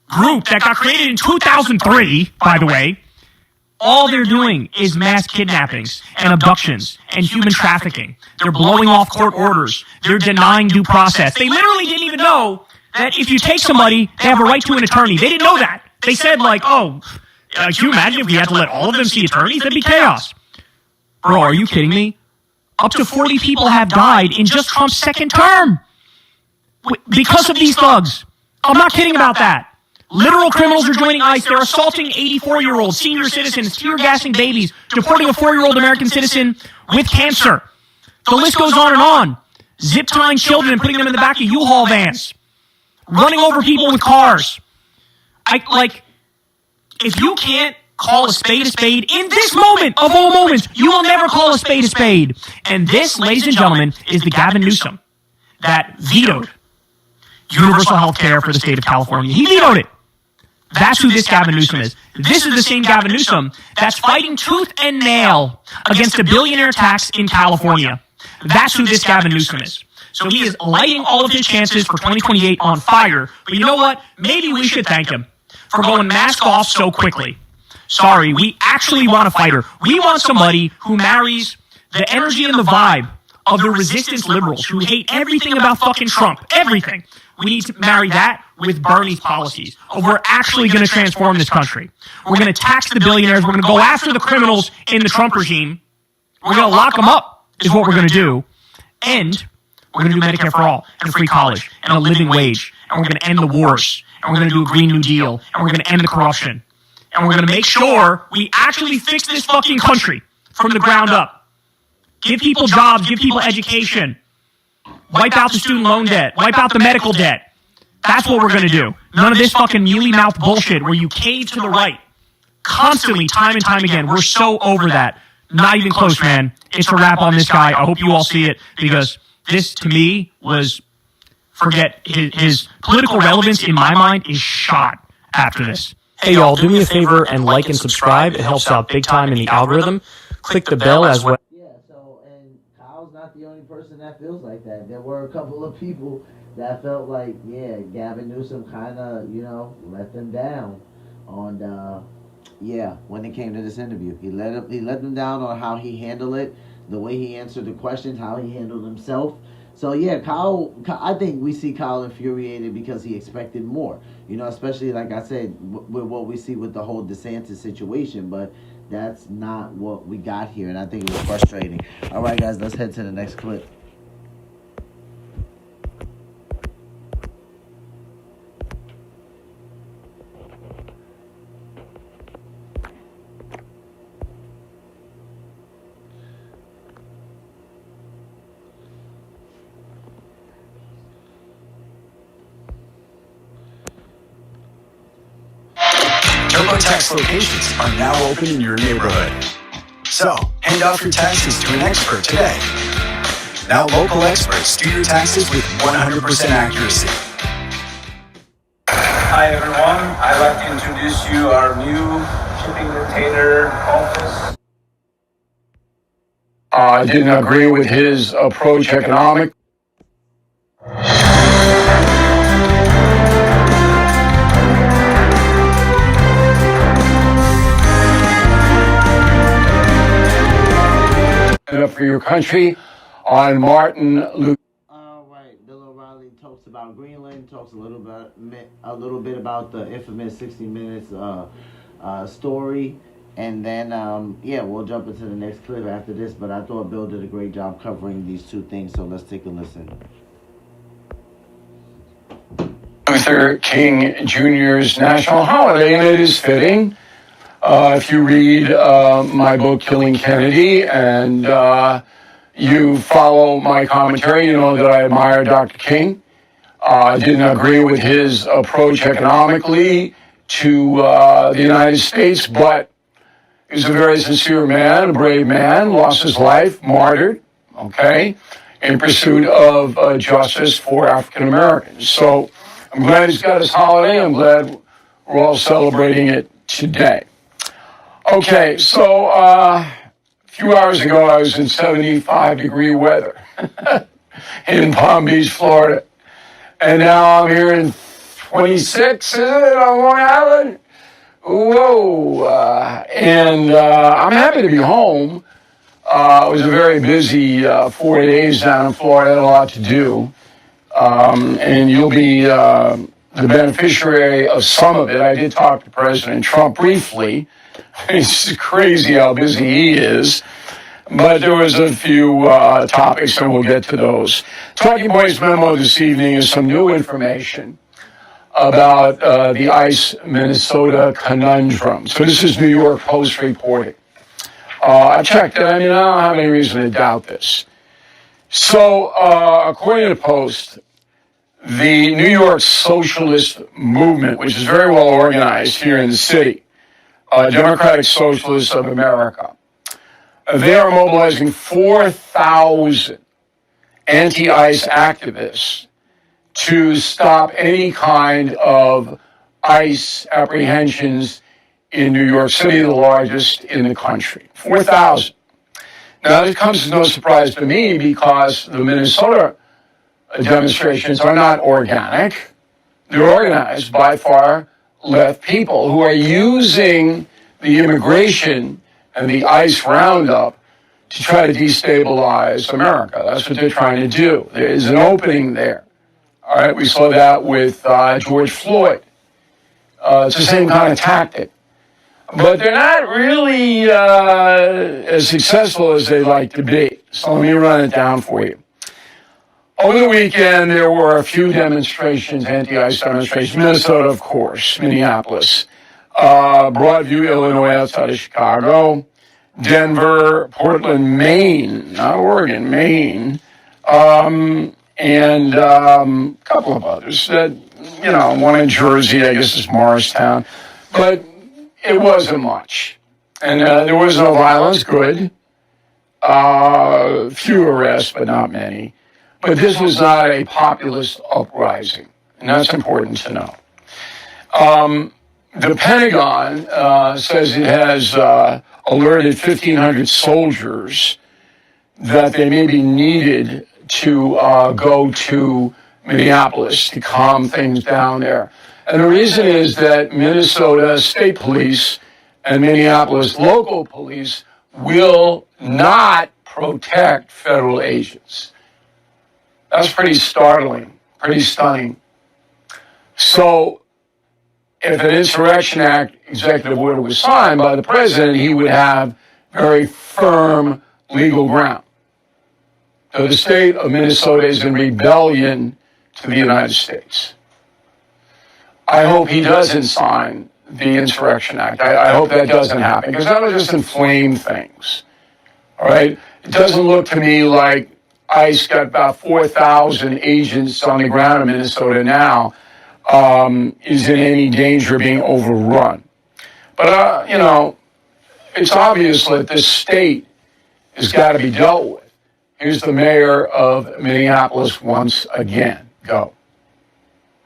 group that got created in 2003, by the way, all they're doing is mass kidnappings and abductions and human trafficking. They're blowing off court orders. They're denying due process. They literally didn't even know that if you take somebody, they have a right to an attorney. They didn't know that. They said, like, can you imagine if we had to let all of them see attorneys? That'd be chaos. Bro, are you kidding me? Up to 40 people have died in just Trump's second term because of these thugs. I'm not kidding about that. Literal criminals are joining ICE. They're assaulting 84-year-olds, senior citizens, tear-gassing babies, deporting a 4-year-old American citizen with cancer. The list goes on and on. Zip-tying children and putting them in the back of U-Haul vans. Running over people with cars. If you can't call a spade in this moment of all moments, you will never call a spade. And this, ladies and gentlemen, is the Gavin Newsom that vetoed universal health care for the state of California. He vetoed it. That's who this Gavin Newsom is. This is the same Gavin Newsom that's fighting tooth and nail against a billionaire tax in California. That's who this Gavin Newsom is. So he is lighting all of his chances for 2028 on fire. But you know what? Maybe we should thank him for going mask off so quickly. Sorry, we actually want a fighter. We want somebody who marries the energy and the vibe of the resistance liberals who hate everything about fucking Trump. Everything. We need to marry that with Bernie's policies of we're actually going to transform this country. We're going to tax the billionaires. We're going to go after the criminals in the Trump regime. We're going to lock them up is what we're going to do. And we're going to do Medicare for all and free college and a living wage. And we're going to end the wars. And we're going to do a Green New Deal. And we're going to end the corruption. And we're going to make sure we actually fix this fucking country from the ground up. Give people jobs. Give people education. Wipe out the student loan debt. Wipe out the medical debt. That's what we're going to do. None of this fucking mealy-mouthed bullshit where you cave to the right. Constantly, time and time again. We're so over that. Not even close, man. It's a wrap on this guy. I hope you all see it because this, to me, was, forget, his political relevance in my mind is shot after this. Hey, y'all, do me a favor and like and subscribe. It helps out big time in the algorithm. Click the bell as well. Not the only person that feels like that. There were a couple of people that felt like, Gavin Newsom kind of, let them down on, when it came to this interview. He let them down on how he handled it, the way he answered the questions, how he handled himself. So, Kyle, I think we see Kyle infuriated because he expected more, especially, like I said, with what we see with the whole DeSantis situation, but that's not what we got here, and I think it was frustrating. All right, guys, let's head to the next clip. TurboTax locations are now open in your neighborhood. So, hand off your taxes to an expert today. Now local experts do your taxes with 100% accuracy. Hi everyone, I'd like to introduce you our new shipping container office. I didn't agree with his approach economic. Up for your country on Martin Luther. All right, Bill O'Reilly talks about Greenland, talks a little bit about the infamous 60 Minutes story, and then we'll jump into the next clip after this. But I thought Bill did a great job covering these two things, so let's take a listen. Luther King Jr.'s national holiday, and it is fitting. If you read my book, Killing Kennedy, and you follow my commentary, you know that I admire Dr. King. I didn't agree with his approach economically to the United States, but he was a very sincere man, a brave man, lost his life, martyred, in pursuit of justice for African Americans. So I'm glad he's got his holiday. I'm glad we're all celebrating it today. Okay, so a few hours ago, I was in 75-degree weather in Palm Beach, Florida. And now I'm here in 26, is it, on Long Island? Whoa. I'm happy to be home. It was a very busy 4 days down in Florida. I had a lot to do. And you'll be the beneficiary of some of it. I did talk to President Trump briefly. It's crazy how busy he is. But there was a few topics, and we'll get to those. Talking Points memo this evening is some new information about the ICE Minnesota conundrum. So this is New York Post reporting. I checked it. I don't have any reason to doubt this. So according to the Post, the New York Socialist Movement, which is very well organized here in the city, Democratic Socialists of America, they are mobilizing 4,000 anti-ICE activists to stop any kind of ICE apprehensions in New York City, the largest in the country. 4,000. Now, this comes as no surprise to me because the Minnesota demonstrations are not organic. They're organized by far left people who are using the immigration and the ICE roundup to try to destabilize America. That's what they're trying to do. There is an opening there. All right, we saw that with George Floyd. It's the same kind of tactic. But they're not really as successful as they'd like to be. So let me run it down for you. Over the weekend, there were a few demonstrations, anti-ICE demonstrations. Minnesota, of course, Minneapolis, Broadview, Illinois, outside of Chicago, Denver, Portland, Maine, not Oregon, Maine, and a couple of others. One in Jersey, I guess it's Morristown. But it wasn't much. And there was no violence, good. Few arrests, but not many. But this was not a populist uprising, and that's important to know. The Pentagon says it has alerted 1,500 soldiers that they may be needed to go to Minneapolis to calm things down there. And the reason is that Minnesota State Police and Minneapolis local police will not protect federal agents. That's pretty startling, pretty stunning. So if an Insurrection Act executive order was signed by the president, he would have very firm legal ground. So the state of Minnesota is in rebellion to the United States. I hope he doesn't sign the Insurrection Act. I hope that doesn't happen, because that will just inflame things. All right? It doesn't look to me like ICE got about 4,000 agents on the ground in Minnesota now, is in any danger of being overrun. But, it's obvious that this state has got to be dealt with. Here's the mayor of Minneapolis once again. Go.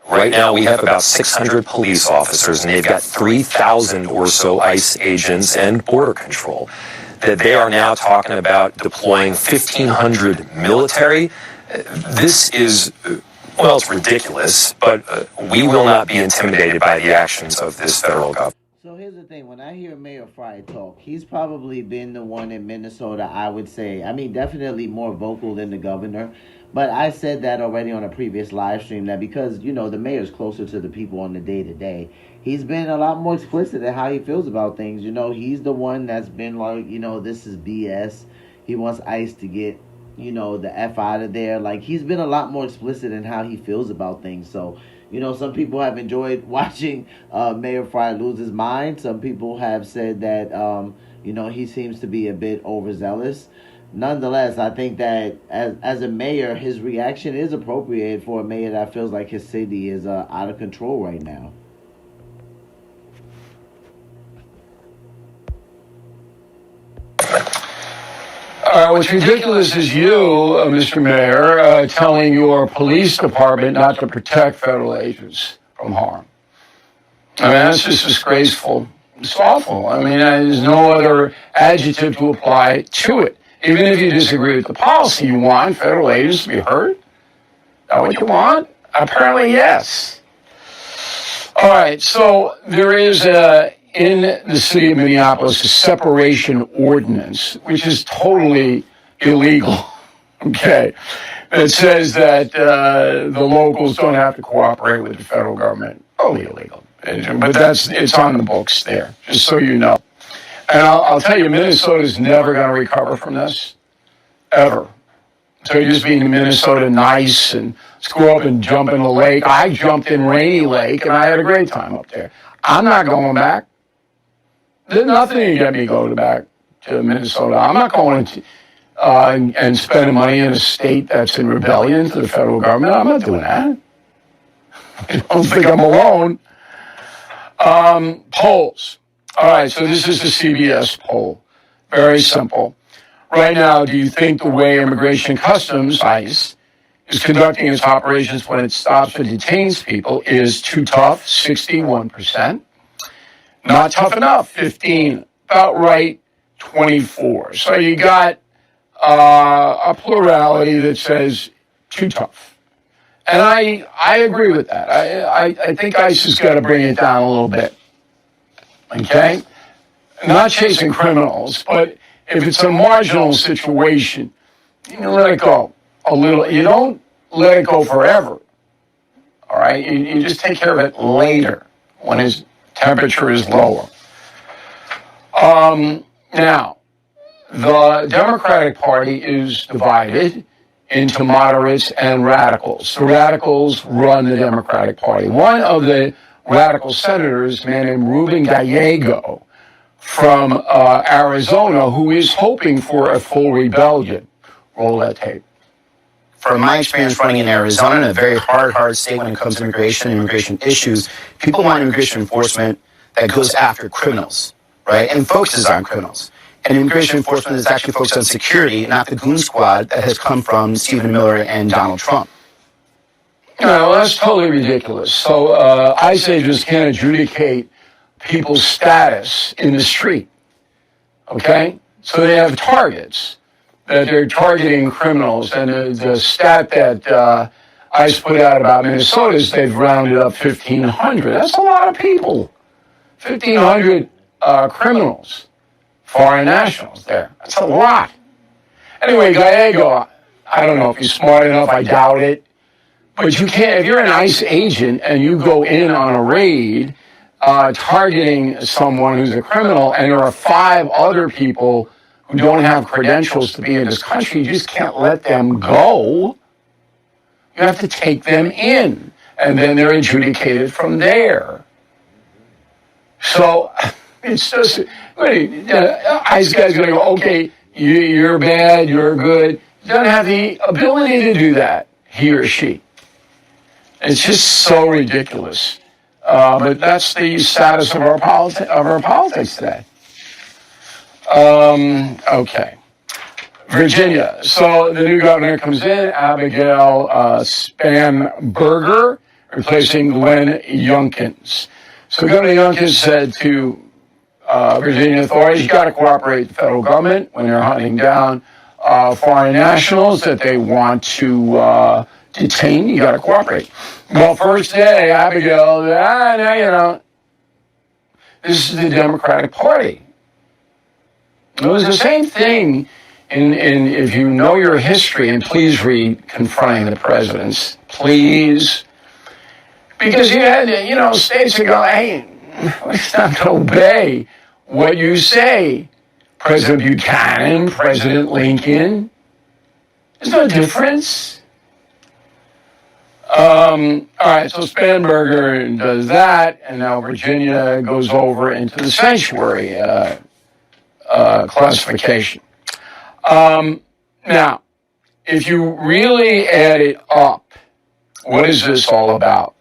Right now, we have about 600 police officers, and they've got 3,000 or so ICE agents and border control. That they are now talking about deploying 1,500 military. This is, well, it's ridiculous, but we will not be intimidated by the actions of this federal government. So here's the thing. When I hear Mayor Frye talk, he's probably been the one in Minnesota, I would say. I mean, definitely more vocal than the governor. But I said that already on a previous live stream that because, the mayor's closer to the people on the day-to-day, he's been a lot more explicit at how he feels about things. He's the one that's been like, this is BS. He wants ICE to get, the F out of there. Like, he's been a lot more explicit in how he feels about things. So, some people have enjoyed watching Mayor Frye lose his mind. Some people have said that, he seems to be a bit overzealous. Nonetheless, I think that as a mayor, his reaction is appropriate for a mayor that feels like his city is out of control right now. What's ridiculous is you, Mr. Mayor, telling your police department not to protect federal agents from harm. I mean, that's just disgraceful. It's awful. I mean, there's no other adjective to apply to it. Even if you disagree with the policy, you want federal agents to be hurt? Is that what you want? Apparently, yes. All right, so there is in the city of Minneapolis a separation ordinance, which is totally illegal, okay? It says that the locals don't have to cooperate with the federal government. Totally illegal. But it's on the books there, just so you know. And I'll tell you, Minnesota's never going to recover from this, ever. So you're just being Minnesota nice and let's go up and jump in the lake. I jumped in Rainy Lake and I had a great time up there. I'm not going back. There's nothing to get me going back to Minnesota. I'm not going to and spending money in a state that's in rebellion to the federal government. I'm not doing that. I don't think I'm alone. Polls. All right, so this is the CBS poll. Very simple. Right now, do you think the way Immigration Customs, ICE, is conducting its operations when it stops or detains people is too tough, 61%. Not tough enough, 15. About right, 24. So you got a plurality that says too tough. And I agree with that. I think ICE has got to bring it down a little bit. Okay? Not chasing criminals, but if it's a marginal situation, you can let it go a little. You don't let it go forever. All right? You just take care of it later when his temperature is lower. Now, the Democratic Party is divided into moderates and radicals. The radicals run the Democratic Party. One of the radical senators, a man named Ruben Gallego from Arizona, who is hoping for a full rebellion. Roll that tape. From my experience running in Arizona, in a very hard state when it comes to immigration issues, people want immigration enforcement that goes after criminals, right, and focuses on criminals. And immigration enforcement is actually focused on security, not the goon squad that has come from Stephen Miller and Donald Trump. No, that's totally ridiculous. So ICE agents can't adjudicate people's status in the street, okay? So they have targets that they're targeting criminals. And the stat that ICE put out about Minnesota is they've rounded up 1,500. That's a lot of people. 1,500 criminals, foreign nationals there. That's a lot. Anyway, Gallego, I don't know if he's smart enough. I doubt it. But you can't, if you're an ICE agent and you go in on a raid targeting someone who's a criminal and there are 5 other people who don't have credentials to be in this country, you just can't let them go. You have to take them in, and then they're adjudicated from there. So it's just, ICE guy's going to go, okay, you're bad, you're good. He doesn't have the ability to do that, he or she. It's just so ridiculous. But that's the status of our politics today. Okay. Virginia. So the new governor comes in, Abigail Spanberger, replacing Glenn Youngkins. So Governor Youngkins said to Virginia authorities, you got to cooperate with the federal government when they're hunting down foreign nationals that they want to detain. You got to cooperate. Well, first day, Abigail, no, you don't. This is the Democratic Party. It was the same thing in if you know your history, and please read Confronting the Presidents, please. Because you had, states that go, hey, it's not going to obey what you say. President Buchanan, President Lincoln. There's no difference. All right, so Spanberger does that, and now Virginia goes over into the sanctuary classification. Now, if you really add it up, what is this all about?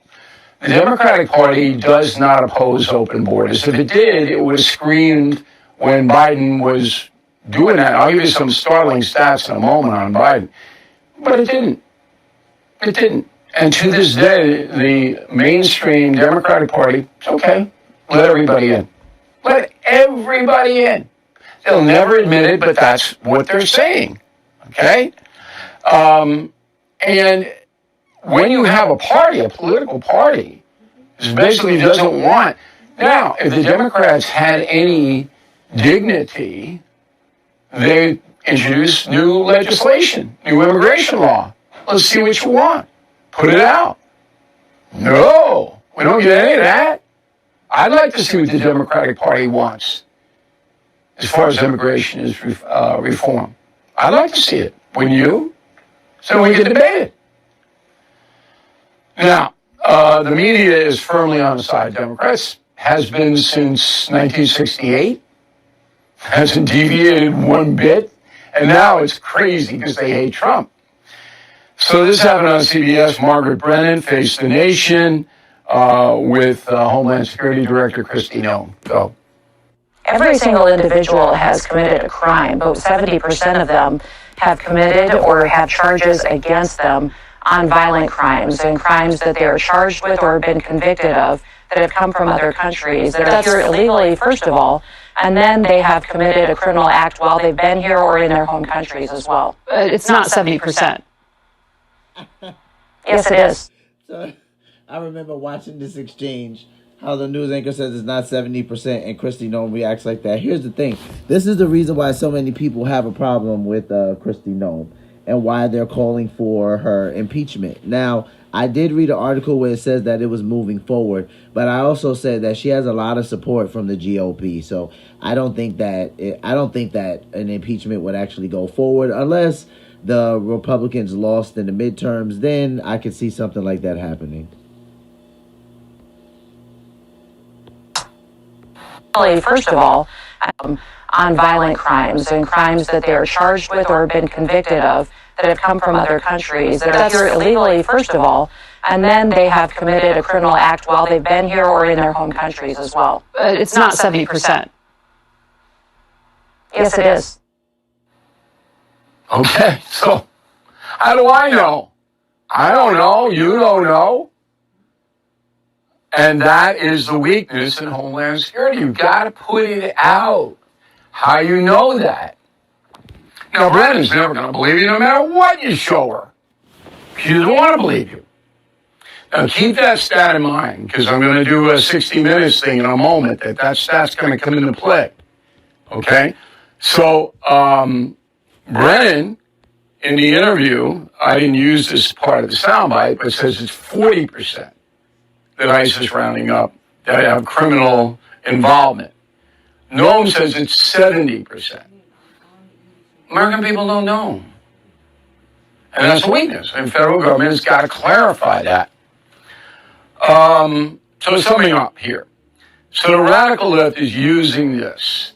The Democratic Party does not oppose open borders. If it did, it would have screamed when Biden was doing that. I'll give you some startling stats in a moment on Biden. But it didn't. It didn't. And to this day, the mainstream Democratic Party, it's okay, let everybody in. Let everybody in. They'll never admit it, but that's what they're saying, okay? And when you have a party, a political party, which basically doesn't want... Now, if the Democrats had any dignity, they introduce new legislation, new immigration law. Let's see what you want. Put it out. No, we don't get any of that. I'd like to see what the Democratic Party wants as far as immigration is reform. I'd like to see it. Wouldn't you? So we can debate it. Now, the media is firmly on the side of Democrats, has been since 1968, hasn't deviated one bit, and now it's crazy because they hate Trump. So this happened on CBS. Margaret Brennan faced the nation with Homeland Security Director Kristi Noem. Go. Every single individual has committed a crime, but 70% of them have committed or have charges against them on violent crimes and crimes that they are charged with or have been convicted of that have come from other countries that are here illegally, first of all, and then they have committed a criminal act while they've been here or in their home countries as well. It's not 70%. Yes, it is. So, I remember watching this exchange, how the news anchor says it's not 70%, and Kristi Noem reacts like that. Here's the thing. This is the reason why so many people have a problem with Kristi Noem and why they're calling for her impeachment. Now, I did read an article where it says that it was moving forward, but I also said that she has a lot of support from the GOP. So I don't think that an impeachment would actually go forward unless the Republicans lost in the midterms. Then I could see something like that happening. First of all, on violent crimes and crimes that they are charged with or have been convicted of that have come from other countries that are here illegally, first of all, and then they have committed a criminal act while they've been here or in their home countries as well. It's not 70%. Yes, it is. Okay, so how do I know? I don't know. You don't know. And that is the weakness in Homeland Security. You've got to put it out. How you know that? Now, Brennan's never going to believe you no matter what you show her. She doesn't want to believe you. Now, keep that stat in mind, because I'm going to do a 60 Minutes thing in a moment. That stat's going to come into play. Okay? So, Brennan, in the interview, I didn't use this part of the soundbite, but says it's 40% that ICE is rounding up that have criminal involvement. Noem says it's 70%. American people don't know. And that's a weakness. And federal government has got to clarify that. So summing up here. So the radical left is using this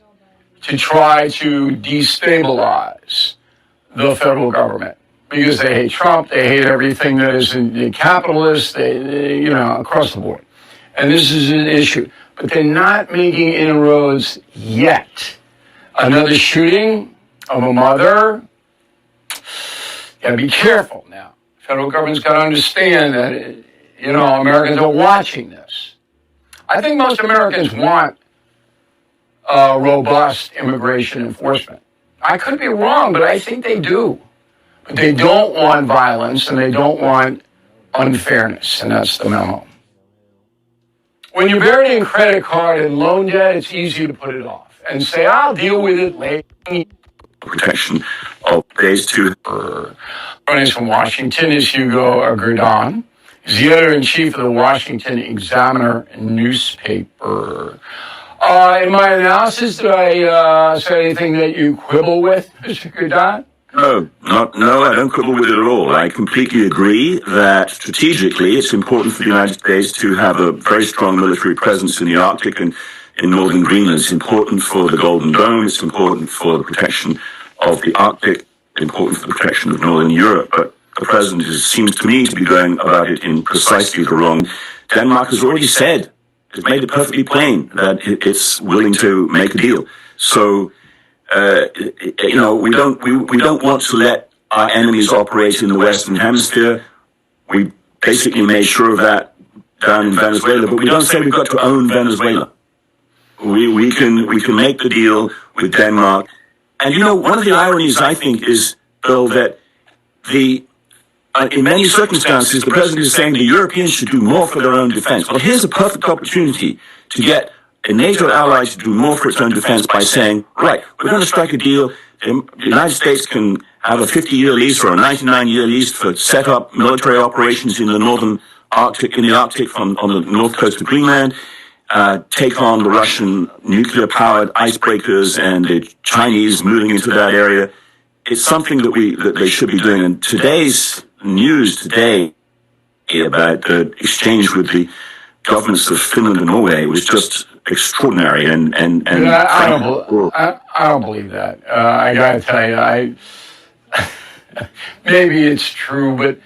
to try to destabilize the federal government because they hate Trump, they hate everything that is in capitalist, they across the board. And this is an issue. But they're not making inroads yet. Another shooting of a mother. Got to be careful now. Federal government's got to understand that, Americans are watching this. I think most Americans want robust immigration enforcement. I could be wrong, but I think they do. But they don't want violence and they don't want unfairness, and that's the memo. when you're buried in credit card and loan debt, it's easy to put it off and say, I'll deal with it later. Protection of days to. Joining us from Washington is Hugo Gurdon. He's the editor-in-chief of the Washington Examiner newspaper. In my analysis, did I say anything that you quibble with, Mr. Gurdon? No, I don't quibble with it at all. I completely agree that strategically it's important for the United States to have a very strong military presence in the Arctic and in northern Greenland. It's important for the Golden Dome. It's important for the protection of the Arctic, important for the protection of northern Europe. But the president seems to me to be going about it in precisely the wrong. Denmark has already said, it's made it perfectly plain that it's willing to make a deal. So, we don't want to let our enemies operate in the Western Hemisphere. We basically made sure of that down in Venezuela, but we don't say we've got to own Venezuela. We can make the deal with Denmark. And one of the ironies, I think, is, Bill, that in many circumstances, the president is saying the Europeans should do more for their own defense. Well, here's a perfect opportunity to get a NATO ally to do more for its own defense by saying, right, we're going to strike a deal. The United States can have a 50-year lease or a 99-year lease for set up military operations in the northern Arctic, on the north coast of Greenland, take on the Russian nuclear-powered icebreakers and the Chinese moving into that area. It's something that they should be doing. And today's news today about the exchange with the governments of Finland and Norway was just extraordinary. And I don't believe that. I got to tell you, maybe it's true, but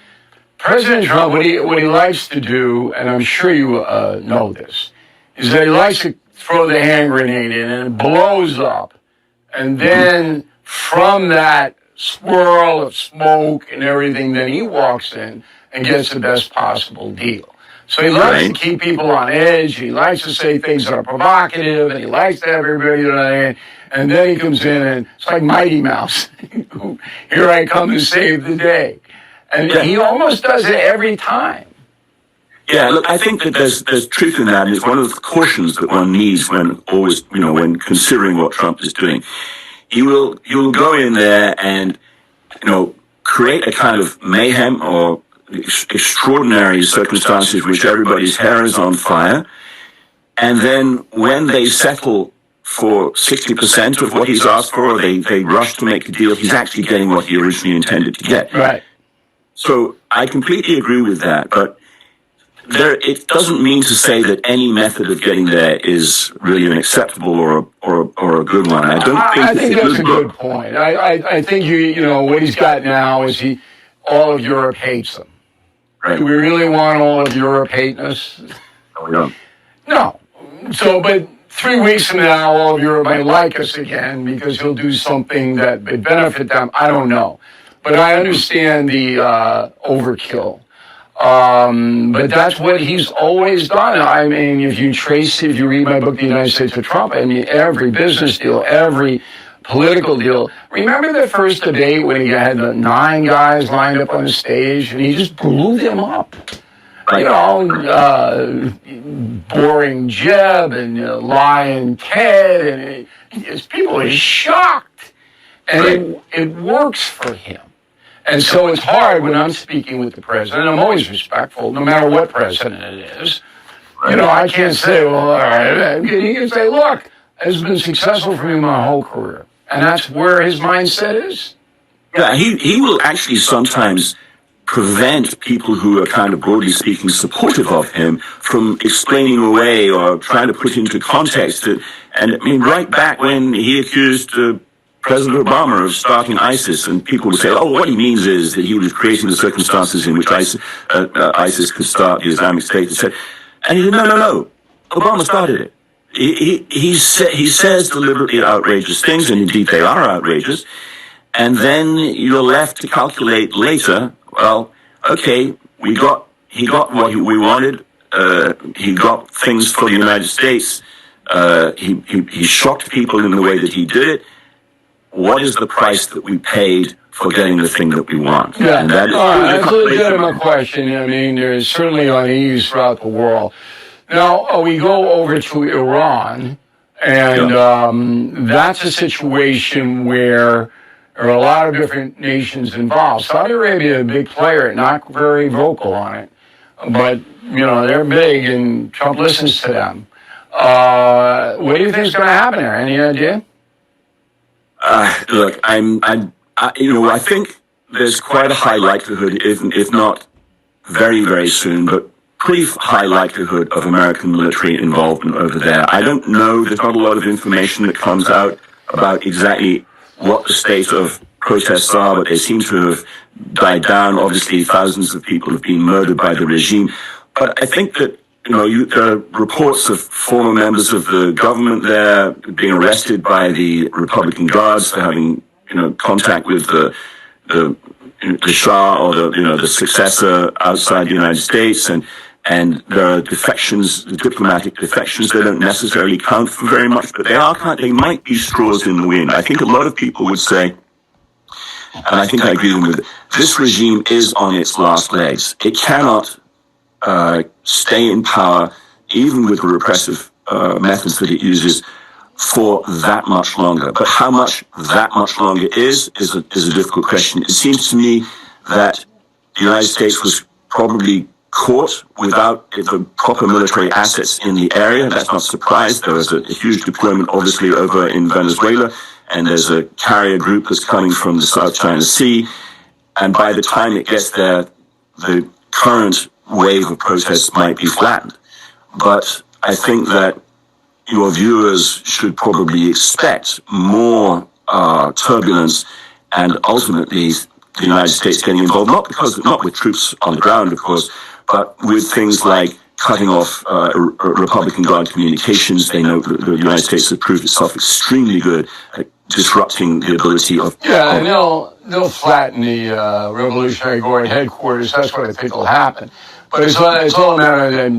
President Trump, what he likes to do, and I'm sure you know this, is that he likes to throw the hand grenade in and it blows up. And then from that swirl of smoke and everything, then he walks in and gets the best possible deal. So he likes to keep people on edge. He likes to say things that are provocative, and he likes to have everybody on. And then he comes in, and it's like Mighty Mouse. Here I come to save the day. And he almost does it every time. Yeah, look, I think that there's truth in that, and it's one of the cautions that one needs when considering what Trump is doing. He will go in there and, create a kind of mayhem or extraordinary circumstances which everybody's hair is on fire. And then when they settle for 60% of what he's asked for, or they rush to make a deal, he's actually getting what he originally intended to get. Right. So I completely agree with that, but it doesn't mean to say that any method of getting there is really an acceptable or a good one. I think that's a good point. I think what he's got now is all of Europe hates him. Right. Do we really want all of Europe hating us? No, we don't. No. So, but 3 weeks from now, all of Europe might like us again because he'll do something that would benefit them. I don't know. But I understand the overkill. But that's what he's always done. I mean, if you read my book, The United States of Trump, I mean, every business deal, every political deal. Remember the first debate when he had the 9 guys lined up on the stage and he just blew them up? Boring Jeb and lying Ted, and people are shocked. And it works for him. And so it's hard when I'm speaking with the president. I'm always respectful, no matter what president it is. I can't say, well, all right. He can say, look, it's been successful for me my whole career. And that's where his mindset is. Yeah, he will actually sometimes prevent people who are kind of broadly speaking supportive of him from explaining away or trying to put into context. And I mean, right back when he accused President Obama of starting ISIS, and people would say, oh, what he means is that he was creating the circumstances in which ISIS could start the Islamic State. And he said, no, Obama started it. He says deliberately outrageous things, and indeed they are outrageous. And then you're left to calculate later, well, okay, he got what we wanted. He got things for the United States. He shocked people in the way that he did it. What is the price that we paid for getting the thing that we want? Yeah, and that is that's a legitimate question. I mean, there's certainly unease throughout the world. Now, we go over to Iran, and that's a situation where there are a lot of different nations involved. Saudi Arabia, a big player, not very vocal on it, but, they're big, and Trump listens to them. What do you think is going to happen there? Any idea? Look, I think there's quite a high likelihood, if not very, very soon, but pretty high likelihood of American military involvement over there. I don't know. There's not a lot of information that comes out about exactly what the state of protests are, but they seem to have died down. Obviously, thousands of people have been murdered by the regime. But I think that, there are reports of former members of the government there being arrested by the Republican Guards for having, contact with the Shah or the successor outside the United States, and there are defections, diplomatic defections. They don't necessarily count for very much, but they might be straws in the wind. I think a lot of people would say, and I think I agree with it, this regime is on its last legs. It cannot stay in power, even with the repressive methods that it uses, for that much longer. But how much that much longer is a difficult question. It seems to me that the United States was probably caught without the proper military assets in the area. That's not a surprise. There was a huge deployment, obviously, over in Venezuela, and there's a carrier group that's coming from the South China Sea. And by the time it gets there, the current wave of protests might be flattened. But I think that your viewers should probably expect more turbulence and ultimately the United States getting involved, not with troops on the ground, of course, but with things like cutting off Republican Guard communications. They know the United States has proved itself extremely good at disrupting the ability of... Yeah, and they'll flatten the Revolutionary Guard headquarters. That's what I think will happen. But it's all a matter that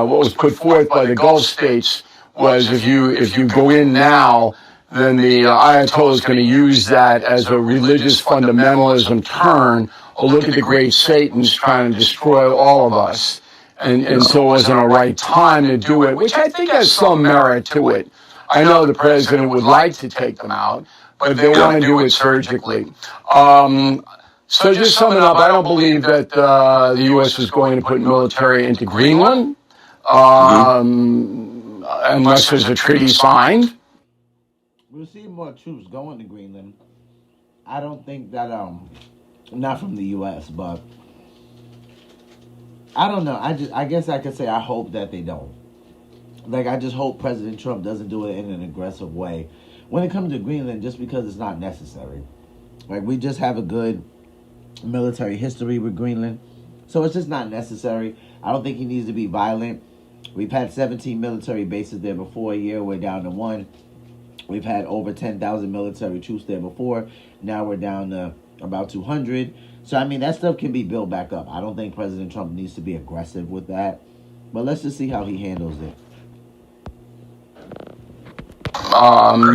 what was put forth by the Gulf states was if you go in now, then the Ayatollah is going to use that as a religious fundamentalism turn. Oh, look at the great Satan's trying to destroy all of us. And so it wasn't a right time to do it, which I think has some merit to it. I know the president would like to take them out, but they want to do it surgically. So just summing up, I don't believe that the U.S. is going to put military into Greenland unless there's a treaty signed. We'll see more troops going to Greenland. I don't think that, not from the U.S., but I don't know. I guess I could say I hope that they don't. Like, I just hope President Trump doesn't do it in an aggressive way when it comes to Greenland, just because it's not necessary. Like, we just have a good military history with Greenland, so it's just not necessary. I don't think he needs to be violent. We've had 17 military bases there before a year. We're down to 1. We've had over 10,000 military troops there before. Now we're down to about 200. So, I mean, that stuff can be built back up. I don't think President Trump needs to be aggressive with that. But let's just see how he handles it.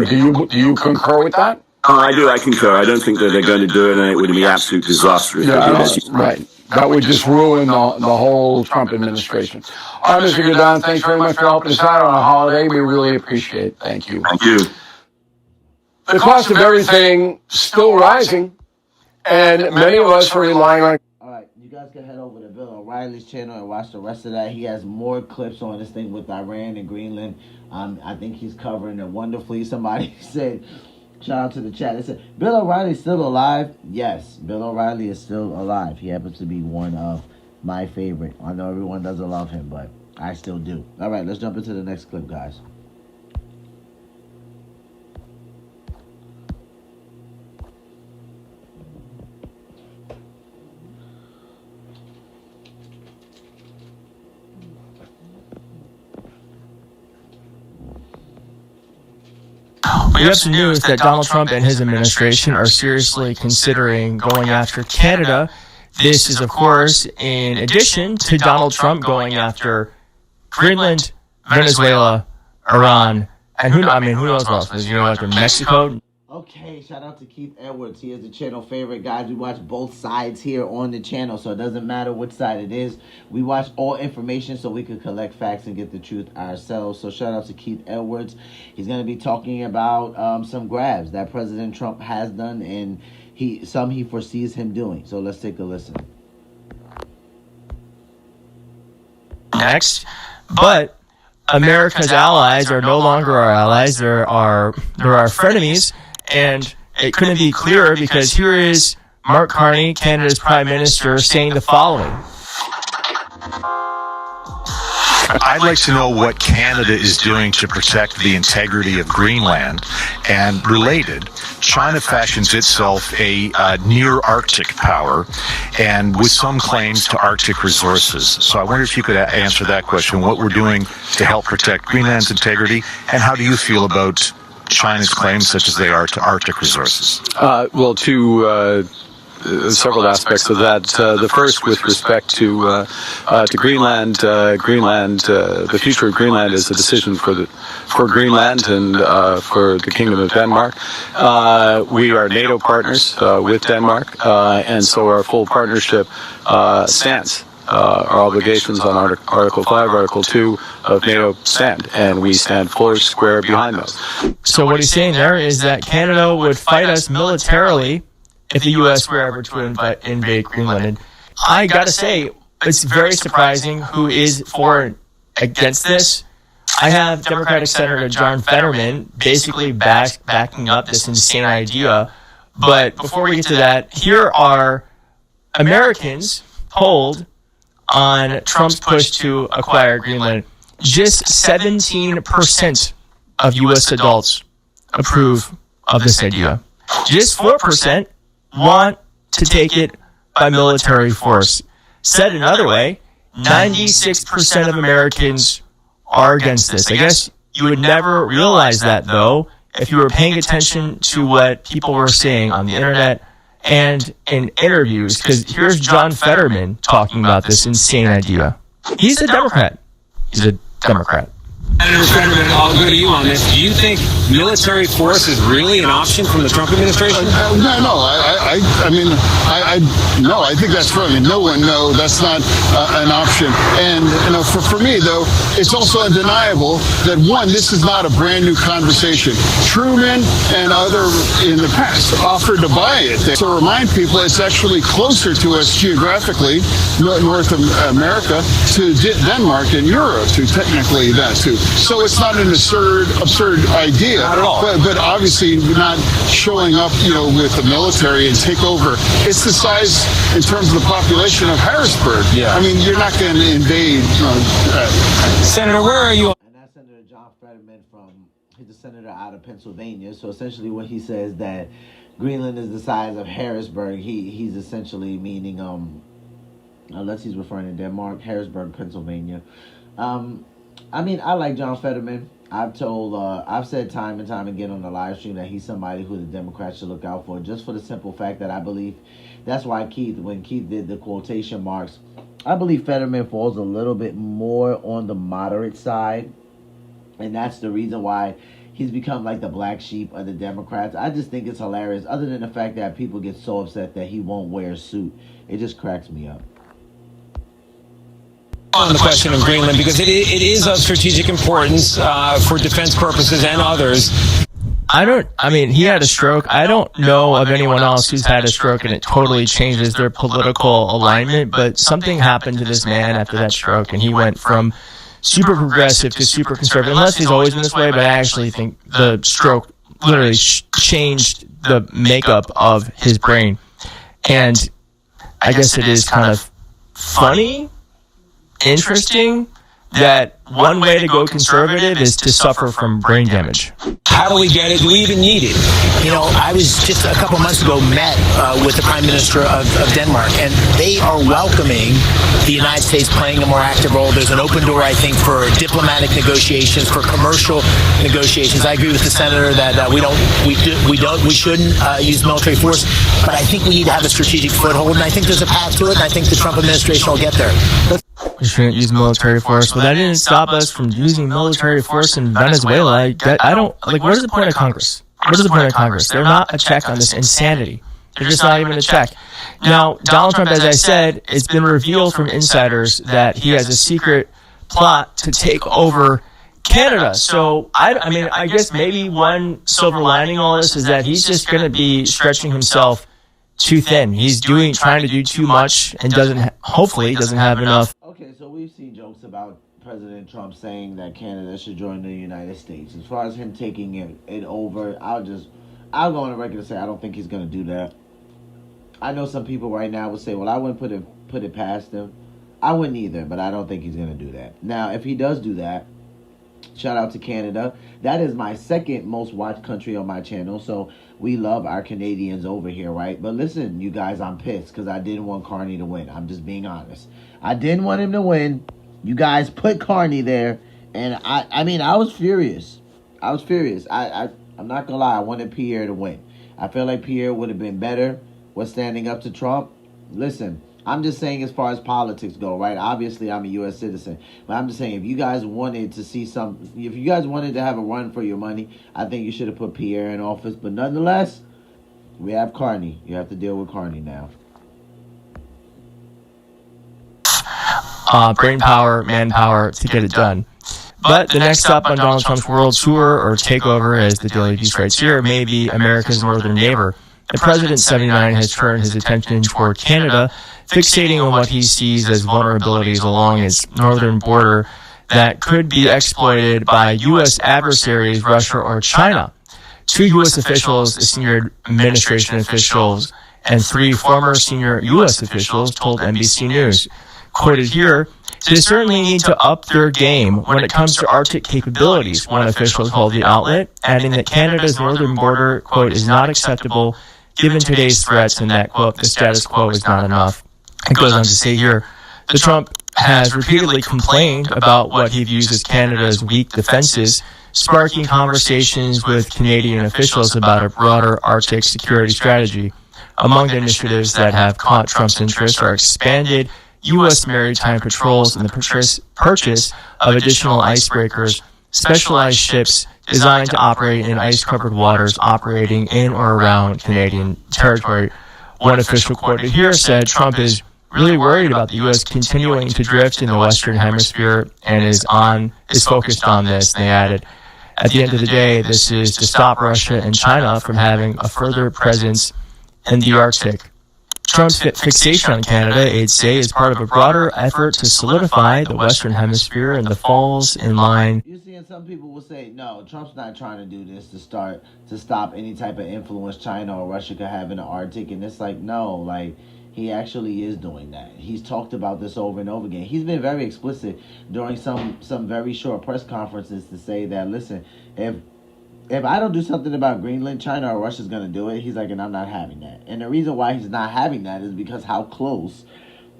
Do you concur with that? I do. I concur. I don't think that they're going to do it, and it would be absolute disaster if they did. Right. That would just ruin the whole Trump administration. All right, Mr. Gavin, thanks very much for helping us out on a holiday. We really appreciate it. Thank you. Thank you. The cost of everything still rising, and many of us are relying on... All right, you guys can head over to Bill O'Reilly's channel and watch the rest of that. He has more clips on this thing with Iran and Greenland. I think he's covering it wonderfully. Somebody said... Shout out to the chat. They said, Bill O'Reilly is still alive? Yes, Bill O'Reilly is still alive. He happens to be one of my favorite. I know everyone doesn't love him, but I still do. All right, let's jump into the next clip, guys. We have some news that Donald Trump and his administration are seriously considering going after Canada. This is, of course, in addition to Donald Trump going after Greenland, Venezuela, Iran, and who knows what else? Like Mexico. Okay, shout out to Keith Edwards. He is the channel favorite. Guys, we watch both sides here on the channel, so it doesn't matter which side it is. We watch all information so we can collect facts and get the truth ourselves. So shout out to Keith Edwards. He's going to be talking about some grabs that President Trump has done and some he foresees him doing. So let's take a listen. Next, but America's allies are no longer our allies. They're our frenemies. And it couldn't be clearer because here is Mark Carney, Canada's Prime Minister, saying the following. I'd like to know what Canada is doing to protect the integrity of Greenland. And related, China fashions itself a near-Arctic power and with some claims to Arctic resources. So I wonder if you could answer that question, what we're doing to help protect Greenland's integrity, and how do you feel about China's claims, such as they are, to Arctic resources? Well, to several aspects of that. The first, with respect to Greenland, the future of Greenland is a decision for Greenland and for the Kingdom of Denmark. We are NATO partners with Denmark, and so our full partnership stands. Our obligations on Article 5, Article 2 of NATO stand, and we stand full square behind those. So what he's saying there is that Canada would fight us militarily if the U.S. were ever to invade Greenland. And I gotta say, it's very surprising who is for and against this. I have Democratic Senator John Fetterman basically backing up this insane idea. But before we get to that, here are Americans polled on Trump's push to acquire Greenland. Just 17% of U.S. adults approve of this idea. Just 4% want to take it by military force. Said another way, 96% of Americans are against this. I guess you would never realize that, though, if you were paying attention to what people were saying on the internet and in interviews, because here's John Fetterman talking about this insane idea. He's a Democrat. Senator Fetterman, I'll go to you on this. Do you think military force is really an option from the Trump administration? No, I think that's right. No, that's not an option. And for me, though, it's also undeniable that, one, this is not a brand new conversation. Truman and other in the past offered to buy it. To remind people, it's actually closer to us geographically, North America, to Denmark and Europe, to technically that too. So it's not an absurd idea. Not at all. But obviously not showing up, with the military and take over. It's the size in terms of the population of Harrisburg. Yeah. I mean, you're not going to invade. Senator, where are you? And that's Senator John Fetterman he's a senator out of Pennsylvania. So essentially when he says that Greenland is the size of Harrisburg, he's essentially meaning, unless he's referring to Denmark, Harrisburg, Pennsylvania. I like John Fetterman. I've said time and time again on the live stream that he's somebody who the Democrats should look out for, just for the simple fact that I believe that's why when Keith did the quotation marks, I believe Fetterman falls a little bit more on the moderate side, and that's the reason why he's become like the black sheep of the Democrats. I just think it's hilarious, other than the fact that people get so upset that he won't wear a suit. It just cracks me up. On the question of Greenland, because it is of strategic importance for defense purposes and others. He had a stroke. I don't know of anyone else who's had a stroke and it totally changes their political alignment, but something happened to this man after that stroke, and he went from super progressive to super conservative, unless he's always been this way, but I actually think the stroke literally changed the makeup of his brain. And I guess it is kind of funny, interesting, that one way to go conservative is to suffer from brain damage. How do we get it? Do we even need it? I was just a couple months ago met with the Prime Minister of Denmark, and they are welcoming the United States playing a more active role. There's an open door, I think, for diplomatic negotiations, for commercial negotiations. I agree with the senator that we shouldn't use military force, but I think we need to have a strategic foothold, and I think there's a path to it, and I think the Trump administration will get there. We shouldn't use military force, but that didn't stop us from using military force in Venezuela. What is the point of Congress? What is the point of Congress? They're not a check on this insanity. They're just not even a check. Now, Donald Trump, as I said, it's been revealed from insiders that he has a secret plot to take over Canada. So, I guess maybe one silver lining all this is that he's just going to be stretching himself too thin. He's trying to do too much and hopefully doesn't have enough. Okay, so we've seen jokes about President Trump saying that Canada should join the United States. As far as him taking it over, I'll go on the record and say I don't think he's going to do that. I know some people right now would say, well, I wouldn't put it past him. I wouldn't either, but I don't think he's going to do that. Now, if he does do that, shout out to Canada. That is my second most watched country on my channel, so we love our Canadians over here, right? But listen, you guys, I'm pissed because I didn't want Carney to win. I'm just being honest. I didn't want him to win. You guys put Carney there, and I was furious. I'm not going to lie. I wanted Pierre to win. I feel like Pierre would have been better with standing up to Trump. Listen, I'm just saying as far as politics go, right? Obviously, I'm a U.S. citizen. But I'm just saying, if you guys wanted to see if you guys wanted to have a run for your money, I think you should have put Pierre in office. But nonetheless, we have Carney. You have to deal with Carney now. Brain power, manpower to get it done. But the next stop on Donald Trump's world tour or takeover, as the Daily Beast writes here, may be America's northern neighbor. The President 79 has turned his attention toward Canada, fixating on what he sees as vulnerabilities along its northern border that could be exploited by U.S. adversaries, Russia or China. 2 U.S. officials, senior administration officials, and 3 former senior U.S. officials told NBC News. Quoted here, they certainly need to up their game when it comes to Arctic capabilities, one official told the outlet, adding that Canada's northern border, quote, is not acceptable given today's threats and that, quote, the status quo is not enough. It goes on to say here, the Trump has repeatedly complained about what he views as Canada's weak defenses, sparking conversations with Canadian officials about a broader Arctic security strategy. Among the initiatives that have caught Trump's interest are expanded U.S. maritime patrols and the purchase of additional icebreakers, specialized ships designed to operate in ice-covered waters operating in or around Canadian territory. One official quoted here said Trump is really worried about the U.S. continuing to drift in the Western Hemisphere and is focused on this. And they added, at the end of the day, this is to stop Russia and China from having a further presence in the Arctic. Trump's fixation on Canada, aides say, is part of a broader effort to solidify the Western Hemisphere and the falls in line. You see, and some people will say, no, Trump's not trying to do this to stop any type of influence China or Russia could have in the Arctic. And it's like, no, like, he actually is doing that. He's talked about this over and over again. He's been very explicit during some very short press conferences to say that, listen, if I don't do something about Greenland, China or Russia's going to do it. He's like, and I'm not having that. And the reason why he's not having that is because how close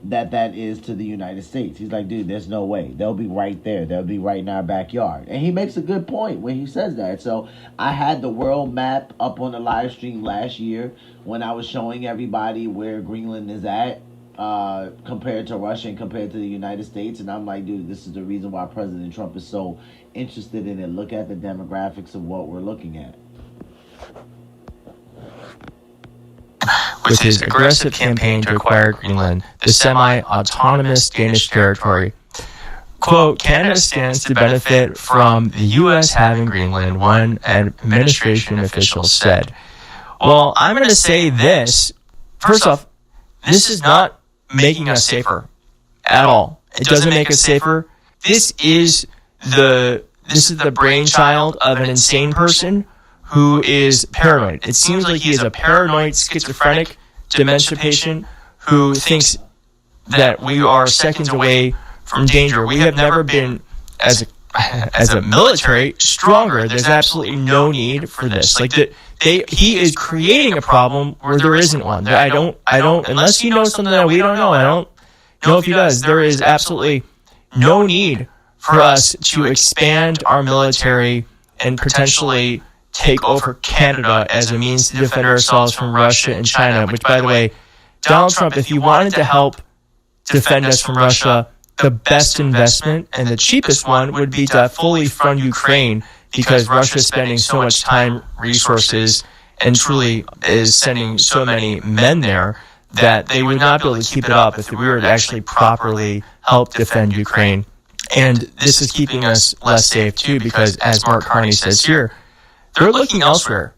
that is to the United States. He's like, dude, there's no way. They'll be right there. They'll be right in our backyard. And he makes a good point when he says that. So I had the world map up on the live stream last year when I was showing everybody where Greenland is at compared to Russia and compared to the United States. And I'm like, dude, this is the reason why President Trump is so interested in it. Look at the demographics of what we're looking at. With his aggressive campaign to acquire Greenland, the semi-autonomous Danish territory. Quote, Canada stands to benefit from the U.S. having Greenland, one administration official said. Well, I'm going to say this. First off, this is not making us safer at all. It doesn't make us safer. This is the brainchild of an insane person who is paranoid. It seems like he is a paranoid, schizophrenic, dementia patient who thinks that we are seconds away from danger. We have never been, as a military, stronger. There's absolutely no need for this. Like he is creating a problem where there isn't one. I don't, unless he knows something that we don't know. I don't know if he does. There is absolutely no need for us to expand our military and potentially take over Canada as a means to defend ourselves from Russia and China, which, by the way, Donald Trump, if you wanted to help defend us from Russia, the best investment and the cheapest one would be to fully fund Ukraine, because Russia is spending so much time, resources, and truly is sending so many men there that they would not be able to keep it up if we were to actually properly help defend Ukraine. And this is keeping us less safe too, because as Mark Carney says here, they're looking elsewhere.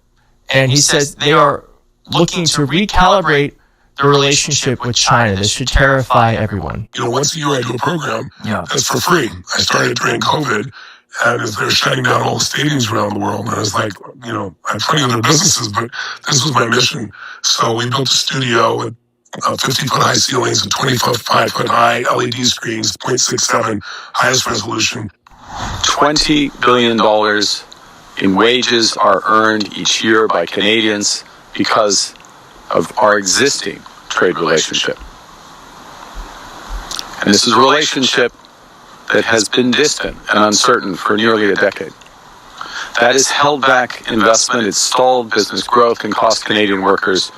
And he says they are looking to recalibrate the relationship with China. This should terrify everyone. Once a year I do a program that's for free. I started during COVID, and as they're shutting down all the stadiums around the world, and I was like, I have 20 other businesses, but this was my mission. So we built a studio with 50-foot high ceilings and 25-foot high LED screens, 0.67 highest resolution. $20 billion in wages are earned each year by Canadians because of our existing trade relationship. And this is a relationship that has been distant and uncertain for nearly a decade. That has held back investment, it's stalled business growth, and cost Canadian workers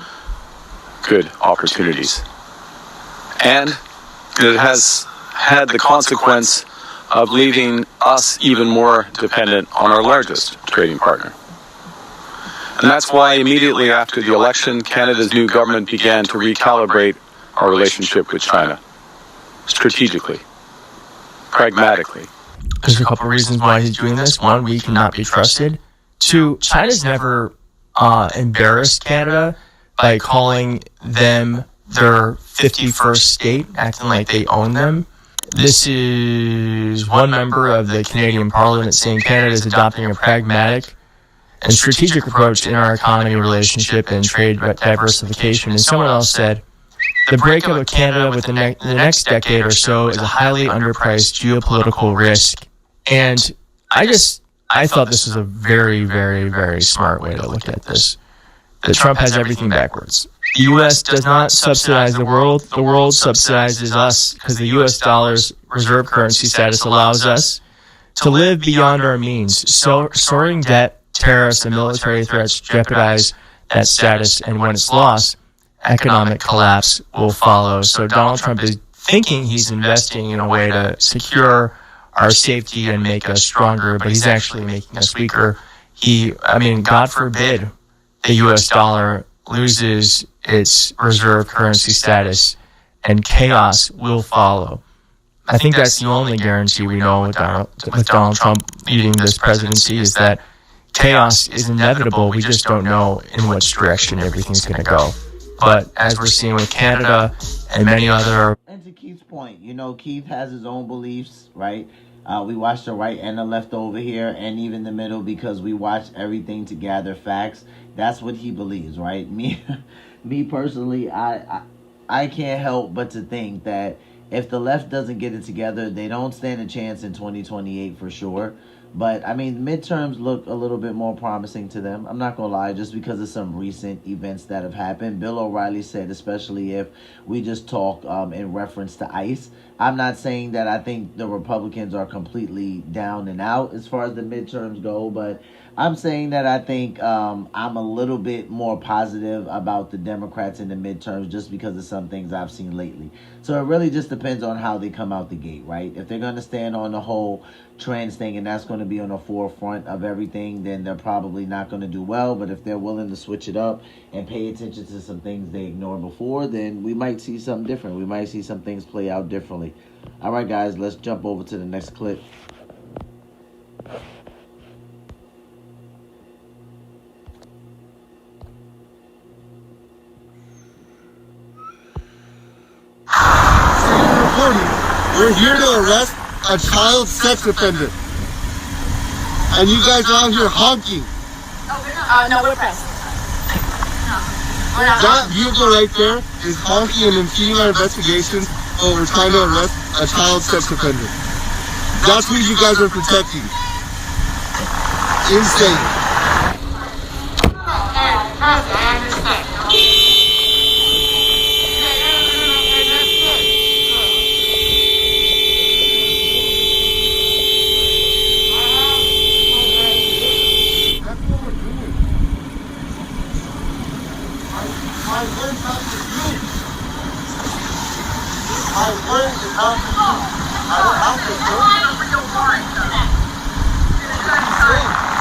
good opportunities. And it has had the consequence of leaving us even more dependent on our largest trading partner. And that's why immediately after the election, Canada's new government began to recalibrate our relationship with China. Strategically, pragmatically. There's a couple of reasons why he's doing this. One, we cannot be trusted. Two, China's never embarrassed Canada by calling them their 51st state, acting like they own them. This is one member of the Canadian Parliament saying Canada is adopting a pragmatic and strategic approach in our economy, relationship, and trade diversification. And someone else said, the breakup of Canada within the next decade or so is a highly underpriced geopolitical risk. And I thought this was a very, very, very smart way to look at this. That Trump has everything backwards. The U.S. does not subsidize the world subsidizes us, because the U.S. dollar's reserve currency status allows us to live beyond our means. So soaring debt, tariffs, and military threats jeopardize that status, and when it's lost, economic collapse will follow. So Donald Trump is thinking he's investing in a way to secure our safety and make us stronger, but he's actually making us weaker. God forbid the U.S. dollar loses its reserve currency status, and chaos will follow. I think that's the only guarantee we know with Donald Trump leading this presidency, is that chaos is inevitable. We just don't know in which direction everything's going to go. But as we're seeing with Canada and many other... And to Keith's point, Keith has his own beliefs, right? We watch the right and the left over here, and even the middle, because we watch everything to gather facts. That's what he believes, right? Me personally, I can't help but to think that if the left doesn't get it together, they don't stand a chance in 2028 for sure. But, midterms look a little bit more promising to them. I'm not going to lie, just because of some recent events that have happened. Bill O'Reilly said, especially if we just talk in reference to ICE. I'm not saying that I think the Republicans are completely down and out as far as the midterms go, but I'm saying that I think I'm a little bit more positive about the Democrats in the midterms just because of some things I've seen lately. So it really just depends on how they come out the gate, right? If they're going to stand on the whole trans thing and that's going to be on the forefront of everything, then they're probably not going to do well. But if they're willing to switch it up and pay attention to some things they ignored before, then we might see something different. We might see some things play out differently. All right, guys, let's jump over to the next clip. We're here to arrest a child sex offender. And you guys are out here honking. No, we're pressed. That vehicle right there is honking and impeding our investigations while we're trying to arrest a child sex offender. That's who you guys are protecting. Insane. I don't have to do it.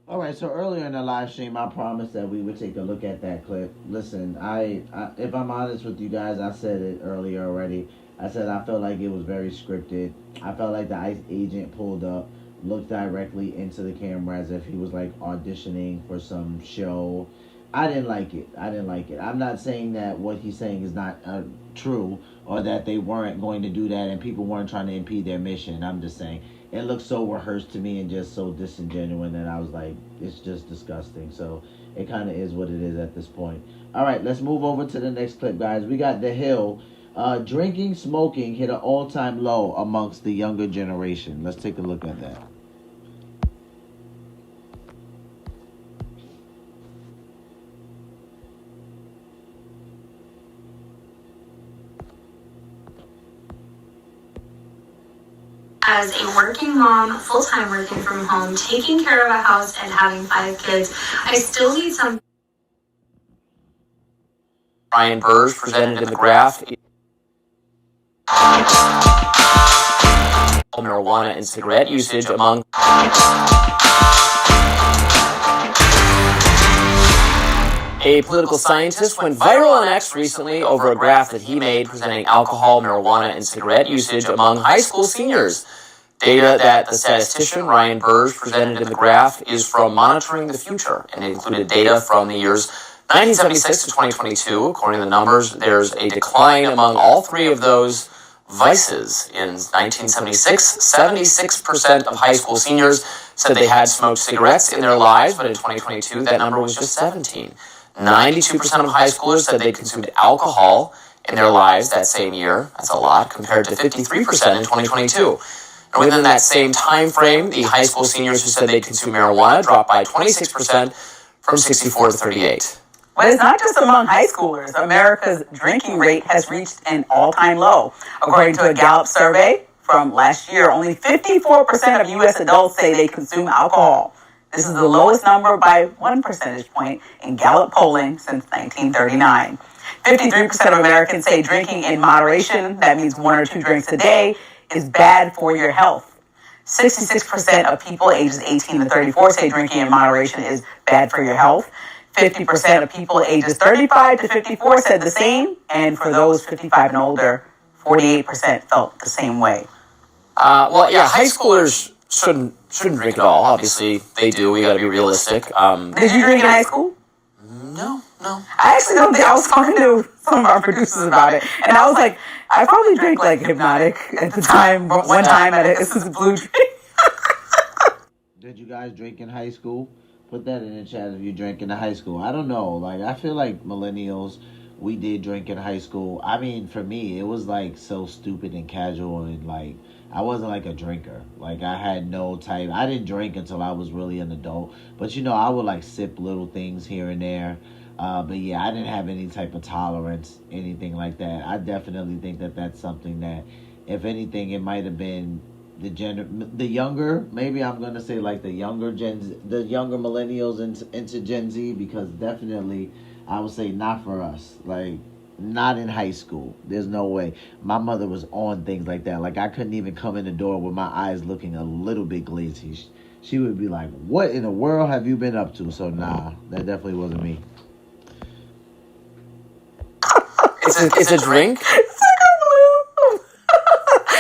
All right, so earlier in the live stream, I promised that we would take a look at that clip. Listen, if I'm honest with you guys, I said it earlier already. I said I felt like it was very scripted. I felt like the ICE agent pulled up, looked directly into the camera as if he was like auditioning for some show. I didn't like it. I'm not saying that what he's saying is not true or that they weren't going to do that and people weren't trying to impede their mission. I'm just saying it looked so rehearsed to me and just so disingenuous that I was like, it's just disgusting. So it kind of is what it is at this point. All right, let's move over to the next clip, guys. We got The Hill. Drinking, smoking hit an all-time low amongst the younger generation. Let's take a look at that. As a working mom, full-time working from home, taking care of a house and having 5 kids, I still need some. Ryan Burge presented in the graph marijuana and cigarette usage among a political scientist went viral on X recently over a graph that he made presenting alcohol, marijuana, and cigarette usage among high school seniors. Data that the statistician Ryan Burge presented in the graph is from Monitoring the Future, and it included data from the years 1976 to 2022. According to the numbers, there's a decline among all 3 of those vices. In 1976, 76% of high school seniors said they had smoked cigarettes in their lives, but in 2022, that number was just 17. 92% of high schoolers said they consumed alcohol in their lives that same year. That's a lot, compared to 53% in 2022. And within that same time frame, the high school seniors who said they'd consume marijuana dropped by 26% from 64 to 38. But it's not just among high schoolers. America's drinking rate has reached an all-time low. According to a Gallup survey from last year, only 54% of U.S. adults say they consume alcohol. This is the lowest number by 1 percentage point in Gallup polling since 1939. 53% of Americans say drinking in moderation, that means 1 or 2 drinks a day, is bad for your health. 66% of people ages 18 to 34 say drinking in moderation is bad for your health. 50% of people ages 35 to 54 said the same, and for those 55 and older, 48% felt the same way. High schoolers shouldn't drink at all. Obviously, they do. We got to be realistic. Did you drink in high school? No. I actually don't think. I was talking to some of our producers about it, and I was like, I probably drank like Hypnotic at the time. One time at this is a blue drink. Did you guys drink in high school? Put that in the chat if you drank in high school. I don't know. Like, I feel like millennials, we did drink in high school. I mean, for me, it was like so stupid and casual, and like I wasn't like a drinker. Like, I had no type. I didn't drink until I was really an adult. But you know, I would like sip little things here and there. But yeah, I didn't have any type of tolerance, anything like that. I definitely think that that's something that, if anything, it might have been the younger, maybe I'm gonna say like the younger millennials into Gen Z, because definitely I would say not for us. Like, not in high school. There's no way. My mother was on things like that. Like, I couldn't even come in the door with my eyes looking a little bit glazy. She would be like, "What in the world have you been up to?" So nah, that definitely wasn't me. It's a drink?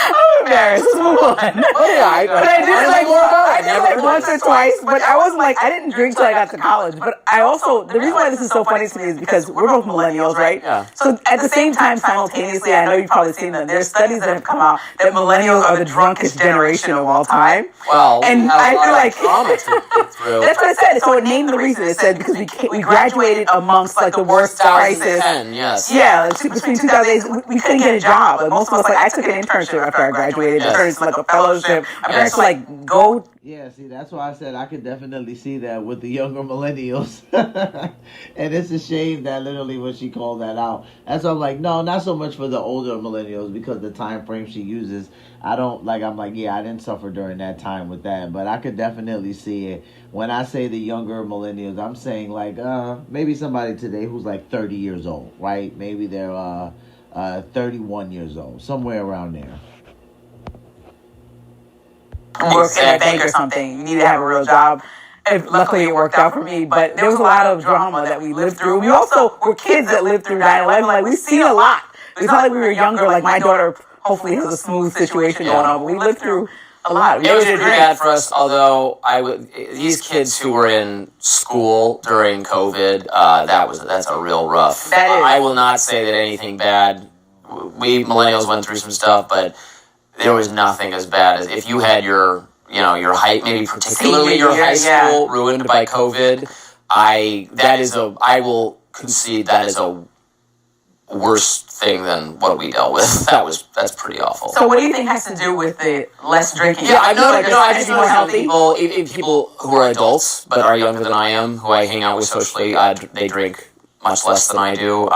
I'm embarrassed. Let's move on. I did it like once or twice, but I wasn't like, I didn't drink till I got to college. But I also, the reason why this is so funny to me is because we're both millennials, right? Yeah. So at the same time, simultaneously, I know you've probably seen them, there's studies that have come out that millennials are the drunkest generation of all time. Well, and I feel like that's what it said. So it named the reason. It said because we graduated amongst like the worst crisis. Yes. Yeah, like, between 2008, we couldn't get a job. Like, most of us, like, I took an internship after I graduated. It turned into like a fellowship. I'm trying to like go. Yeah, see, that's why I said I could definitely see that with the younger millennials. And it's a shame that literally when she called that out, that's why I'm like, no, not so much for the older millennials, because the time frame she uses, I'm like, yeah, I didn't suffer during that time with that, but I could definitely see it. When I say the younger millennials, I'm saying like maybe somebody today who's like 30 years old, right? Maybe they're 31 years old, somewhere around there. Work in a bank or something. You need to have a real job. And luckily, it worked out for me. But there was a lot of drama that we lived through. We also were kids that lived through 9/11. Like, we've seen a lot. It's not like we were younger. Like, my daughter hopefully has a smooth situation going on. But we lived through a lot. It was pretty bad for us, although these kids who were in school during COVID, that's a real rough. That is. I will not say that anything bad. We millennials went through some stuff, but there was nothing as bad as if you had your high, maybe particularly your high school ruined by COVID. I will concede that is a worse thing than what we dealt with. That's pretty awful. So what do you think has to do with the less drinking? Yeah, I just know people who are adults but are younger than I am, who I hang out with socially, they drink much less than I do.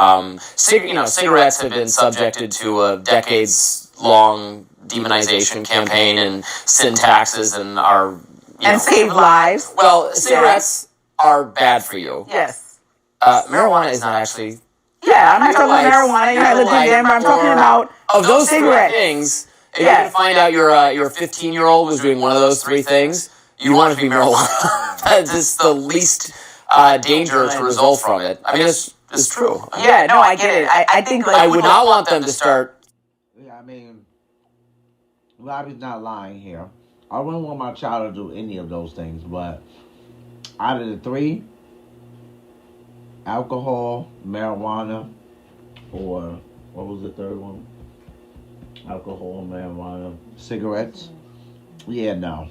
Cigarettes have been subjected to a decades-long demonization campaign and sin taxes and are save lives. Well, cigarettes are bad for you. Yes. Marijuana is not actually. Yeah, I'm not talking about marijuana. I'm talking about of those cigarettes. three things. If you can find out your 15-year-old was doing one of those three things, you want it to be marijuana. That's the least danger to result from it. I mean, it's true. Yeah, no, I get it. I think I would not want them to start. Yeah, I mean, Robbie's not lying here. I wouldn't want my child to do any of those things, but out of the three, alcohol, marijuana, or what was the third one? Alcohol, marijuana, cigarettes. Yeah, no.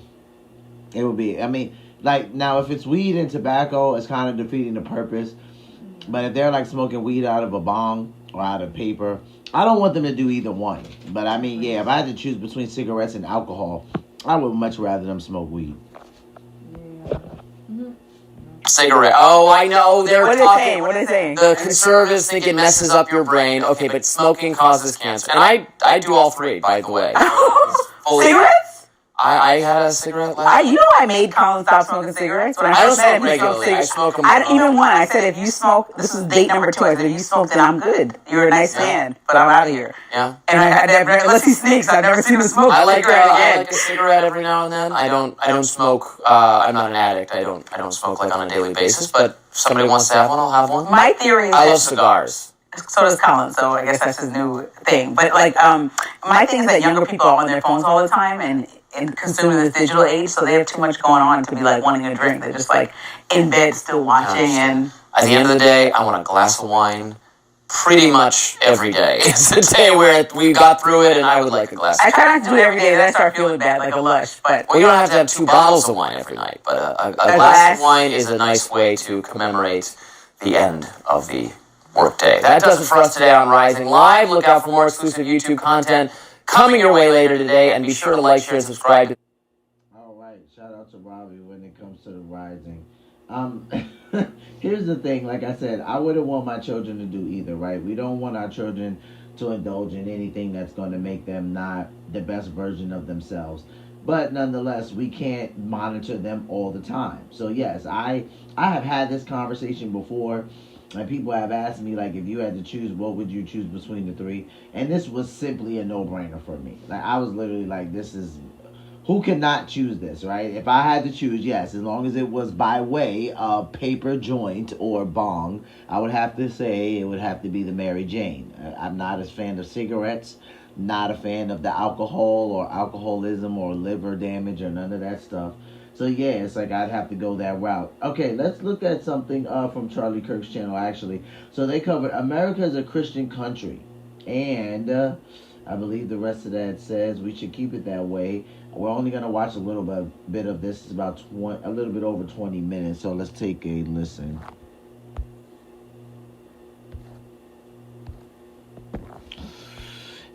It would be, I mean, like, now if it's weed and tobacco, it's kind of defeating the purpose. But if they're like smoking weed out of a bong or out of paper, I don't want them to do either one. But I mean, yeah, if I had to choose between cigarettes and alcohol, I would much rather them smoke weed. Cigarette. Oh, I know. They're talking. What are they saying? The conservatives think it messes up your brain. Okay, but smoking causes cancer. And I do all three, by the way. Cigarettes? I had a cigarette last I made Colin stop smoking cigarettes. When I don't smoke regularly. I smoke them. Even one. I said, if you smoke, this is date number 2. I said, if you smoke, then I'm good. You're a nice man, but I'm out of here. Yeah. And unless he sneaks, I've never seen him smoke I a like cigarette again. I like a cigarette every now and then. I don't smoke. I'm not an addict. I don't smoke like on a daily basis. But if somebody wants to have one, I'll have one. My theory is I love cigars. So does Colin, so I guess that's his new thing. But my thing is that younger people are on their phones all the time and consuming this digital age, so they have too much going on to be like wanting a drink. They're just like in bed still watching. And at the end of the day, I want a glass of wine pretty much every day. It's a day where we got through it and I would like a glass of wine. I try not to do it every day, then I start feeling bad, like a lush. But well, you don't have to have 2 bottles of wine every night, but a glass of wine is a nice way to commemorate the end of the workday. That does it for us today on Rising Live. Look out for more exclusive YouTube content coming your way later today, and be sure to like, share, and subscribe. All right, shout out to Robbie when it comes to the Rising. Here's the thing, like I said, I wouldn't want my children to do either, right? We don't want our children to indulge in anything that's going to make them not the best version of themselves. But nonetheless, we can't monitor them all the time. So yes, I have had this conversation before. And people have asked me, like, if you had to choose, what would you choose between the three? And this was simply a no-brainer for me. Like, I was literally like, who cannot choose this, right? If I had to choose, yes, as long as it was by way of paper joint or bong, I would have to say it would have to be the Mary Jane. I'm not a fan of cigarettes, not a fan of the alcohol or alcoholism or liver damage or none of that stuff. So, yeah, it's like I'd have to go that route. Okay, let's look at something from Charlie Kirk's channel, actually. So they covered America is a Christian country. And I believe the rest of that says we should keep it that way. We're only going to watch a little bit of this. It's about a little bit over 20 minutes. So let's take a listen.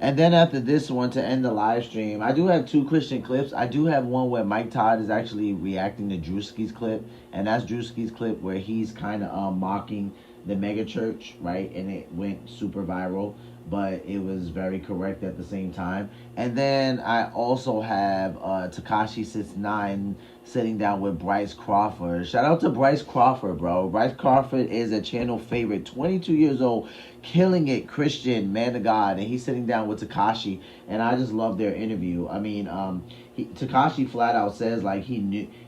And then after this one, to end the live stream, I do have 2 Christian clips. I do have one where Mike Todd is actually reacting to Drewski's clip. And that's Drewski's clip where he's kind of mocking the mega church, right? And it went super viral, but it was very correct at the same time. And then I also have Tekashi 69 sitting down with Bryce Crawford. Shout out to Bryce Crawford, bro. Bryce Crawford is a channel favorite, 22 years old, killing it, Christian, man of God. And he's sitting down with Tekashi, and I just love their interview. I mean, Tekashi flat out says like he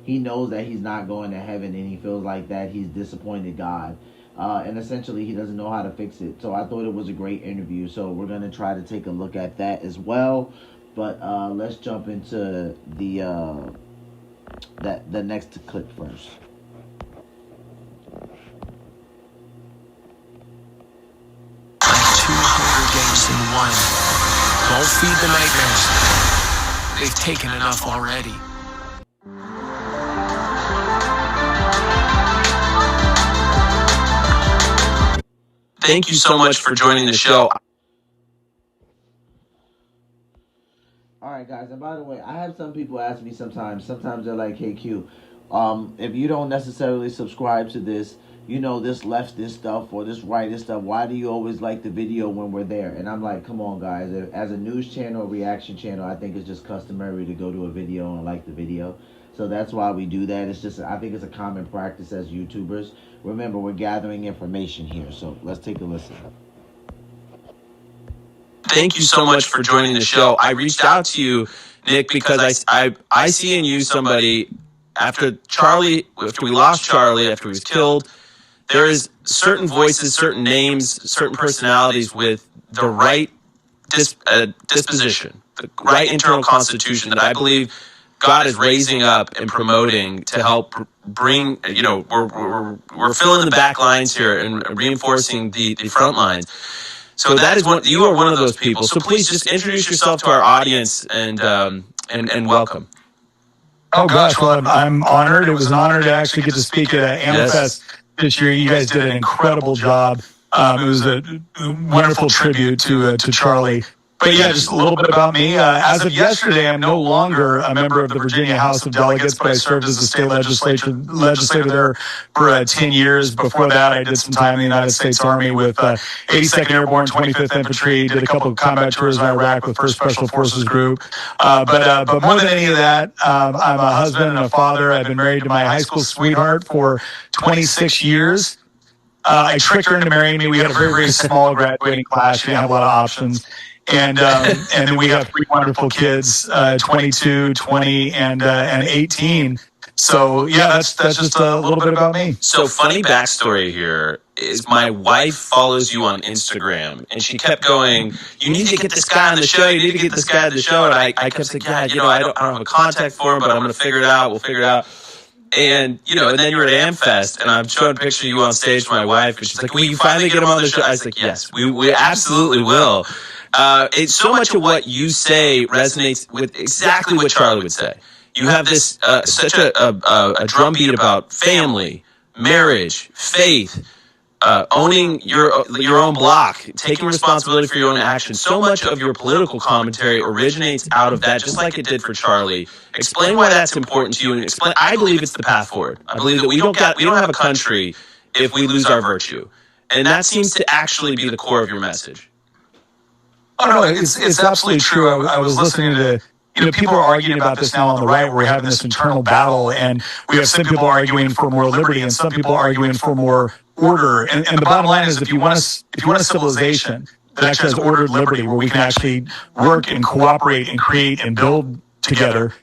knows that he's not going to heaven, and he feels like that he's disappointed God. And essentially he doesn't know how to fix it. So I thought it was a great interview. So we're going to try to take a look at that as well. But let's jump into the next clip first. Like 200 games in one. Don't feed the nightmares. They've taken enough already. Thank you so much for joining the show. Alright guys, and by the way, I have some people ask me sometimes they're like, hey Q, if you don't necessarily subscribe to this, this leftist stuff or this rightist stuff, why do you always like the video when we're there? And I'm like, come on guys, as a news channel, reaction channel, I think it's just customary to go to a video and like the video. So that's why we do that. It's just, I think it's a common practice as YouTubers. Remember, we're gathering information here, so let's take a listen. Thank you so much for joining the show. I reached out to you, Nick, because I see in you somebody, after we lost Charlie, after he was killed, there is certain voices, certain names, certain personalities with the right disposition, the right internal constitution that I believe God is raising up and promoting to help bring, we're filling the back lines here and reinforcing the front lines. So you are one of those people. So please just introduce yourself to our audience and welcome. Oh gosh, well I'm honored. It was an honor to actually get to speak at AmFest this year. You guys did an incredible job. It was a wonderful tribute to Charlie. But yeah, just a little bit about me. As of yesterday, I'm no longer a member of the Virginia House of Delegates, but I served as a state legislator there for 10 years. Before that, I did some time in the United States Army with 82nd Airborne, 25th Infantry, did a couple of combat tours in Iraq with 1st Special Forces Group. But more than any of that, I'm a husband and a father. I've been married to my high school sweetheart for 26 years. I tricked her into marrying me. We had a very, very small graduating class. She didn't have a lot of options. And then we have 3 wonderful kids, 22, 20, and 18. So yeah, that's just a little bit about me. So funny backstory here is my wife follows you on Instagram, and she kept going, you need to get this guy on the show, you need to get this guy on the show. And I kept saying, yeah, I don't have a contact for him, but I'm going to figure it out. We'll figure it out. And, and then you were at AmFest, and I'm showing a picture of you on stage to my wife, and she's like, will you finally get him on the show? I was like, yes, we absolutely will. It's so much of what you say resonates with exactly what Charlie would say. You have this such a drumbeat about family, marriage, faith, owning your own block, taking responsibility for your own actions. So much of your political commentary originates out of that, just like it did for Charlie. Explain why that's important to you, and explain. I believe it's the path forward. I believe that we don't have a country if we lose our virtue, and that seems to actually be the core of your message. Oh no, it's absolutely true. I was listening to, people are arguing about this now on the right, where we're having this internal battle, and we have some people arguing for more liberty and some people arguing for more order. And the bottom line is, if you want a civilization that actually has ordered liberty, where we can actually work and cooperate and create and build together,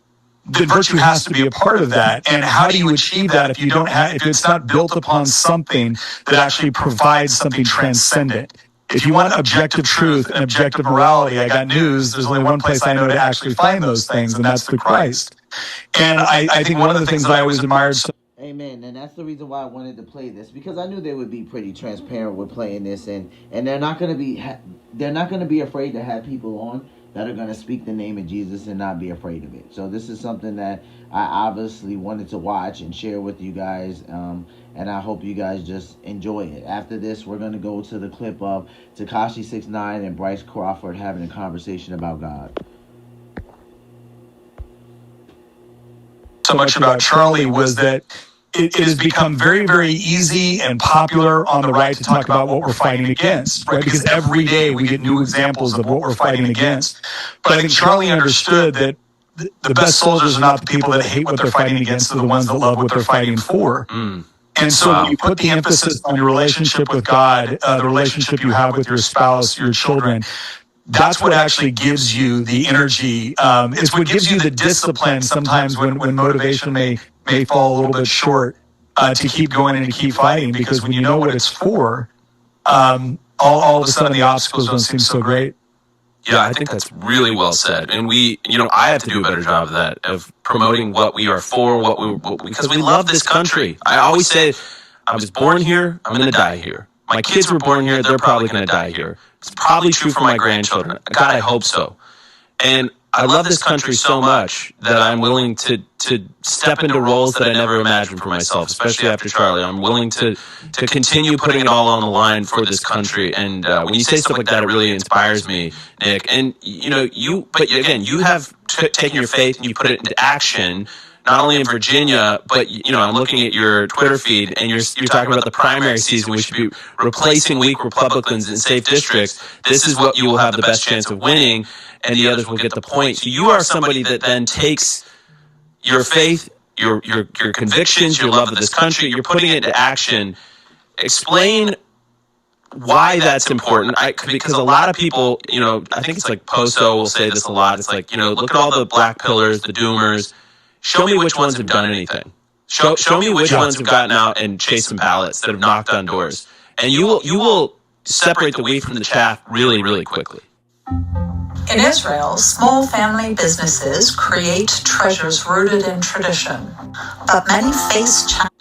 then virtue has to be a part of that. And how do you achieve that if it's not built upon something that actually provides something transcendent? If you want objective truth and objective morality, I got news. There's only one place I know to actually find those things, and that's through Christ. And I think one of the things that I always admired. Amen. And that's the reason why I wanted to play this, because I knew they would be pretty transparent with playing this, and they're not going to be afraid to have people on that are going to speak the name of Jesus and not be afraid of it. So this is something that I obviously wanted to watch and share with you guys, and I hope you guys just enjoy it. After this, we're going to go to the clip of Tekashi 69 and Bryce Crawford having a conversation about God. So much about Charlie was that it has become very, very easy and popular on the right to talk about what we're fighting against, right? Because every day we get new examples of what we're fighting against. But I think Charlie understood that the best soldiers are not the people that hate what they're fighting against, they're the ones that love what they're fighting for. And so when you put the emphasis on your relationship with God, the relationship you have with your spouse, your children, that's what actually gives you the energy. It's what gives you the discipline sometimes when motivation may fall a little bit short to keep going and to keep fighting, because when you know what it's for, all of a sudden the obstacles don't seem so great. Yeah, I think that's really well said. And I have to do a better job of that, of promoting what we are for, because we love this country. I always say, I was born here, I'm going to die here. My kids were born here, they're probably going to die here. It's probably true for my grandchildren. God, I hope so. And I love this country so much that I'm willing to step into roles that I never imagined for myself, especially after Charlie. I'm willing to continue putting it all on the line for this country. And when you say stuff like that, it really inspires me, Nick. And, you have taken your faith and you put it into action, not only in Virginia, but, I'm looking at your Twitter feed and you're talking about the primary season. We should be replacing weak Republicans in safe districts. This is what you will have the best chance of winning, and the others will get the point. So you are somebody that then takes your faith, your convictions, your love of this country, you're putting it into action. Explain why that's important. Because a lot of people, I think it's like Poso will say this a lot. It's like, look at all the black pillars, the doomers. Show me which ones have done anything. Show me which ones have gotten out and chased some ballots, that have knocked on doors. And you will separate the wheat from the chaff really, really quickly. In Israel, small family businesses create treasures rooted in tradition, but many face challenges.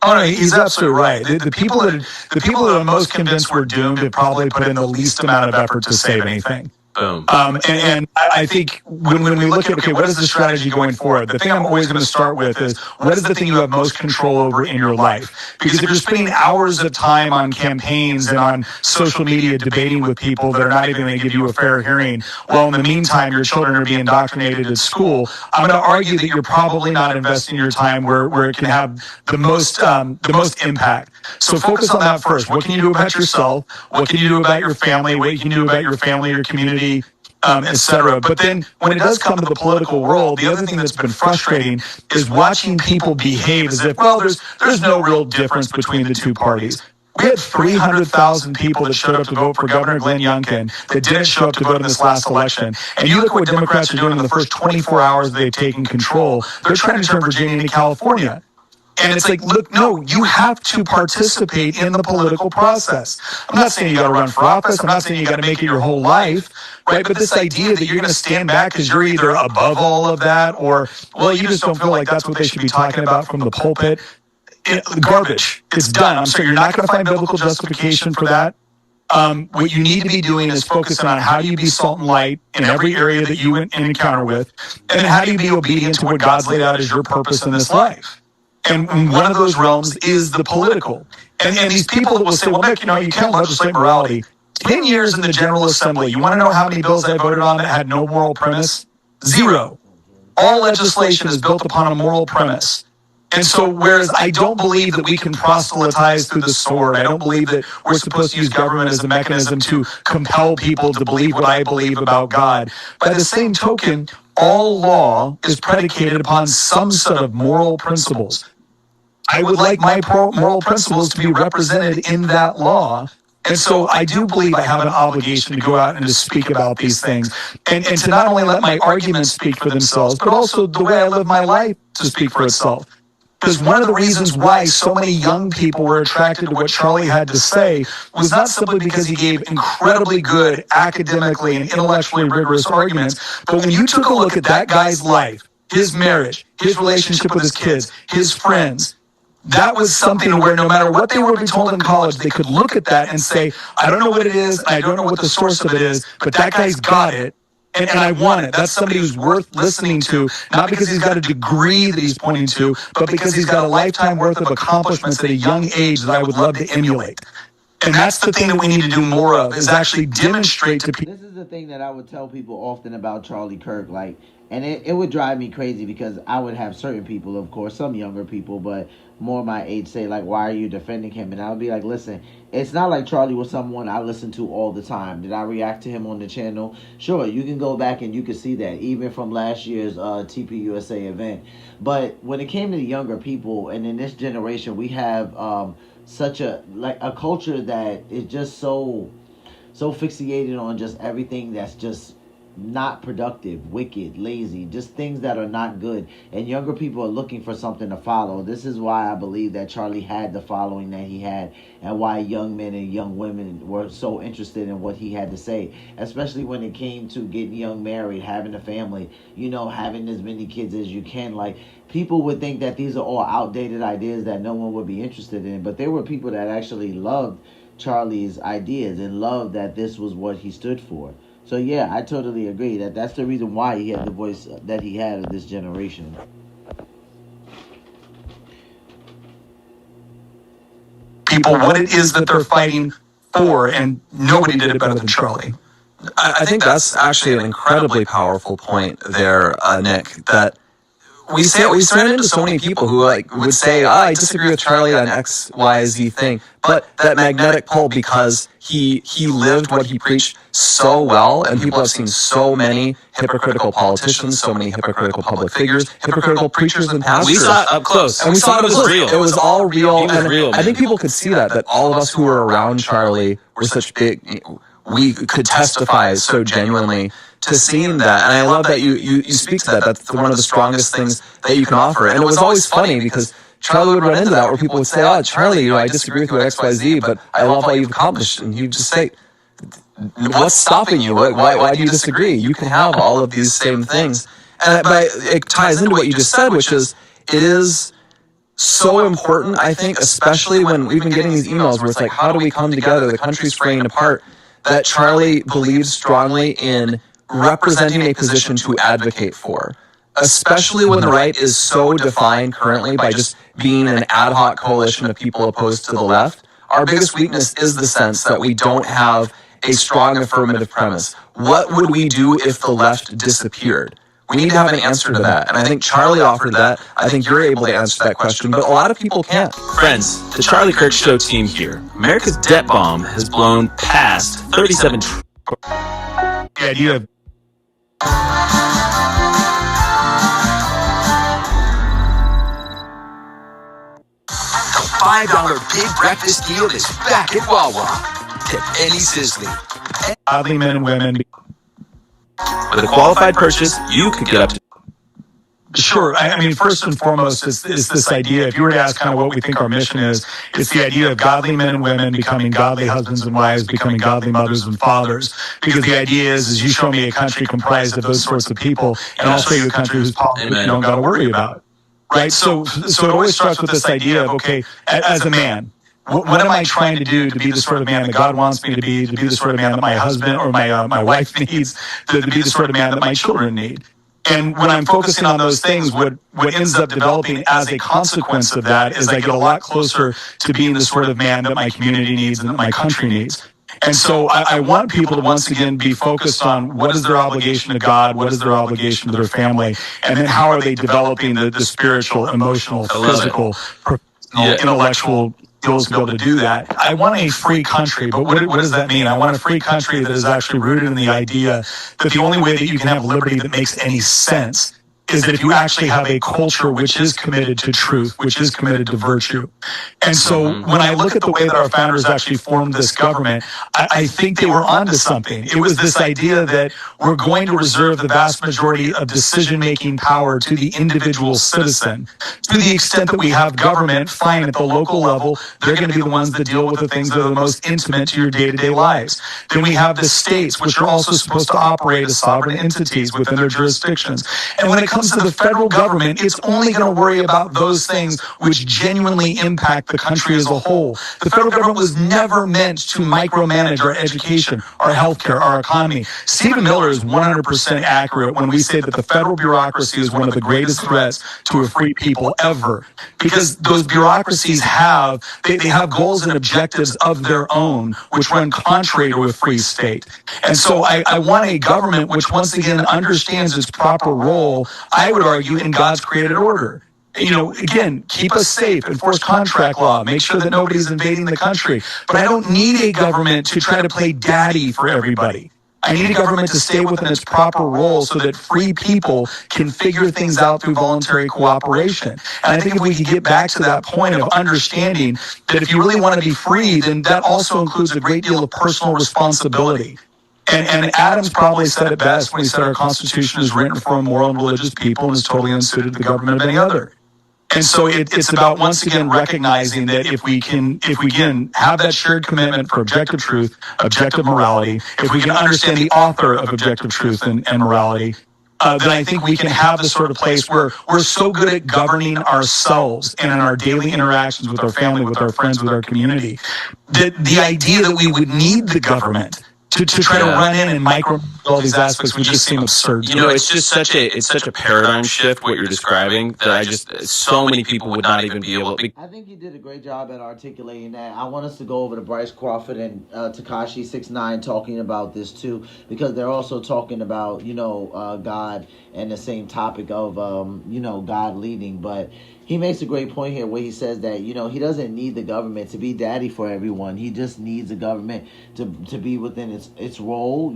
Oh no, he's absolutely right. The people that are most convinced we're doomed have probably put in the least amount of effort to save anything. Boom. And I think when we look at, okay, what is the strategy going forward? The thing I'm always going to start with is, what is the thing you have most control over in your life? Because if you're spending hours of time on campaigns and on social media debating with people that are not even going to give you a fair hearing, well, in the meantime, your children are being indoctrinated at school, I'm going to argue that you're probably not investing your time where it can have the most impact. So focus on that first. What can you do about yourself? What can you do about your family? What can you do about your family, your community, etc. But then when it does come to the political world, the other thing that's been frustrating is watching people behave as if, well, there's no real difference between the two parties. We had 300,000 people that showed up to vote for Governor Glenn Youngkin that didn't show up to vote in this last election. And you look at what Democrats are doing in the first 24 hours they've taken control. They're trying to turn Virginia into California. And it's like, look, no, you have to participate in the political process. I'm not saying you got to run for office. I'm not saying you got to make it your whole life, right? But this idea that you're going to stand back because you're either above all of that or, well, you just don't feel like that's what they should be talking about from the pulpit. Garbage. It's done. I'm sorry, you're not going to find biblical justification for that. What you need to be doing is focusing on how do you be salt and light in every area that you encounter with, and how do you be obedient to what God's laid out as your purpose in this life. And one of those realms is the political. And these people that will say, well, Nick, you can't legislate morality. 10 years in the General Assembly, you want to know how many bills I voted on that had no moral premise? 0. All legislation is built upon a moral premise. And so, whereas I don't believe that we can proselytize through the sword, I don't believe that we're supposed to use government as a mechanism to compel people to believe what I believe about God. By the same token, all law is predicated upon some set of moral principles. I would like my moral principles to be represented in that law. And so I do believe I have an obligation to go out and to speak about these things and to not only let my arguments speak for themselves, but also the way I live my life to speak for itself. Because one of the reasons why so many young people were attracted to what Charlie had to say was not simply because he gave incredibly good academically and intellectually rigorous arguments, but when you took a look at that guy's life, his marriage, his relationship with his kids, his friends, that was something where no matter what they were being told in college, they could look at that and say, I don't know what it is, and I don't know what the source of it is, but that guy's got it. And I want it. That's somebody who's worth listening to, not because he's got a degree that he's pointing to, but because he's got a lifetime worth of accomplishments at a young age that I would love to emulate. And that's the thing that we need to do more of, is actually demonstrate to people. This is the thing that I would tell people often about Charlie Kirk. Like, And it would drive me crazy because I would have certain people, of course, some younger people, but more my age say, like, why are you defending him? And I would be like, listen, it's not like Charlie was someone I listened to all the time. Did I react to him on the channel? Sure, you can go back and you can see that, even from last year's TPUSA event. But when it came to the younger people, and in this generation, we have such a culture that is just so fixated on just everything that's just not productive, wicked, lazy, just things that are not good. And younger people are looking for something to follow. This is why I believe that Charlie had the following that he had, and why young men and young women were so interested in what he had to say, especially when it came to getting young married, having a family, having as many kids as you can. Like, people would think that these are all outdated ideas that no one would be interested in, but there were people that actually loved Charlie's ideas and loved that this was what he stood for. So yeah, I totally agree that that's the reason why he had the voice that he had of this generation. People, what it is that they're fighting for, and nobody did it better than Charlie. I think that's actually an incredibly powerful point there, Nick, that we ran into so many people who would say, I disagree with Charlie on X, Y, Z thing, but that magnetic pull, because he lived what he preached so well, and people have seen so many hypocritical politicians, so many hypocritical public figures, hypocritical preachers and pastors. We saw it up close, and we saw it was real. It was all real, and real, I think people could see that all of us who were around Charlie were such big, we could testify so genuinely to seeing that. And I love that you speak to that. That's one of the strongest things that you can offer. And it was always funny because Charlie would run into that where people would say, oh, Charlie, I disagree with you at X, Y, Z, but I love all you've accomplished. And you just say, what's stopping you? Why do you disagree? You can have all of these same things. And it ties into what you just said, which is, it is so important, I think, especially when we've been getting these emails where it's like, how do we come together? The country's fraying apart. That Charlie believes strongly in representing a position to advocate for, especially when the right is so defined currently by just being an ad hoc coalition of people opposed to the left. Our biggest weakness is the sense that we don't have a strong affirmative premise. What would we do if the left disappeared? We need to have an answer to that. And I think Charlie offered that. I think you're able to answer that question, but a lot of people can't. Friends, the Charlie Kirk Show team here. America's debt bomb has blown past 37 trillion. The idea of the $5 big breakfast deal is back at Wawa. Tip any sizzling. Godly men and women. With a qualified purchase, you could get up to... Sure. I mean, first and foremost is this idea, if you were to ask kind of what we think our mission is, it's the idea of godly men and women becoming godly husbands and wives, becoming godly mothers and fathers. Because the idea is you show me a country comprised of those sorts of people, and I'll show you a country whose politics you don't got to worry about. Right? So it always starts with this idea of, okay, as a man, what am I trying to do to be the sort of man that God wants me to be the sort of man that my husband or my wife needs, to be the sort of man that my children need? And when I'm focusing on those things, what ends up developing as a consequence of that is I get a lot closer to being the sort of man that my community needs and that my country needs. And so I want people to once again be focused on what is their obligation to God, what is their obligation to their family, and then how are they developing the spiritual, emotional, physical, intellectual skills to be able to do that. I want a free country, but what does that mean? I want a free country that is actually rooted in the idea that the only way that you can have liberty that makes any sense is that if you actually have a culture which is committed to truth, which is committed to virtue. And so when I look at the way that our founders actually formed this government, I think they were onto something. It was this idea that we're going to reserve the vast majority of decision-making power to the individual citizen. To the extent that we have government, fine, at the local level, they're going to be the ones that deal with the things that are the most intimate to your day-to-day lives. Then we have the states, which are also supposed to operate as sovereign entities within their jurisdictions. And when it comes comes to the federal government, it's only going to worry about those things which genuinely impact the country as a whole. The federal government was never meant to micromanage our education, our healthcare, our economy. Stephen Miller is 100% accurate when we say that the federal bureaucracy is one of the greatest threats to a free people ever. Because those bureaucracies have goals and objectives of their own, which run contrary to a free state. And so I want a government which once again understands its proper role, I would argue, in God's created order. Again, keep us safe, enforce contract law, make sure that nobody's invading the country. But I don't need a government to try to play daddy for everybody. I need a government to stay within its proper role so that free people can figure things out through voluntary cooperation. And I think if we could get back to that point of understanding that if you really want to be free, then that also includes a great deal of personal responsibility. And Adams probably said it best when he said our Constitution is written for a moral and religious people and is totally unsuited to the government of any other. And so it's about, once again, recognizing that if we can have that shared commitment for objective truth, objective morality, if we can understand the author of objective truth and morality, then I think we can have the sort of place where we're so good at governing ourselves and in our daily interactions with our family, with our friends, with our community, that the idea that we would need the government to try to run in and micro all these aspects would just seem absurd. It's just such a paradigm shift what you're describing that so many people would not even be able to. I think you did a great job at articulating that. I want us to go over to Bryce Crawford and Tekashi 6ix9ine talking about this too, because they're also talking about God and the same topic of God leading, but he makes a great point here where he says that, he doesn't need the government to be daddy for everyone. He just needs the government to be within its role,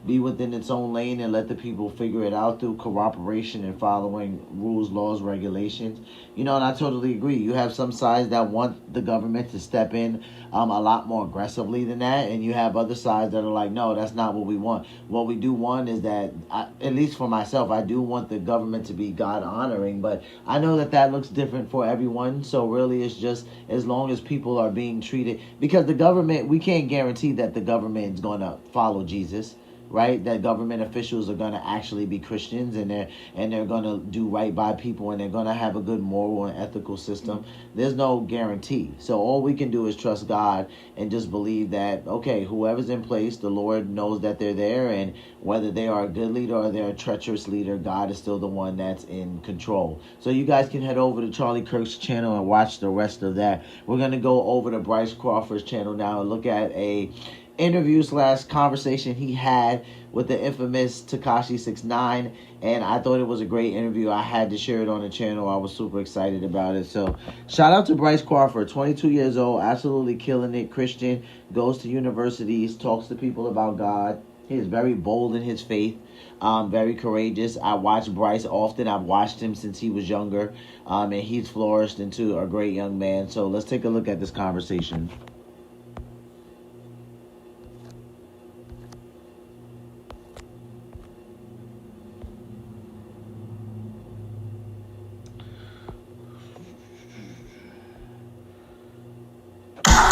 be within its own lane and let the people figure it out through cooperation and following rules, laws, regulations. And I totally agree. You have some sides that want the government to step in a lot more aggressively than that, and you have other sides that are like, no, that's not what we want. What we do want is that, at least for myself, I do want the government to be God honoring, but I know that looks different for everyone. So really, it's just as long as people are being treated, because the government, we can't guarantee that the government is going to follow Jesus, right? That government officials are going to actually be Christians and they're going to do right by people and they're going to have a good moral and ethical system. There's no guarantee. So all we can do is trust God and just believe that, okay, whoever's in place, the Lord knows that they're there, and whether they are a good leader or they're a treacherous leader, God is still the one that's in control. So you guys can head over to Charlie Kirk's channel and watch the rest of that. We're going to go over to Bryce Crawford's channel now and look at a interview/conversation he had with the infamous Tekashi 6ix9ine, and I thought it was a great interview. I had to share it on the channel. I was super excited about it. So shout out to Bryce Crawford, 22 years old, absolutely killing it, Christian, goes to universities, talks to people about God. He is very bold in his faith, very courageous. I watch Bryce often. I've watched him since he was younger, and he's flourished into a great young man. So let's take a look at this conversation.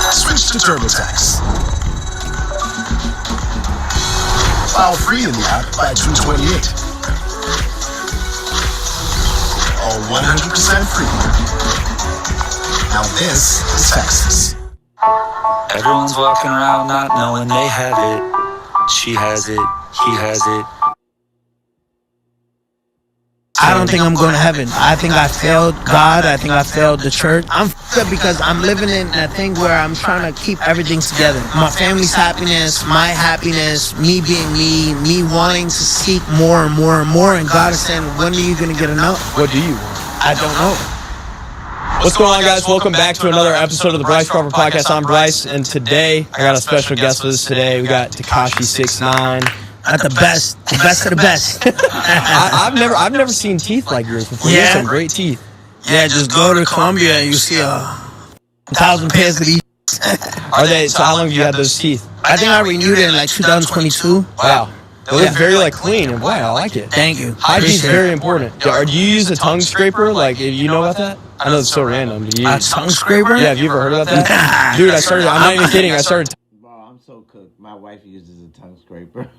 Switch to TurboTax. File free in the app by 2/28. All 100% free. Now this is Texas. Everyone's walking around not knowing they have it. She has it, he has it. I don't think I'm going to heaven. I think I failed God. I think I failed the church. I'm f***ed up because I'm living in a thing where I'm trying to keep everything together. My family's happiness, my happiness, me being me wanting to seek more and more and more. And God is saying, when are you going to get enough? What do you want? I don't know. What's going on, guys? Welcome back to another episode of the Bryce Crawford Podcast. I'm Bryce, and today I got a special guest with us today. We got Tekashi 6ix9ine. At the best of the best. I've never seen teeth like yours before. You have some great teeth. Yeah, just go to Colombia and you see 1,000 pairs of these. Are they? So how long have you had those teeth? I think I renewed it in like 2022. Wow. They look very clean, and wow, I like it. Thank you. Hygiene is very important. Do you use a tongue scraper? Like, you know about that? I know it's so random. A tongue scraper? Yeah, have you ever heard about that? Dude, I'm not even kidding. I'm so cooked. My wife uses a tongue scraper.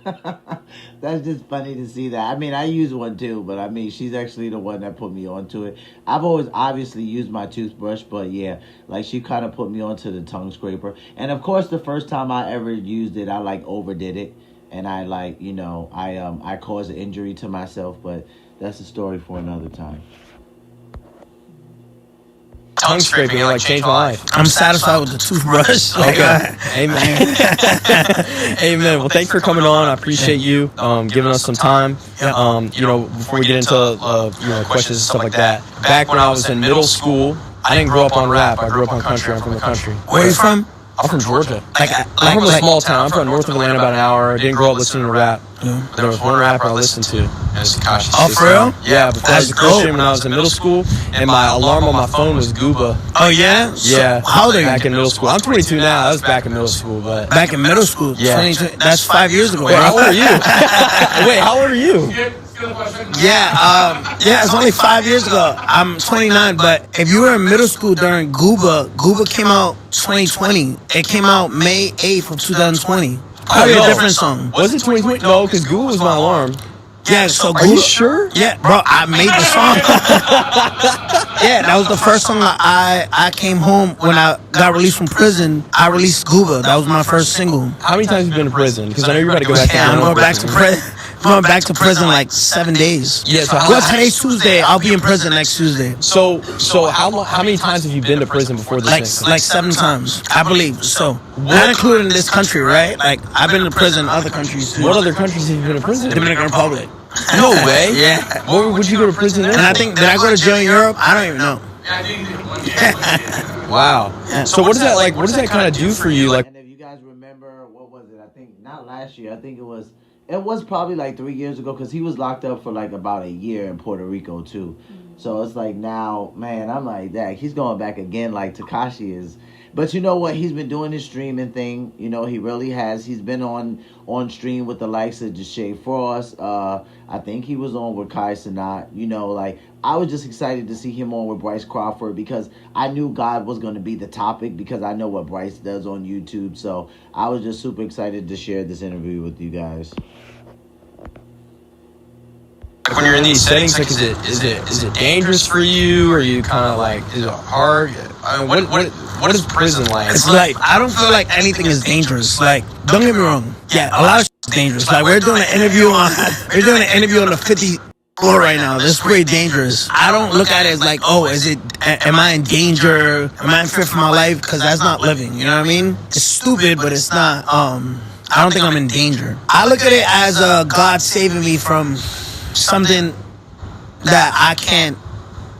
That's just funny to see that. I mean, I use one too, but I mean, she's actually the one that put me onto it. I've always obviously used my toothbrush, but yeah, like she kind of put me onto the tongue scraper. And of course, the first time I ever used it, I like overdid it, and I like, you know, I caused an injury to myself, but that's a story for another time. Tongue scraping, it like changed my life. I'm satisfied with the toothbrush. Okay. Amen. Amen. Well, thanks for coming on. I appreciate you giving us some time. You know, before we get into you know, questions and stuff like that. Back when I was in middle school, I didn't grow up on rap. I grew up on country. I'm from the country. Where are you from? I'm from Georgia. I'm from a small town. I'm from north of Atlanta, about an hour. I didn't grow up listening to rap. But there was one rapper I listened to, and it's Tekashi. Oh, for real? Yeah, before I was a Christian when I was in middle school, and my alarm on my phone was Gooba. Oh, yeah? Yeah. How old are you? Back in middle school. I'm 22 now. That was back in middle school. But back in middle school? Yeah. 22, that's 5 years ago. Wait, how old are you? Wait, how old are you? Yeah, it's only 5 years ago. I'm 29, but if you were in middle school during Gooba came out 2020. It came out May 8th of 2020. Probably a different song. Was it 2020? No, because Gooba was my alarm. Yeah, so Are you sure? Yeah, bro, I made the song. Yeah, that was the first song I came home when I got released from prison. I released Gooba. That was my first single. How many times have you been to prison? Because I know you're about to go back to prison. I'm going back to prison like 7 days. Yeah, so today's Tuesday. I'll be in prison next Tuesday. So how many times have you been to prison before this? Like 7 times, I believe. So not including this country, right? Like I've been to prison in other countries too. What other countries have you been to prison? Dominican Republic. No way. Yeah. Where would you go to prison in? And I think, did I go to jail in Europe? I don't even know. Wow. So what does that like? What does that kind of do for you? Like, and if you guys remember, what was it? I think not last year. I think it was probably like 3 years ago, because he was locked up for like about a year in Puerto Rico too. So it's like now, man, I'm like, that he's going back again like Tekashi is. But you know what? He's been doing his streaming thing. You know, he really has. He's been on stream with the likes of Deshae Frost. I think he was on with Kai Cenat. You know, like, I was just excited to see him on with Bryce Crawford, because I knew God was going to be the topic, because I know what Bryce does on YouTube. So I was just super excited to share this interview with you guys. when you're in these settings, like, is it dangerous for you? Or are you kind of like, is it hard? I mean, what is prison like? It's like, I don't feel like anything is dangerous. Like, don't get me wrong. Yeah, a lot of shit is dangerous. Like, we're doing an interview on the 50th floor right now. This is pretty dangerous. I don't look at it as like, oh, am I in danger? Am I in fear for my life? Because that's not living. You know what I mean? It's stupid, but it's not. I don't think I'm in danger. I look at it as God saving me from something that I can't,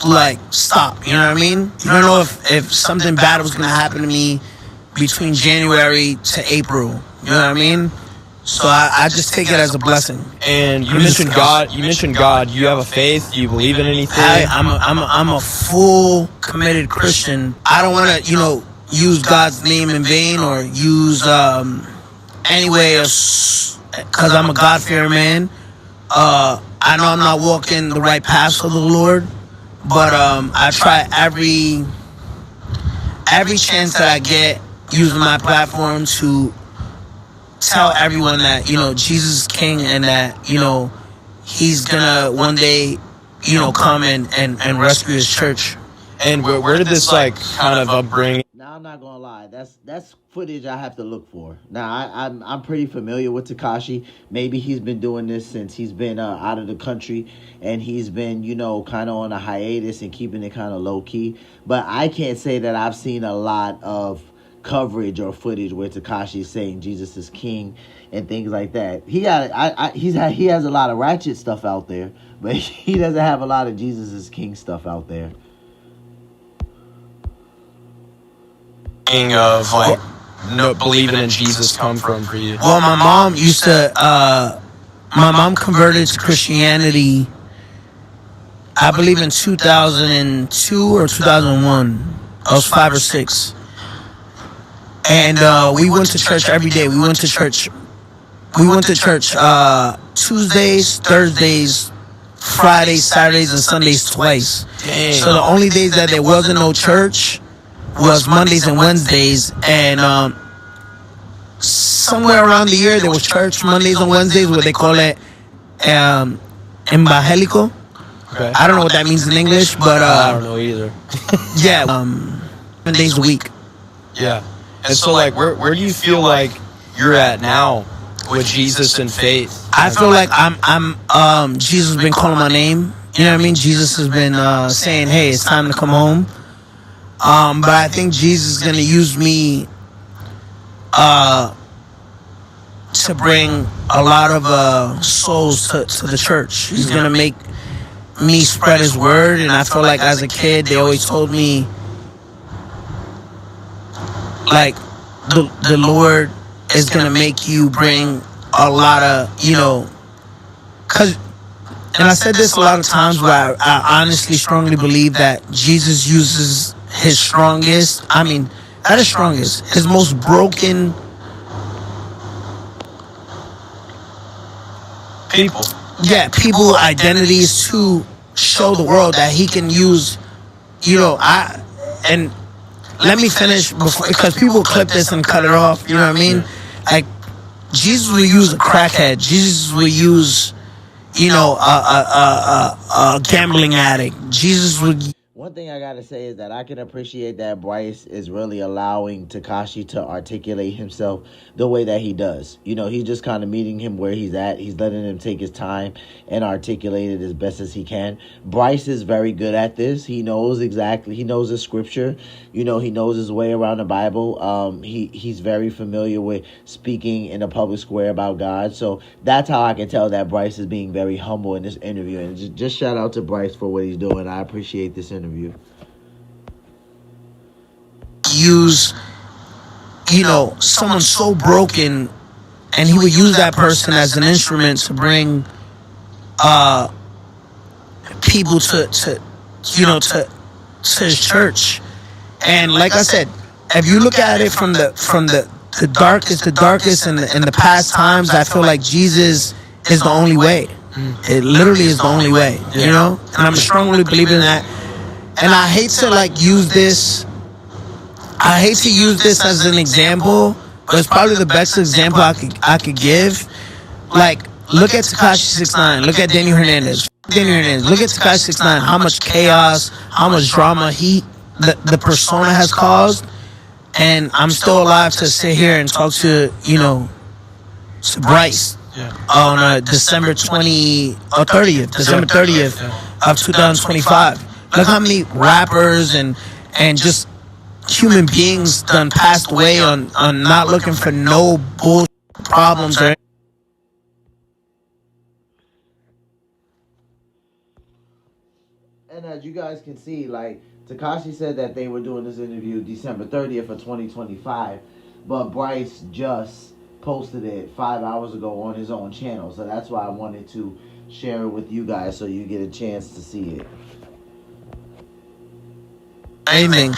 like, stop. You know what I mean? You don't know if something bad was going to happen to me between January to April. You know what I mean? So I just take it as a blessing. And you mentioned God. You have a faith? Do you believe in anything? I'm a full committed Christian. I don't want to, use God's name in vain or use any way, because I'm a God-fearing man. I know I'm not walking the right path of the Lord, but I try every chance that I get using my platform to tell everyone that, Jesus is King, and that, he's gonna one day, come and rescue his church. And where did this, like, kind of upbringing? Now, I'm not gonna lie, that's footage I have to look for. Now, I'm pretty familiar with Tekashi. Maybe he's been doing this since he's been out of the country, and he's been, kind of on a hiatus and keeping it kind of low key. But I can't say that I've seen a lot of coverage or footage where Tekashi is saying Jesus is King and things like that. He has a lot of ratchet stuff out there, but he doesn't have a lot of Jesus is King stuff out there. Of, like, no believing in Jesus come from for you? Well, my mom converted to Christianity, I believe, in 2002 or 2001. I was 5 or 6. And we went to church every day. We went to church Tuesdays, Thursdays, Fridays, Saturdays, and Sundays twice. Damn. So the only days that there wasn't no church was Mondays and Wednesdays, and somewhere around the year there was church Mondays and Wednesdays where they call it Evangelico. Okay. I don't know what that means in English, but I don't know either. yeah, 7 days a week. Yeah. And so, like, where do you feel like you're at now with Jesus and faith? I feel like I'm Jesus has been calling my name. You know what I mean? Jesus has been saying, hey, it's time to come home. But I think Jesus is going to use me to bring a lot of souls to the church. He's going to make me spread his word. And I feel like as a kid, they always told me, like, the Lord is going to make you bring a lot of, you know, and I said this a lot of times where I honestly strongly believe that Jesus uses his strongest, I mean, not his strongest, his most broken people. Yeah, people identities to show the world that he can use, you know, and let me finish before, because people clip this and cut it off, you know what I mean? Like, Jesus will use a crackhead. Jesus will use, you know, a gambling addict. Jesus would. One thing I gotta say is that I can appreciate that Bryce is really allowing Tekashi to articulate himself the way that he does. You know, he's just kind of meeting him where he's at. He's letting him take his time and articulate it as best as he can. Bryce is very good at this. He knows exactly. He knows the scripture. You know, he knows his way around the Bible. He's very familiar with speaking in a public square about God. So that's how I can tell that Bryce is being very humble in this interview. And just shout out to Bryce for what he's doing. I appreciate this interview. Use, you know, someone so broken, and he would use that person as an instrument to bring people to you know, to his church. And like I said, if you look at it from the darkest in the past times, I feel like Jesus is the only way. It literally is the only way, you know? And I'm strongly believing in that. And I hate to like use this. I hate to use this as an example, but it's probably the best example I could give. Like, look at Tekashi 6ix9ine. Look at Daniel Hernandez. Look at Tekashi 6ix9ine. How much chaos, how much drama the persona has caused. And I'm still alive to sit here and talk to, you know, to Bryce on December 30th of 2025. Look how many rappers and just human beings done passed away on not looking for no bullshit problems or. And as you guys can see, like, Tekashi said that they were doing this interview December 30th of 2025, but Bryce just posted it 5 hours ago on his own channel. So that's why I wanted to share it with you guys so you get a chance to see it. Amen.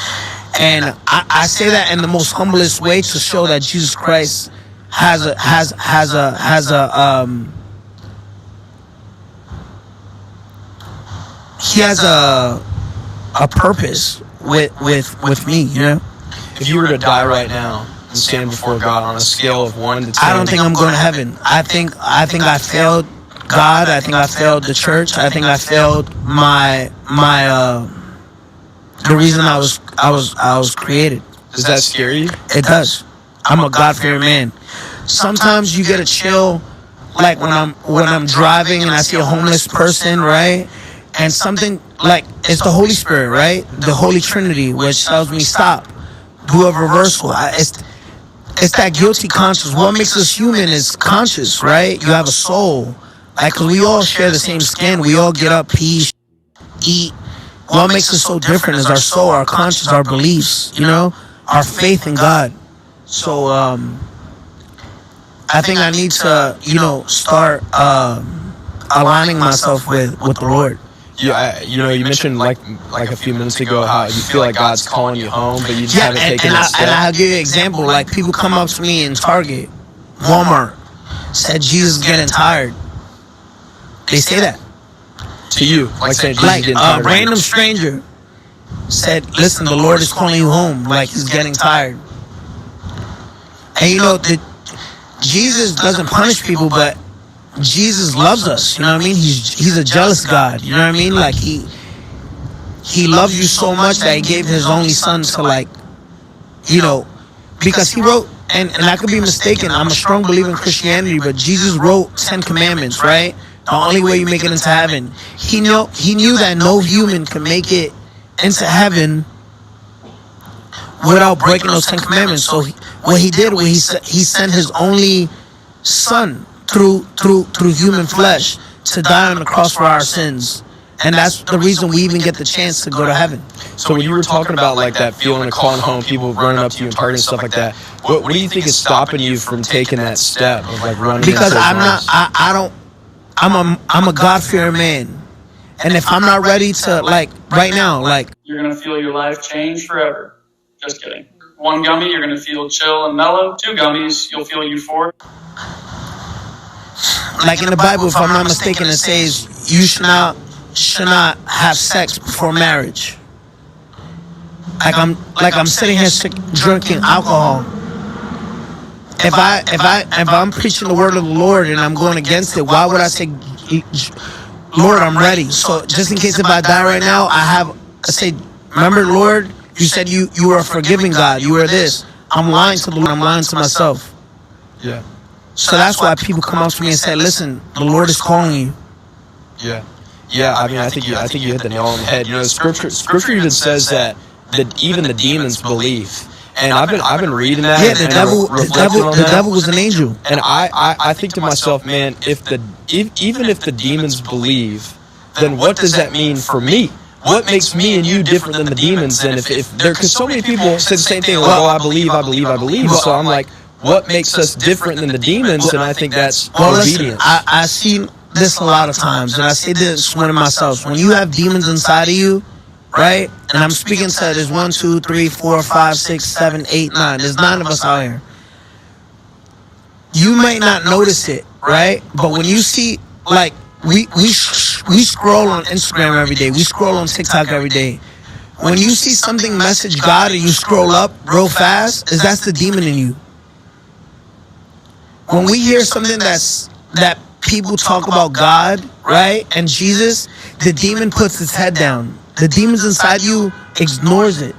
And I say that in the most humblest way to show that Jesus Christ has a purpose with me, you know? If you were to die right now and stand before God on a scale of 1 to 10, I don't think I'm going to heaven. I think I failed God. I think I failed the church. I think I failed my the reason I was created. Does that scare you? It does. I'm a God-fearing man. Sometimes you get a chill, like when I'm driving and I see a homeless person, right? And something like, it's the Holy Spirit, right? The Holy Trinity, which tells me stop, do a reversal. It's that guilty conscience. What makes us human is conscious, right? You have a soul. Like, 'cause we all share the same skin. We all get up, pee, eat. What makes us so different is our soul, our conscience, our beliefs, you know, our faith in God. So I think I need to, you know, start aligning myself with the Lord. Yeah, you know, you mentioned like a few minutes ago how you feel like God's calling you home, but you just haven't taken that step. And I'll give you an example. Like, people come up to me in Target, Walmart, said Jesus is getting tired. They say that. To you, like saying Jesus like getting tired. A random stranger said, listen, the Lord is calling you home, like he's getting tired. And you know, Jesus doesn't punish people, but Jesus loves us. You know what I mean? He's a jealous God. You know what I mean? Like he loves you so much that he gave his only son to, like, you know, because he wrote, and I could be mistaken, I'm a strong believer in Christianity, but Jesus wrote 10 commandments, right? The only way you make it into heaven. He knew that no human can make it into heaven without breaking those 10 commandments. So what he did was he sent his only son through human flesh to die on the cross for our sins. And that's the reason we even get the chance to go to heaven. So when you were talking about like that feeling of calling home, people running up to you and partying and stuff like that, what do you think is stopping you from taking that step of like running? Because I'm a God-fearing man. And if I'm not ready to, like, right now, like, you're going to feel your life change forever. Just kidding. 1 gummy, you're going to feel chill and mellow. 2 gummies, you'll feel euphoric. Like in the Bible, if I'm not mistaken, it says you should not have sex before marriage. Like I'm sitting here drinking alcohol. If I'm preaching the word of the Lord and I'm going against it, why would I say, Lord, I'm ready? So just in case if I die right now, I say, remember, Lord, you said you are a forgiving God. You are this. I'm lying to the Lord. I'm lying to myself. Yeah. So that's why people come up to me and say, listen, the Lord is calling you. Yeah. Yeah, I mean, I think you hit the nail on the head. You know, scripture even says that even the demons believe. And I've been reading that. Yeah, the devil was an angel. And I think to myself, man, even if the demons believe, then what does that mean for me? What makes me and you different than the demons? And if there, because so many people say the same thing, like, oh, I believe. So I'm like, what makes us different than the demons? And I think that's obedience. Listen, I see this a lot of times, and I say this one of myself. When you have demons inside of you, right? And I'm speaking to there's 1, 2, 3, 4, 5, 6, 7, 8, 9. There's 9 of us out here. You may not notice it, right? But when you see, like, we scroll on Instagram every day. We scroll on TikTok every day. When you see something message God and you scroll up real fast, that's the demon in you. When we hear something that people talk about God, right, and Jesus, the demon puts its head down. The demons inside you ignores it.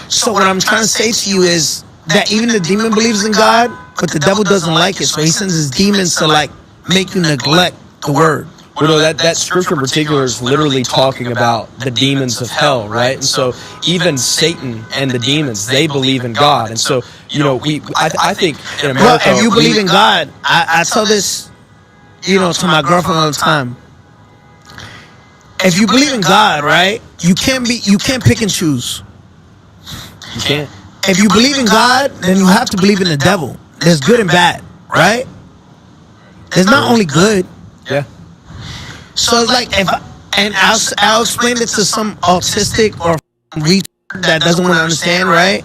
So what I'm trying to say to you is that even the demon believes in God, but the devil doesn't like it. So he sends his demons to, like, make you neglect the word. Well, no, that scripture in particular is literally talking about the demons of hell, right? And so even Satan and the demons, they believe in God. And so, you know, I think in America... Well, if you believe in God, I tell this, you know, to my girlfriend all the time. If you believe in God, right, you can't pick and choose. You can't. If you believe in God, then you have to believe in the devil. There's good and bad, right? There's not only good. Yeah. So it's like, I'll explain it to some autistic or retard that doesn't want to understand, right?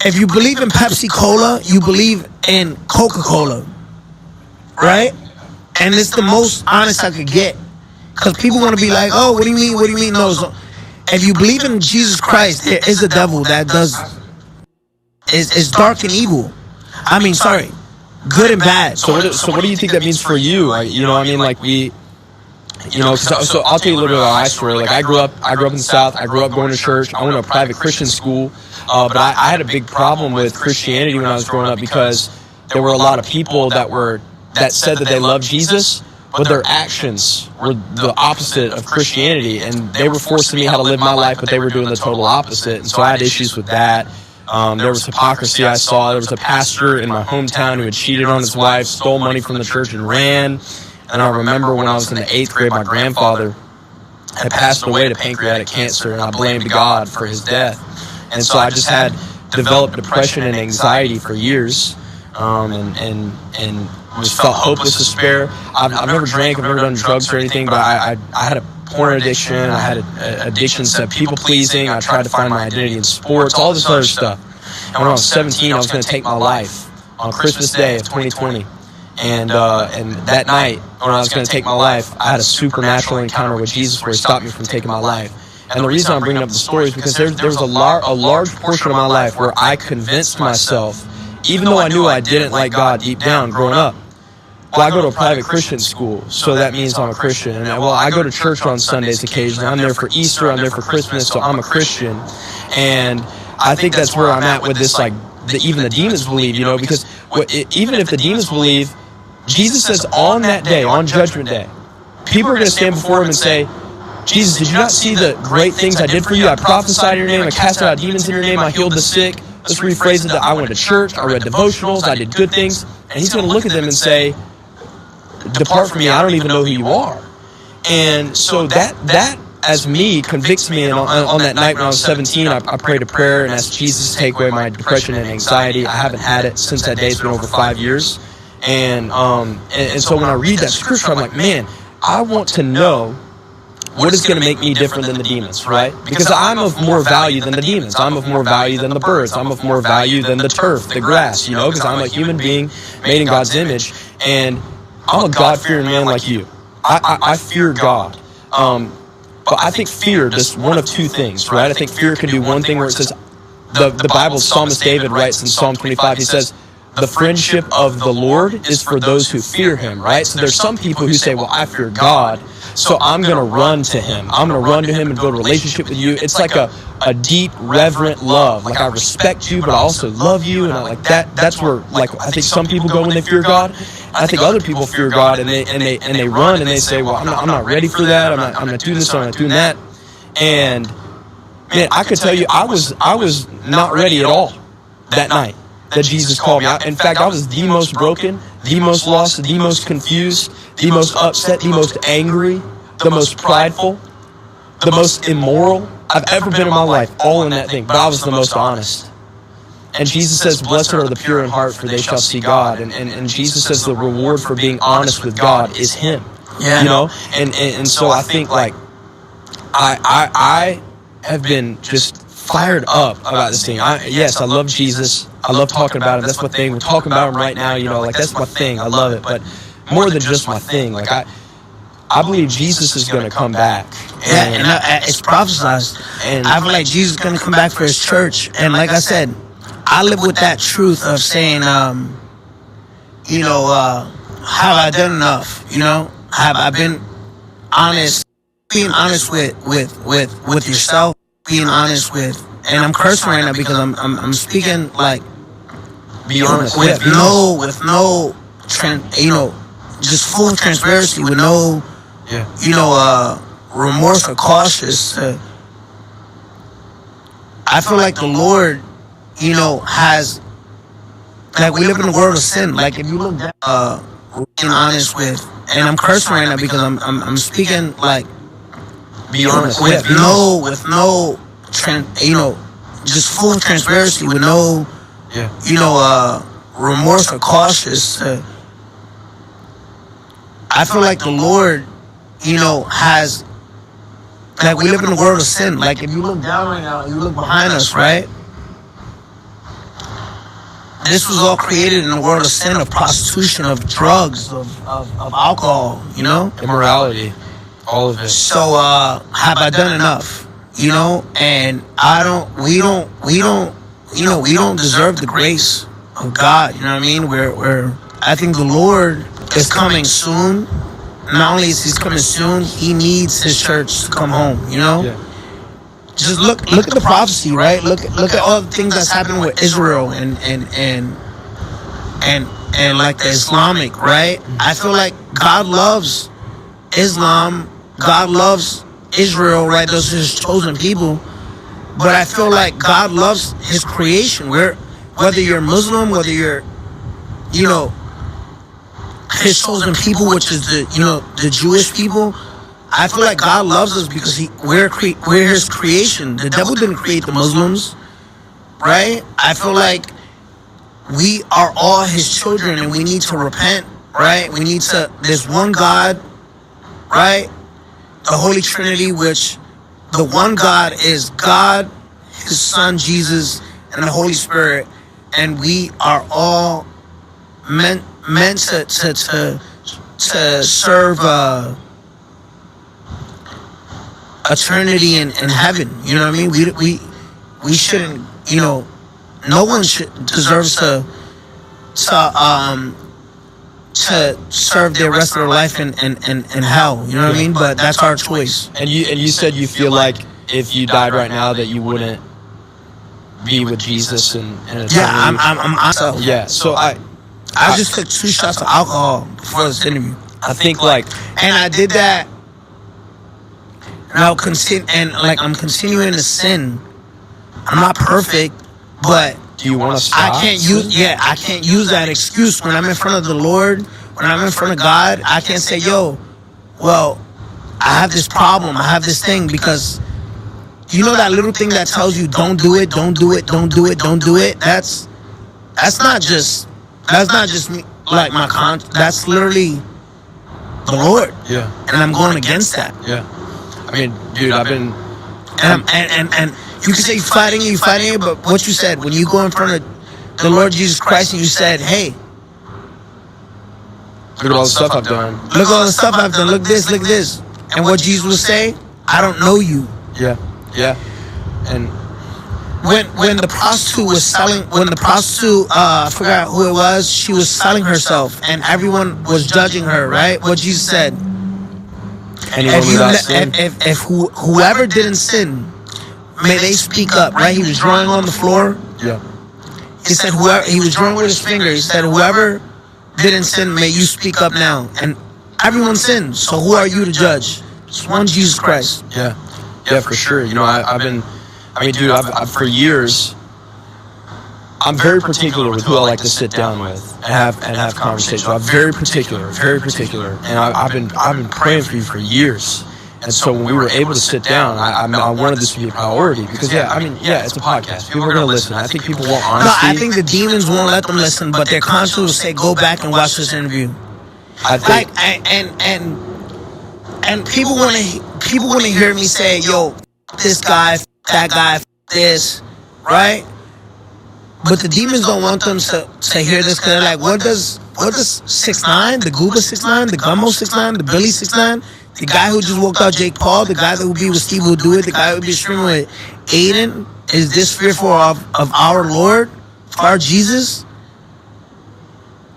If you believe in Pepsi Cola, you believe in Coca-Cola, right? And it's the most honest I could get. Because people want to be like, oh, what do you mean? What do you mean? No, so if you believe in Jesus Christ, there is a devil that is dark and evil. I mean, sorry, good and bad. So what do you think that means for you? Like, you know, I mean, like so I'll tell you a little bit about my story. Like I grew up in the South. I grew up going to church. I went to a private Christian school, but I had a big problem with Christianity when I was growing up because there were a lot of people that said that they loved Jesus, but their actions were the opposite of Christianity, and they were forcing me how to live my life, but they were doing the total opposite. And so I had issues with that. There was hypocrisy I saw. There was a pastor in my hometown who had cheated on his wife, stole money from the church, and ran. And I remember when I was in the 8th grade, my grandfather had passed away to pancreatic cancer, and I blamed God for his death. And so I just had developed depression and anxiety for years, and just felt hopeless, despair. I've never drank, I've never done drugs or anything, but I had a porn addiction, I had addictions to people-pleasing, I tried to find my identity in sports, all this other stuff. And when I was 17, I was going to take my life on Christmas Day of 2020. And that night, when I was going to take my life, I had a supernatural encounter with Jesus where he stopped me from taking my life. And the reason I'm bringing up the story is because there was a large portion of my life where I convinced myself, even though I knew I didn't like God deep down growing up, well, I go to a private Christian school, so that means I'm a Christian. And I go to church on Sundays occasionally. I'm there for Easter, I'm there for Christmas, so I'm a Christian. And I think that's where I'm at with this, like, even the demons believe, you know, because even if the demons believe, Jesus says on that day, on Judgment Day, people are going to stand before him and say, Jesus, did you not see the great things I did for you? I prophesied in your name, I cast out demons in your name, I healed the sick. Let's rephrase it that I went to church, I read devotionals, I did good things. And he's going to look at them and say, depart from me, I don't even know who you are. And so that as me convicts me. And on that night when I was 17, I prayed a prayer and asked Jesus to take away my depression and anxiety. I haven't had it since that day. It's been over 5 years. And so when I read that scripture, I'm like, man, I want to know what is going to make me different than the demons, right? Because I'm of more value than the demons. I'm of more value than the birds. I'm of more value than the turf, the grass, you know, because I'm a human being made in God's image. And I'm a God-fearing man like you. I fear God. But I think fear does one of two things, right? I think fear can do one thing where it says, the Bible, Psalmist David writes in Psalm 25, he says, the friendship of the Lord is for those who fear him, right? So there's some people who say, well, I fear God, so I'm going to run to him. I'm going to run to him and build a relationship with you. It's like a deep, reverent love. Like, I respect you, but I also love you. And I like that. That's where, like, I think some people go when they fear God. I think other people fear God and they run and they say, well, I'm not ready for that. I'm not doing this. I'm not doing that. And man, I could tell you, I was not ready at all that night that Jesus called me. In fact, I was the most broken, the most lost, the most confused, the most upset, the most angry, the most prideful, the most immoral I've ever been in my life, all in that thing. But I was the most honest. And Jesus says, blessed are the pure in heart, for they shall see God. And Jesus says the reward for being honest with God is him. Yeah. You know? And so I think, like, I have been just fired up about this thing. Yes, I love Jesus. I love talking about him. That's my thing. We're talking about him right now, you know, like, that's my thing. I love it. But more than just my thing, like, I believe Jesus is going to come back. And it's prophesized. And I feel like Jesus is going to come back for his church. And like I said, I live with that truth of saying, you know, have I done enough? You know, have I been honest? Being honest with yourself, being honest with, and I'm cursing right now because I'm speaking like, be honest with no, you know, just full transparency with no, you know, remorse or cautious. I feel like the Lord, you know, has, like, we live in a world of sin. Like, if you look down, being honest with, and I'm cursing right now because I'm speaking like, be honest with no, you know, just full transparency with no, you know, remorse or cautious. I feel like the Lord, you know, has, like, we live in a world of sin. Like, if you look down right now, you look behind us, right? This was all created in a world of sin, of prostitution, of drugs, of alcohol, you know? Immorality. All of it. So, have I done enough? You know, and we don't deserve the grace of God. You know what I mean? I think the Lord is coming soon. Not only is he coming soon, he needs his church to come home, you know? Yeah. Just look at the prophecy, right? Look at all the things that's happening with Israel and like the Islamic, right? I feel like God loves Islam. God loves Israel, right? Those are his chosen people. But I feel like God loves his creation. Whether you're Muslim, whether you're, you know, his chosen people, which is the Jewish people, I feel like God loves us because we're his creation. The devil didn't create the Muslims, right? I feel like we are all his children and we need to repent, right? There's one God, right? The Holy Trinity, which the one God is God, his Son, Jesus, and the Holy Spirit. And we are all meant to serve eternity in heaven. You know what I mean? We shouldn't, you know, no one deserves to to serve the rest of their life in hell. You know what I mean? But that's our choice. And you said you feel like if you died right now that you wouldn't be with Jesus and yeah, I'm myself. Yeah, so I just took 2 shots of alcohol before this interview. I think like, and I did that. And I'm continuing to sin. I'm not perfect, but do you want to stop? I can't use that excuse when I'm in front of the Lord, when I'm in front of God. I can't say, yo, well, I have this problem, I have this thing, because you know that little thing that tells you don't do it, don't do it, don't do it, don't do it. That's not just me, like my that's literally the Lord. Yeah. And I'm going against that. Yeah. I mean, dude, I've been and you can say you're fighting it, but what you said when you go in front of the Lord Jesus Christ and you said, hey, look at all the stuff I've done. Look at all the stuff I've done. Look this, look this. And what Jesus would say, I don't know you. Yeah. Yeah. And when the prostitute was selling, I forgot who it was, she was selling herself and everyone was judging her, right? What Jesus said, if whoever didn't sin, may they speak up, right? He was drawing on the floor. Yeah. He said, he was drawing with his finger. He said, whoever didn't sin, may you speak up now. And everyone sinned, so who are you to judge? It's one Jesus Christ. Yeah. Yeah, for sure. You know, I've for years, I'm very particular with who I like to sit down with and have conversations. I'm very particular. And I've been praying for you for years. And so when we were able to sit down, I wanted this to be a priority because, it's a podcast. People are going to listen. I think people want honesty. No, I think the demons won't let them listen, but their conscience will say, go back and watch this interview. I think, and people want to hear me say, yo, this guy, that guy, this, right? But the demons don't want them to hear this because they're like, what does 6ix9ine, the Gooba 6ix9ine, the Gummo 6ix9ine, the Billy 6ix9ine, the guy who just walked out Jake Paul, the guy that would be with Steve will do it, the guy who would be streaming with Aiden, is this fearful of our Lord, of our Jesus?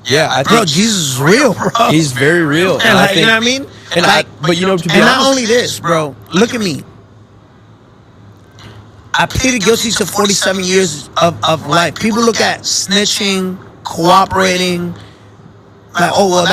Yeah, I think bro, Jesus is real, bro. He's very real. And you know what I mean? And but you know, to be honest, not only this, bro, look at me. I pleaded guilty to 47 years of life. People look at snitching, cooperating, like, oh, well,